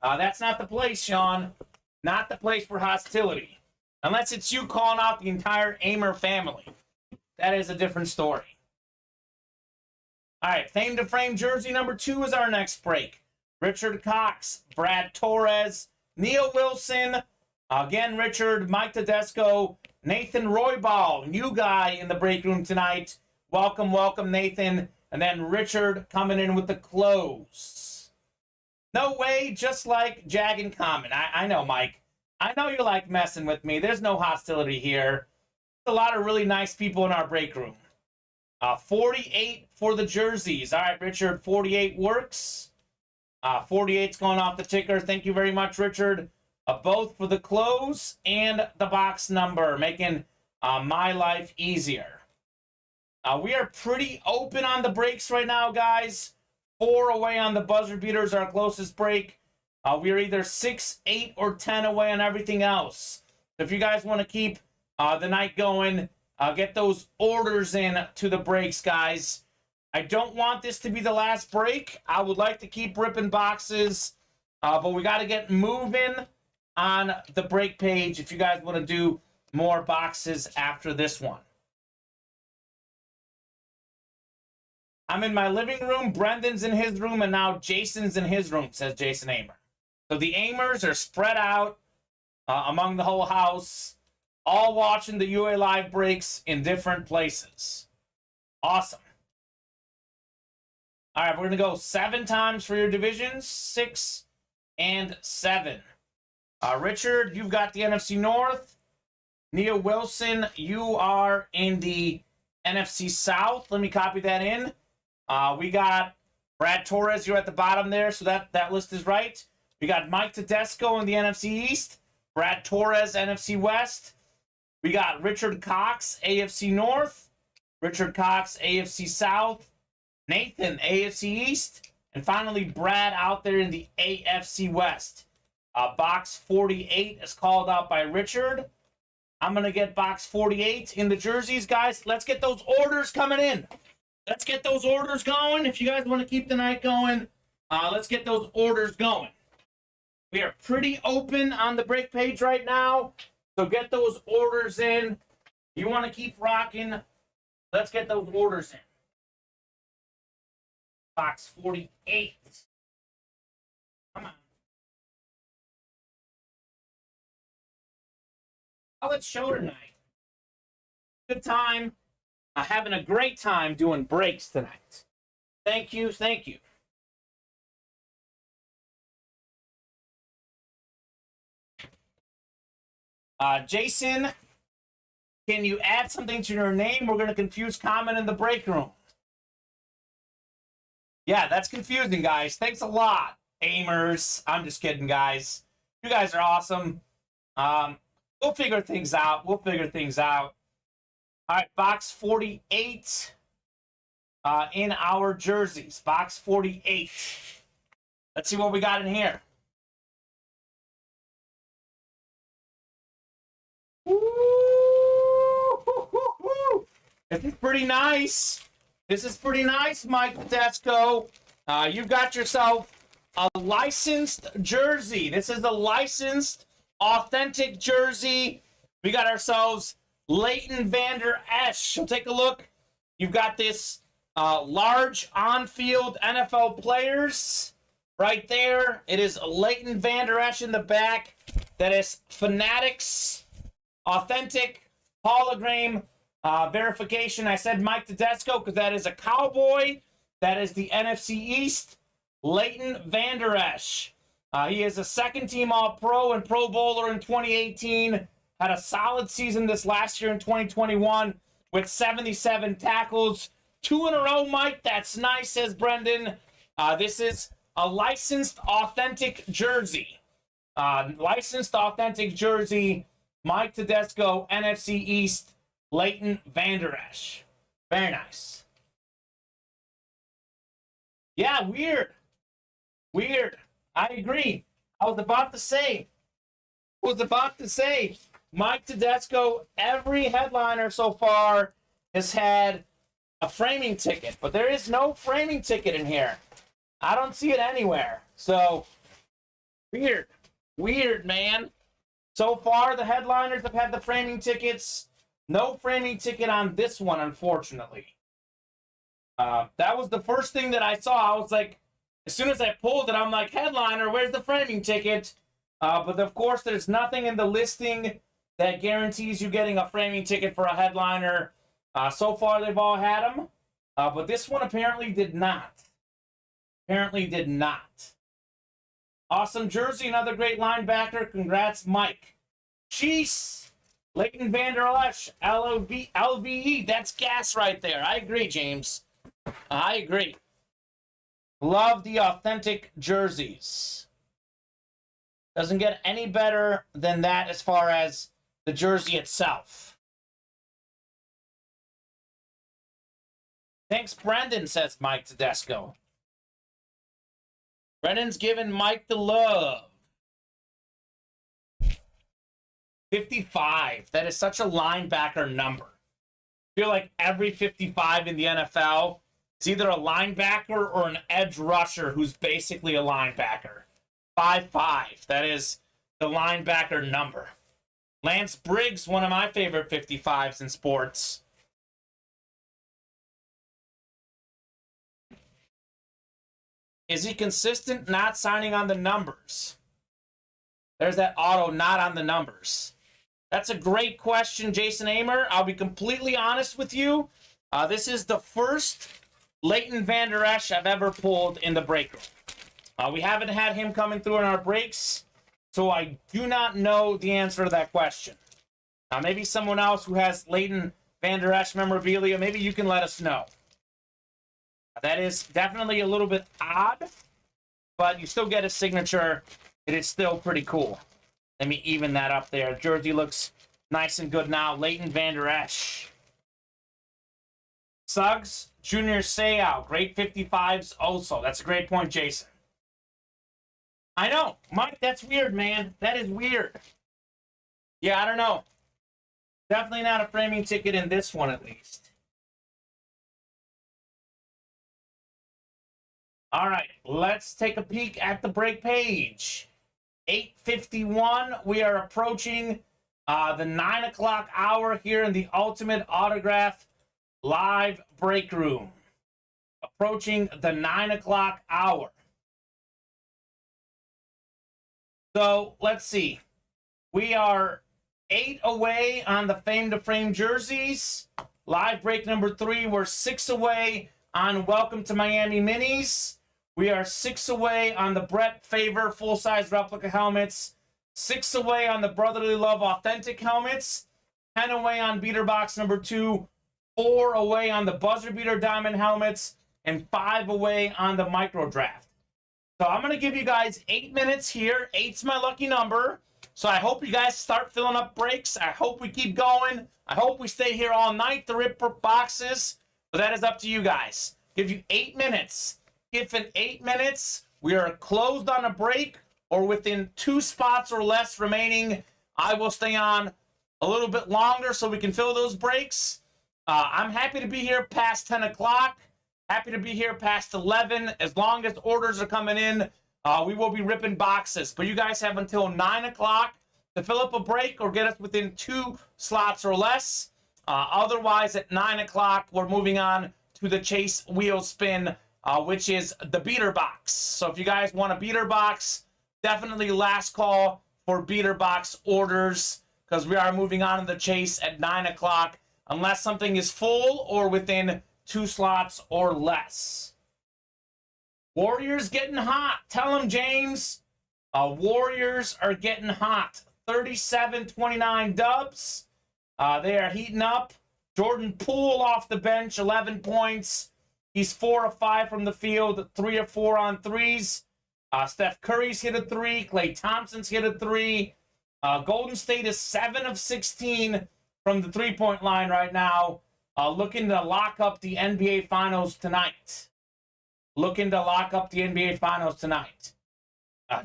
That's not the place, Sean. Not the place for hostility. Unless it's you calling out the entire Amer family. That is a different story. All right, Fame to Frame jersey number 2 is our next break. Richard Cox, Brad Torres, Neil Wilson, again, Richard, Mike Tedesco, Nathan Roybal, new guy in the break room tonight. Welcome, welcome, Nathan. And then Richard coming in with the close. No way, just like Jag and Kamen. I know, Mike. I know you like messing with me. There's no hostility here. There's a lot of really nice people in our break room. 48 for the jerseys. All right, Richard, 48 works. 48's going off the ticker. Thank you very much, Richard. Both for the close and the box number, making my life easier. We are pretty open on the breaks right now, guys. 4 away on the buzzer beaters, our closest break. We are either 6, 8, or 10 away on everything else. So if you guys want to keep the night going, get those orders in to the breaks, guys. I don't want this to be the last break. I would like to keep ripping boxes, but we got to get moving on the break page if you guys want to do more boxes after this one. I'm in my living room, Brendan's in his room, and now Jason's in his room, says Jason Amer. So the Amers are spread out among the whole house, all watching the UA Live breaks in different places. Awesome. All right, we're going to go 7 times for your divisions, 6 and 7. Richard, you've got the NFC North. Neil Wilson, you are in the NFC South. Let me copy that in. We got Brad Torres, you're at the bottom there, so that list is right. We got Mike Tedesco in the NFC East. Brad Torres, NFC West. We got Richard Cox, AFC North. Richard Cox, AFC South. Nathan, AFC East. And finally, Brad out there in the AFC West. Box 48 is called out by Richard. I'm going to get box 48 in the jerseys, guys. Let's get those orders coming in. Let's get those orders going. If you guys want to keep the night going, let's get those orders going. We are pretty open on the break page right now, so get those orders in. You want to keep rocking, let's get those orders in. Box 48. Come on. Oh, it's show tonight. Good time. Having a great time doing breaks tonight. Thank you. Thank you. Jason, can you add something to your name? We're going to confuse Kamen in the break room. Yeah, that's confusing, guys. Thanks a lot, Aimers. I'm just kidding, guys. You guys are awesome. We'll figure things out. All right, box 48 in our jerseys. Box 48. Let's see what we got in here. Woo! This is pretty nice. Mike Tedesco. You've got yourself a licensed jersey. This is a licensed, authentic jersey. We got ourselves Leighton Vander Esch. So take a look. You've got this large on-field NFL players right there. It is Leighton Vander Esch in the back. That is Fanatics, authentic, hologram verification. I said Mike Tedesco because that is a Cowboy. That is the NFC East, Leighton Vander Esch. He is a second-team All-Pro and Pro Bowler in 2018. Had a solid season this last year in 2021 with 77 tackles. 2 in a row, Mike. That's nice, says Brendan. This is a licensed, authentic jersey. Licensed, authentic jersey. Mike Tedesco, NFC East, Leighton Vander Esch. Very nice. Yeah, weird. I agree. I was about to say, Mike Tedesco, every headliner so far has had a framing ticket, but there is no framing ticket in here. I don't see it anywhere. So, weird, man. So far, the headliners have had the framing tickets. No framing ticket on this one, unfortunately. That was the first thing that I saw. I was like, as soon as I pulled it, I'm like, headliner, where's the framing ticket? But of course, there's nothing in the listing that guarantees you getting a framing ticket for a headliner. So far, they've all had them. But this one apparently did not. Awesome jersey, another great linebacker. Congrats, Mike. Jeez. Leighton Vander Esch, LVE. That's gas right there. I agree, James. I agree. Love the authentic jerseys. Doesn't get any better than that as far as the jersey itself. Thanks, Brendan, says Mike Tedesco. Brendan's giving Mike the love. 55. That is such a linebacker number. I feel like every 55 in the NFL is either a linebacker or an edge rusher who's basically a linebacker. 5'5". That is the linebacker number. Lance Briggs, one of my favorite 55s in sports. Is he consistent not signing on the numbers? There's that auto not on the numbers. That's a great question, Jason Amer. I'll be completely honest with you. This is the first Leighton Vander Esch I've ever pulled in the break room. We haven't had him coming through in our breaks, so I do not know the answer to that question. Maybe someone else who has Leighton Vander Esch memorabilia, maybe you can let us know. That is definitely a little bit odd, but you still get a signature. It is still pretty cool. Let me even that up there. Jersey looks nice and good now. Leighton Vander Esch. Suggs, Junior Seau. Great 55s also. That's a great point, Jason. I know. Mike, that's weird, man. That is weird. Yeah, I don't know. Definitely not a framing ticket in this one, at least. All right, let's take a peek at the break page. 8:51, we are approaching the 9 o'clock hour here in the Ultimate Autograph live break room. Approaching the 9 o'clock hour. So, let's see. We are 8 away on the Fame to Frame jerseys. Live break number 3, we're 6 away on Welcome to Miami minis. We are 6 away on the Brett Favre full-size replica helmets. 6 away on the Brotherly Love authentic helmets. 10 away on beater box number 2. 4 away on the buzzer beater diamond helmets. And 5 away on the micro draft. So I'm going to give you guys 8 minutes here. 8's my lucky number. So I hope you guys start filling up breaks. I hope we keep going. I hope we stay here all night to rip boxes. But that is up to you guys. Give you 8 minutes. If in 8 minutes we are closed on a break or within 2 spots or less remaining, I will stay on a little bit longer so we can fill those breaks. I'm happy to be here past 10 o'clock. Happy to be here past 11. As long as orders are coming in, we will be ripping boxes. But you guys have until 9 o'clock to fill up a break or get us within 2 slots or less. Otherwise, at 9 o'clock, we're moving on to the Chase Wheel Spin, which is the beater box. So if you guys want a beater box, definitely last call for beater box orders, because we are moving on to the Chase at 9 o'clock, unless something is full or within 2 slots or less. Warriors getting hot. Tell them, James. Warriors are getting hot. 37-29 dubs. They are heating up. Jordan Poole off the bench, 11 points. He's 4 of 5 from the field, 3 of 4 on threes. Steph Curry's hit a 3. Klay Thompson's hit a 3. Golden State is 7 of 16 from the three-point line right now. Looking to lock up the NBA Finals tonight.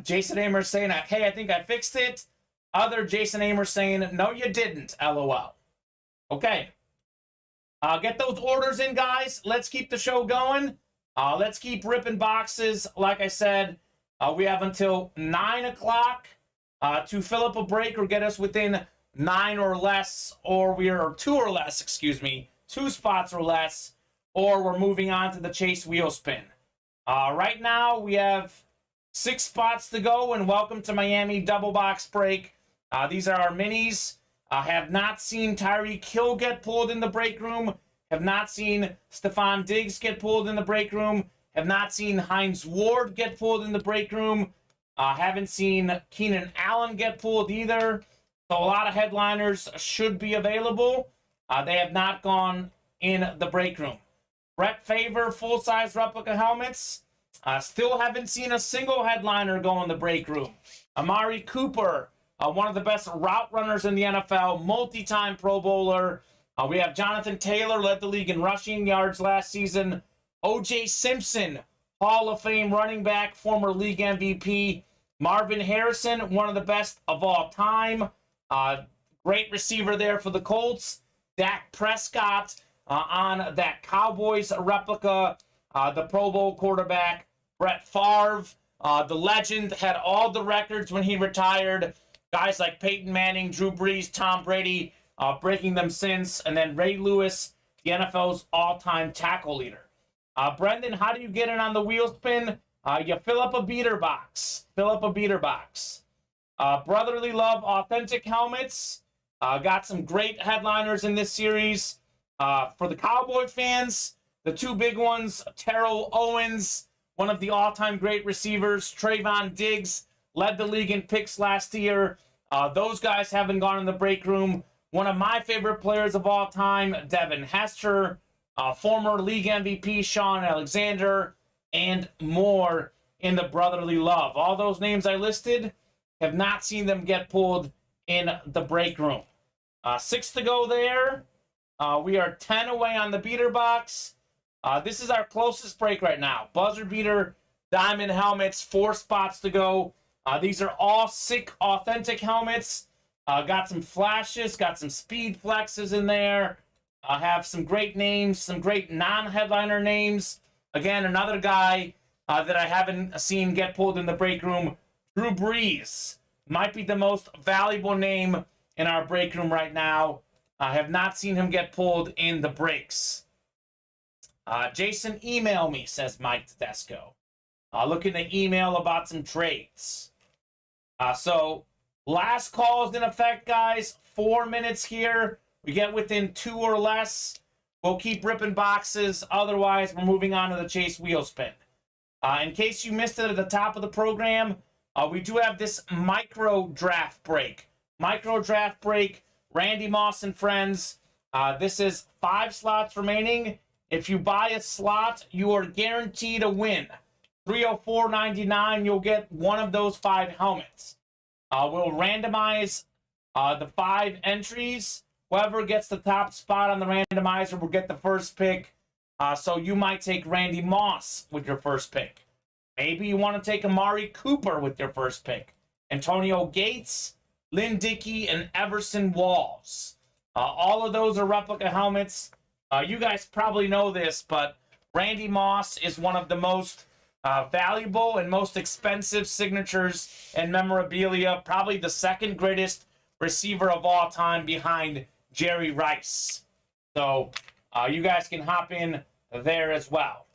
Jason Amer saying, hey, I think I fixed it. Other Jason Amer saying, no, you didn't, LOL. Okay. Get those orders in, guys. Let's keep the show going. Let's keep ripping boxes. Like I said, we have until 9 o'clock to fill up a break or get us within 9 or less, or we are 2 or less, excuse me, 2 spots or less, or we're moving on to the Chase Wheel Spin. Right now, we have 6 spots to go, and Welcome to Miami double box break. These are our minis. Have not seen Tyreek Hill get pulled in the break room. Have not seen Stephon Diggs get pulled in the break room. Have not seen Hines Ward get pulled in the break room. Haven't seen Keenan Allen get pulled either. So a lot of headliners should be available. They have not gone in the break room. Brett Favre full-size replica helmets. Still haven't seen a single headliner go in the break room. Amari Cooper, one of the best route runners in the NFL, multi-time Pro Bowler. We have Jonathan Taylor, led the league in rushing yards last season. O.J. Simpson, Hall of Fame running back, former league MVP. Marvin Harrison, one of the best of all time. Great receiver there for the Colts. Dak Prescott on that Cowboys replica. The Pro Bowl quarterback. Brett Favre, the legend, had all the records when he retired. Guys like Peyton Manning, Drew Brees, Tom Brady, breaking them since. And then Ray Lewis, the NFL's all-time tackle leader. Brendan, how do you get in on the wheel spin? You fill up a beater box. Brotherly Love authentic helmets. Got some great headliners in this series. For the Cowboy fans, the 2 big ones, Terrell Owens, one of the all-time great receivers. Trayvon Diggs led the league in picks last year. Those guys haven't gone in the break room. One of my favorite players of all time, Devin Hester, former league MVP Sean Alexander, and more in the Brotherly Love. All those names I listed, have not seen them get pulled in the break room. 6 to go there. We are 10 away on the beater box. This is our closest break right now. Buzzer beater, diamond helmets, 4 spots to go. These are all sick, authentic helmets. Got some flashes, got some speed flexes in there. Have some great names, some great non-headliner names. Again, another guy that I haven't seen get pulled in the break room, Drew Brees. Might be the most valuable name in our break room right now. I have not seen him get pulled in the breaks. Jason, email me, says Mike Tedesco. Looking to email about some trades. So, last call is in effect, guys. 4 minutes here. We get within 2 or less, we'll keep ripping boxes. Otherwise, we're moving on to the chase wheel spin. In case you missed it at the top of the program, we do have this micro draft break. Micro draft break, Randy Moss and friends. This is 5 slots remaining. If you buy a slot, you are guaranteed a win. $304.99, you'll get one of those 5 helmets. We'll randomize the 5 entries. Whoever gets the top spot on the randomizer will get the first pick. So you might take Randy Moss with your first pick. Maybe you want to take Amari Cooper with your first pick. Antonio Gates, Lynn Dickey, and Everson Walls. All of those are replica helmets. You guys probably know this, but Randy Moss is one of the most valuable and most expensive signatures and memorabilia. Probably the second greatest receiver of all time behind Jerry Rice. So you guys can hop in there as well.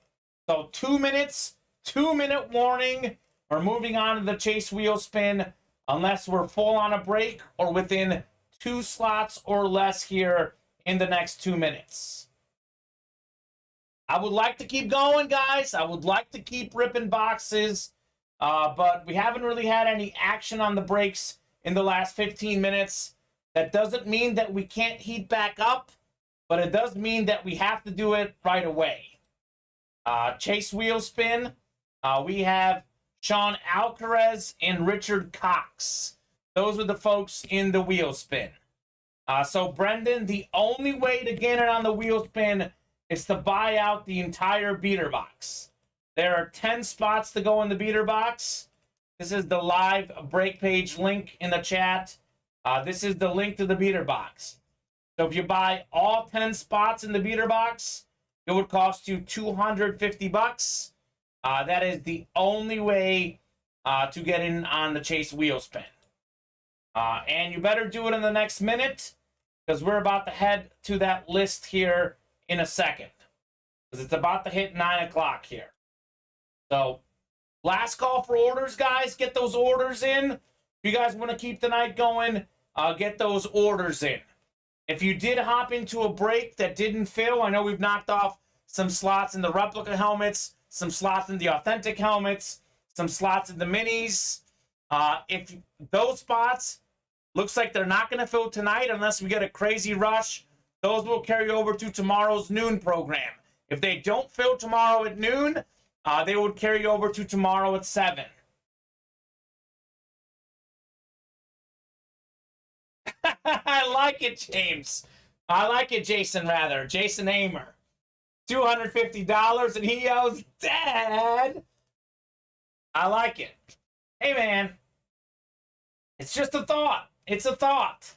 So 2 minutes, 2-minute warning. We're moving on to the chase wheel spin unless we're full on a break or within 2 slots or less here in the next 2 minutes. I would like to keep going, guys. I would like to keep ripping boxes, but we haven't really had any action on the breaks in the last 15 minutes. That doesn't mean that we can't heat back up, but it does mean that we have to do it right away. Chase wheel spin. We have Sean Alcaraz and Richard Cox. Those are the folks in the wheel spin. So, Brendan, the only way to get it on the wheel spin is to buy out the entire beater box. There are 10 spots to go in the beater box. This is the live break page link in the chat. This is the link to the beater box. So if you buy all 10 spots in the beater box, it would cost you $250. That is the only way to get in on the chase wheel spin. And you better do it in the next minute, because we're about to head to that list here in a second, because it's about to hit 9 o'clock here. So, last call for orders, guys. Get those orders in. If you guys want to keep the night going, get those orders in. If you did hop into a break that didn't fill, I know we've knocked off some slots in the replica helmets, some slots in the authentic helmets, some slots in the minis. If those spots looks like they're not going to fill tonight unless we get a crazy rush, those will carry over to tomorrow's noon program. If they don't fill tomorrow at noon, they would carry over to tomorrow at 7. I like it, James. I like it, Jason, rather. Jason Amer. $250, and he yells, Dad! I like it. Hey, man. It's just a thought. It's a thought.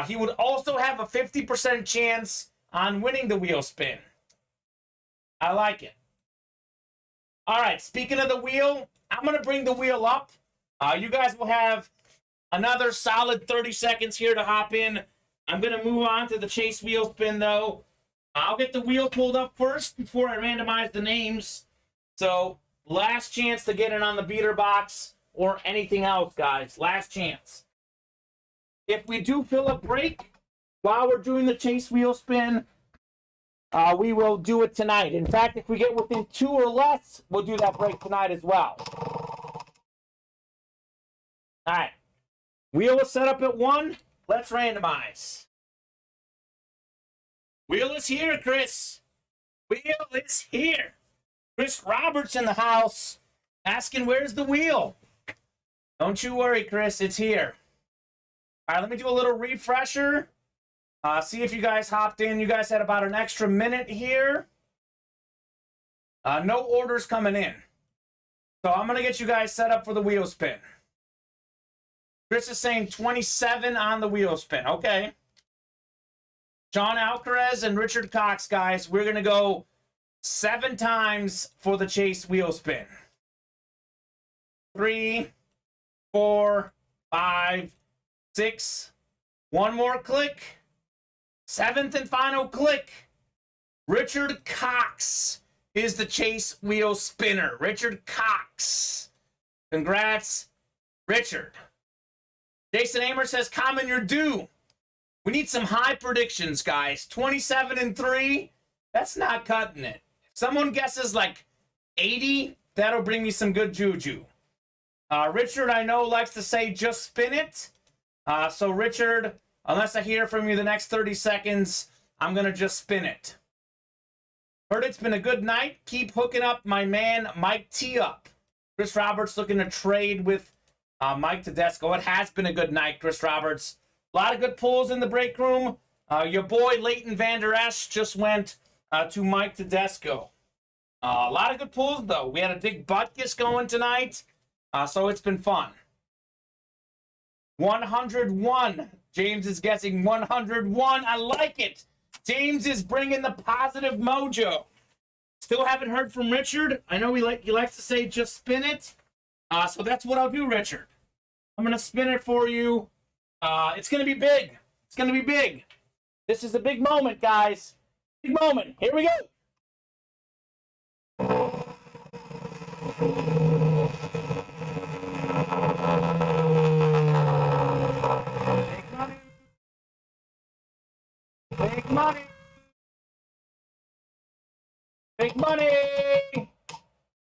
He would also have a 50% chance on winning the wheel spin. I like it. All right, speaking of the wheel, I'm going to bring the wheel up. You guys will have another solid 30 seconds here to hop in. I'm going to move on to the chase wheel spin, though. I'll get the wheel pulled up first before I randomize the names. So, last chance to get in on the beater box or anything else, guys. Last chance. If we do fill a break while we're doing the chase wheel spin, we will do it tonight. In fact, if we get within 2 or less, we'll do that break tonight as well. All right. Wheel is set up at 1. Let's randomize. Wheel is here, Chris. Wheel is here. Chris Roberts in the house asking, where's the wheel? Don't you worry, Chris. It's here. All right, let me do a little refresher. See if you guys hopped in. You guys had about an extra minute here. No orders coming in. So I'm going to get you guys set up for the wheel spin. Chris is saying 27 on the wheel spin. Okay. Sean Alcaraz and Richard Cox, guys. We're going to go 7 times for the chase wheel spin. 3, 4, 5, 6. One more click. 7th and final click. Richard Cox is the chase wheel spinner. Richard Cox. Congrats, Richard. Jason Amer says, Kamen, you're due. We need some high predictions, guys. 27-3, that's not cutting it. If someone guesses like 80, that'll bring me some good juju. Richard, I know, likes to say just spin it. So, Richard, unless I hear from you the next 30 seconds, I'm going to just spin it. Heard it's been a good night. Keep hooking up my man, Mike T. up. Chris Roberts looking to trade with Mike Tedesco. It has been a good night, Chris Roberts. A lot of good pulls in the break room. Your boy, Leighton Vander Esch, just went to Mike Tedesco. A lot of good pulls, though. We had a big Butkus going tonight, so it's been fun. 101. James is guessing 101. I like it. James is bringing the positive mojo. Still haven't heard from Richard. I know he likes to say just spin it. So that's what I'll do, Richard. I'm going to spin it for you. It's going to be big. It's going to be big. This is a big moment, guys. Big moment. Here we go. Big money. Big money.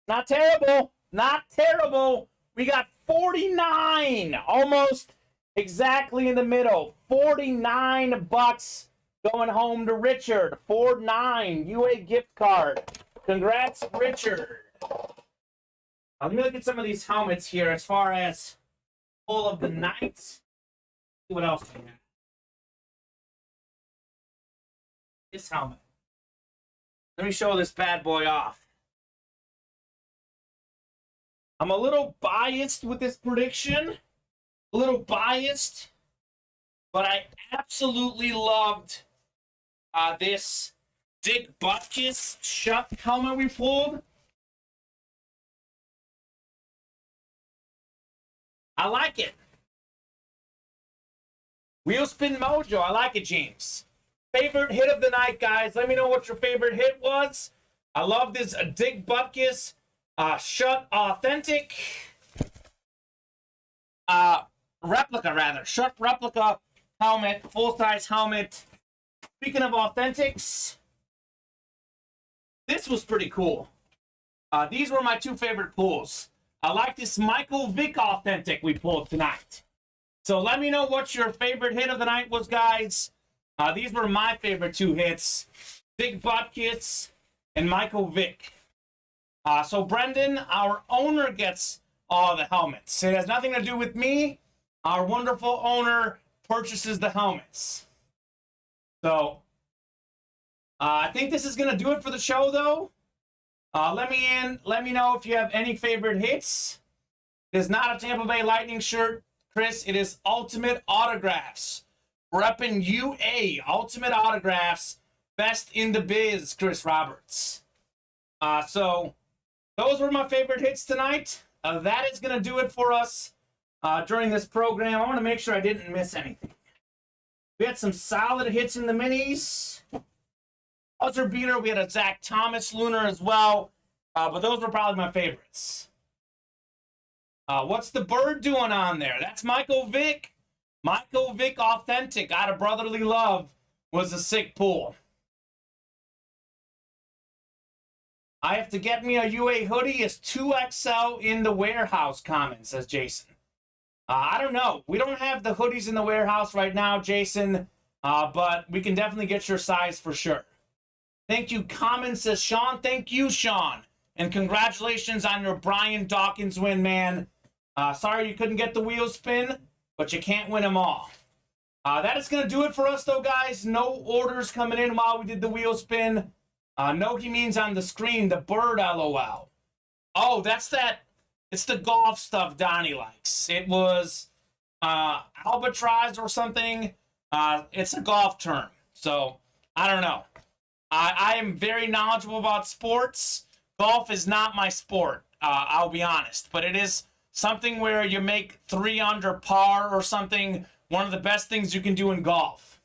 Not terrible. Not terrible. We got 49. Almost exactly in the middle. 49 bucks going home to Richard. 49 UA gift card. Congrats, Richard. Let me look at some of these helmets here as far as full of the night. See what else we have. This helmet. Let me show this bad boy off. I'm a little biased with this prediction. A little biased. But I absolutely loved this Dick Butkus shut helmet we pulled. I like it. Wheel spin mojo. I like it, James. Favorite hit of the night, guys. Let me know what your favorite hit was. I love this Dick Butkus shut authentic replica, shut replica helmet, full-size helmet. Speaking of authentics, this was pretty cool. These were my two favorite pulls. I like this Michael Vick authentic we pulled tonight. So let me know what your favorite hit of the night was, guys. These were my favorite two hits. Big Butkus and Michael Vick. So Brendan, our owner, gets all the helmets. It has nothing to do with me. Our wonderful owner purchases the helmets. So I think this is going to do it for the show, though. Let me know if you have any favorite hits. It is not a Tampa Bay Lightning shirt, Chris. It is Ultimate Autographs. Reppin' UA. Ultimate Autographs. Best in the biz, Chris Roberts. So those were my favorite hits tonight. That is going to do it for us during this program. I want to make sure I didn't miss anything. We had some solid hits in the minis. Buzzer beater, we had a Zach Thomas Lunar as well. But those were probably my favorites. What's the bird doing on there? That's Michael Vick. Michael Vick authentic out of Brotherly Love was a sick pull. I have to get me a UA hoodie. It's 2XL in the warehouse, Kamen, says Jason. I don't know. We don't have the hoodies in the warehouse right now, Jason. But we can definitely get your size for sure. Thank you, Kamen, says Sean. Thank you, Sean. And congratulations on your Brian Dawkins win, man. Sorry you couldn't get the wheel spin, but you can't win them all. That is going to do it for us, though, guys. No orders coming in while we did the wheel spin. No, he means on the screen, the bird LOL. Oh, that's that. It's the golf stuff Donnie likes. It was albatross or something. It's a golf term. So, I don't know. I am very knowledgeable about sports. Golf is not my sport, I'll be honest. But it is something where you make 3 under par or something. One of the best things you can do in golf.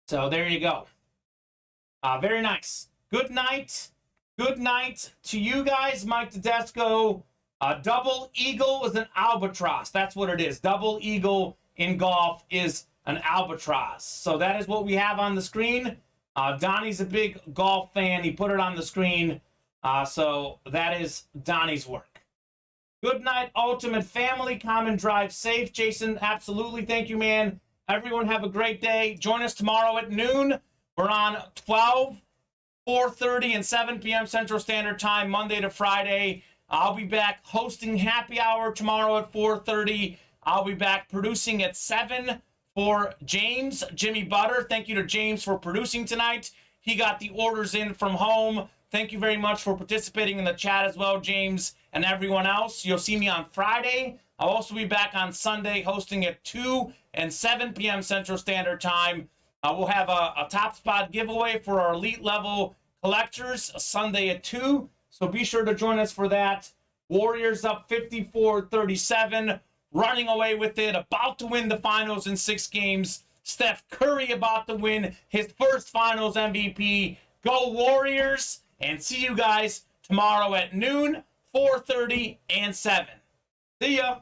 So there you go. Very nice. Good night. Good night to you guys. Mike Tedesco. Double eagle is an albatross. That's what it is. Double eagle in golf is an albatross. So that is what we have on the screen. Donnie's a big golf fan. He put it on the screen. So that is Donnie's work. Good night, Ultimate Family. Kamen, drive safe. Jason, absolutely. Thank you, man. Everyone have a great day. Join us tomorrow at noon. We're on 12, 4:30, and 7 p.m. Central Standard Time, Monday to Friday. I'll be back hosting Happy Hour tomorrow at 4:30. I'll be back producing at 7 for James, Jimmy Butter. Thank you to James for producing tonight. He got the orders in from home. Thank you very much for participating in the chat as well, James, and everyone else. You'll see me on Friday. I'll also be back on Sunday hosting at 2 and 7 p.m. Central Standard Time. We'll have a top spot giveaway for our elite level collectors Sunday at 2. So be sure to join us for that. Warriors up 54-37, running away with it, about to win the finals in 6 games. Steph Curry about to win his first finals MVP. Go Warriors, and see you guys tomorrow at noon, 4:30, and 7. See ya.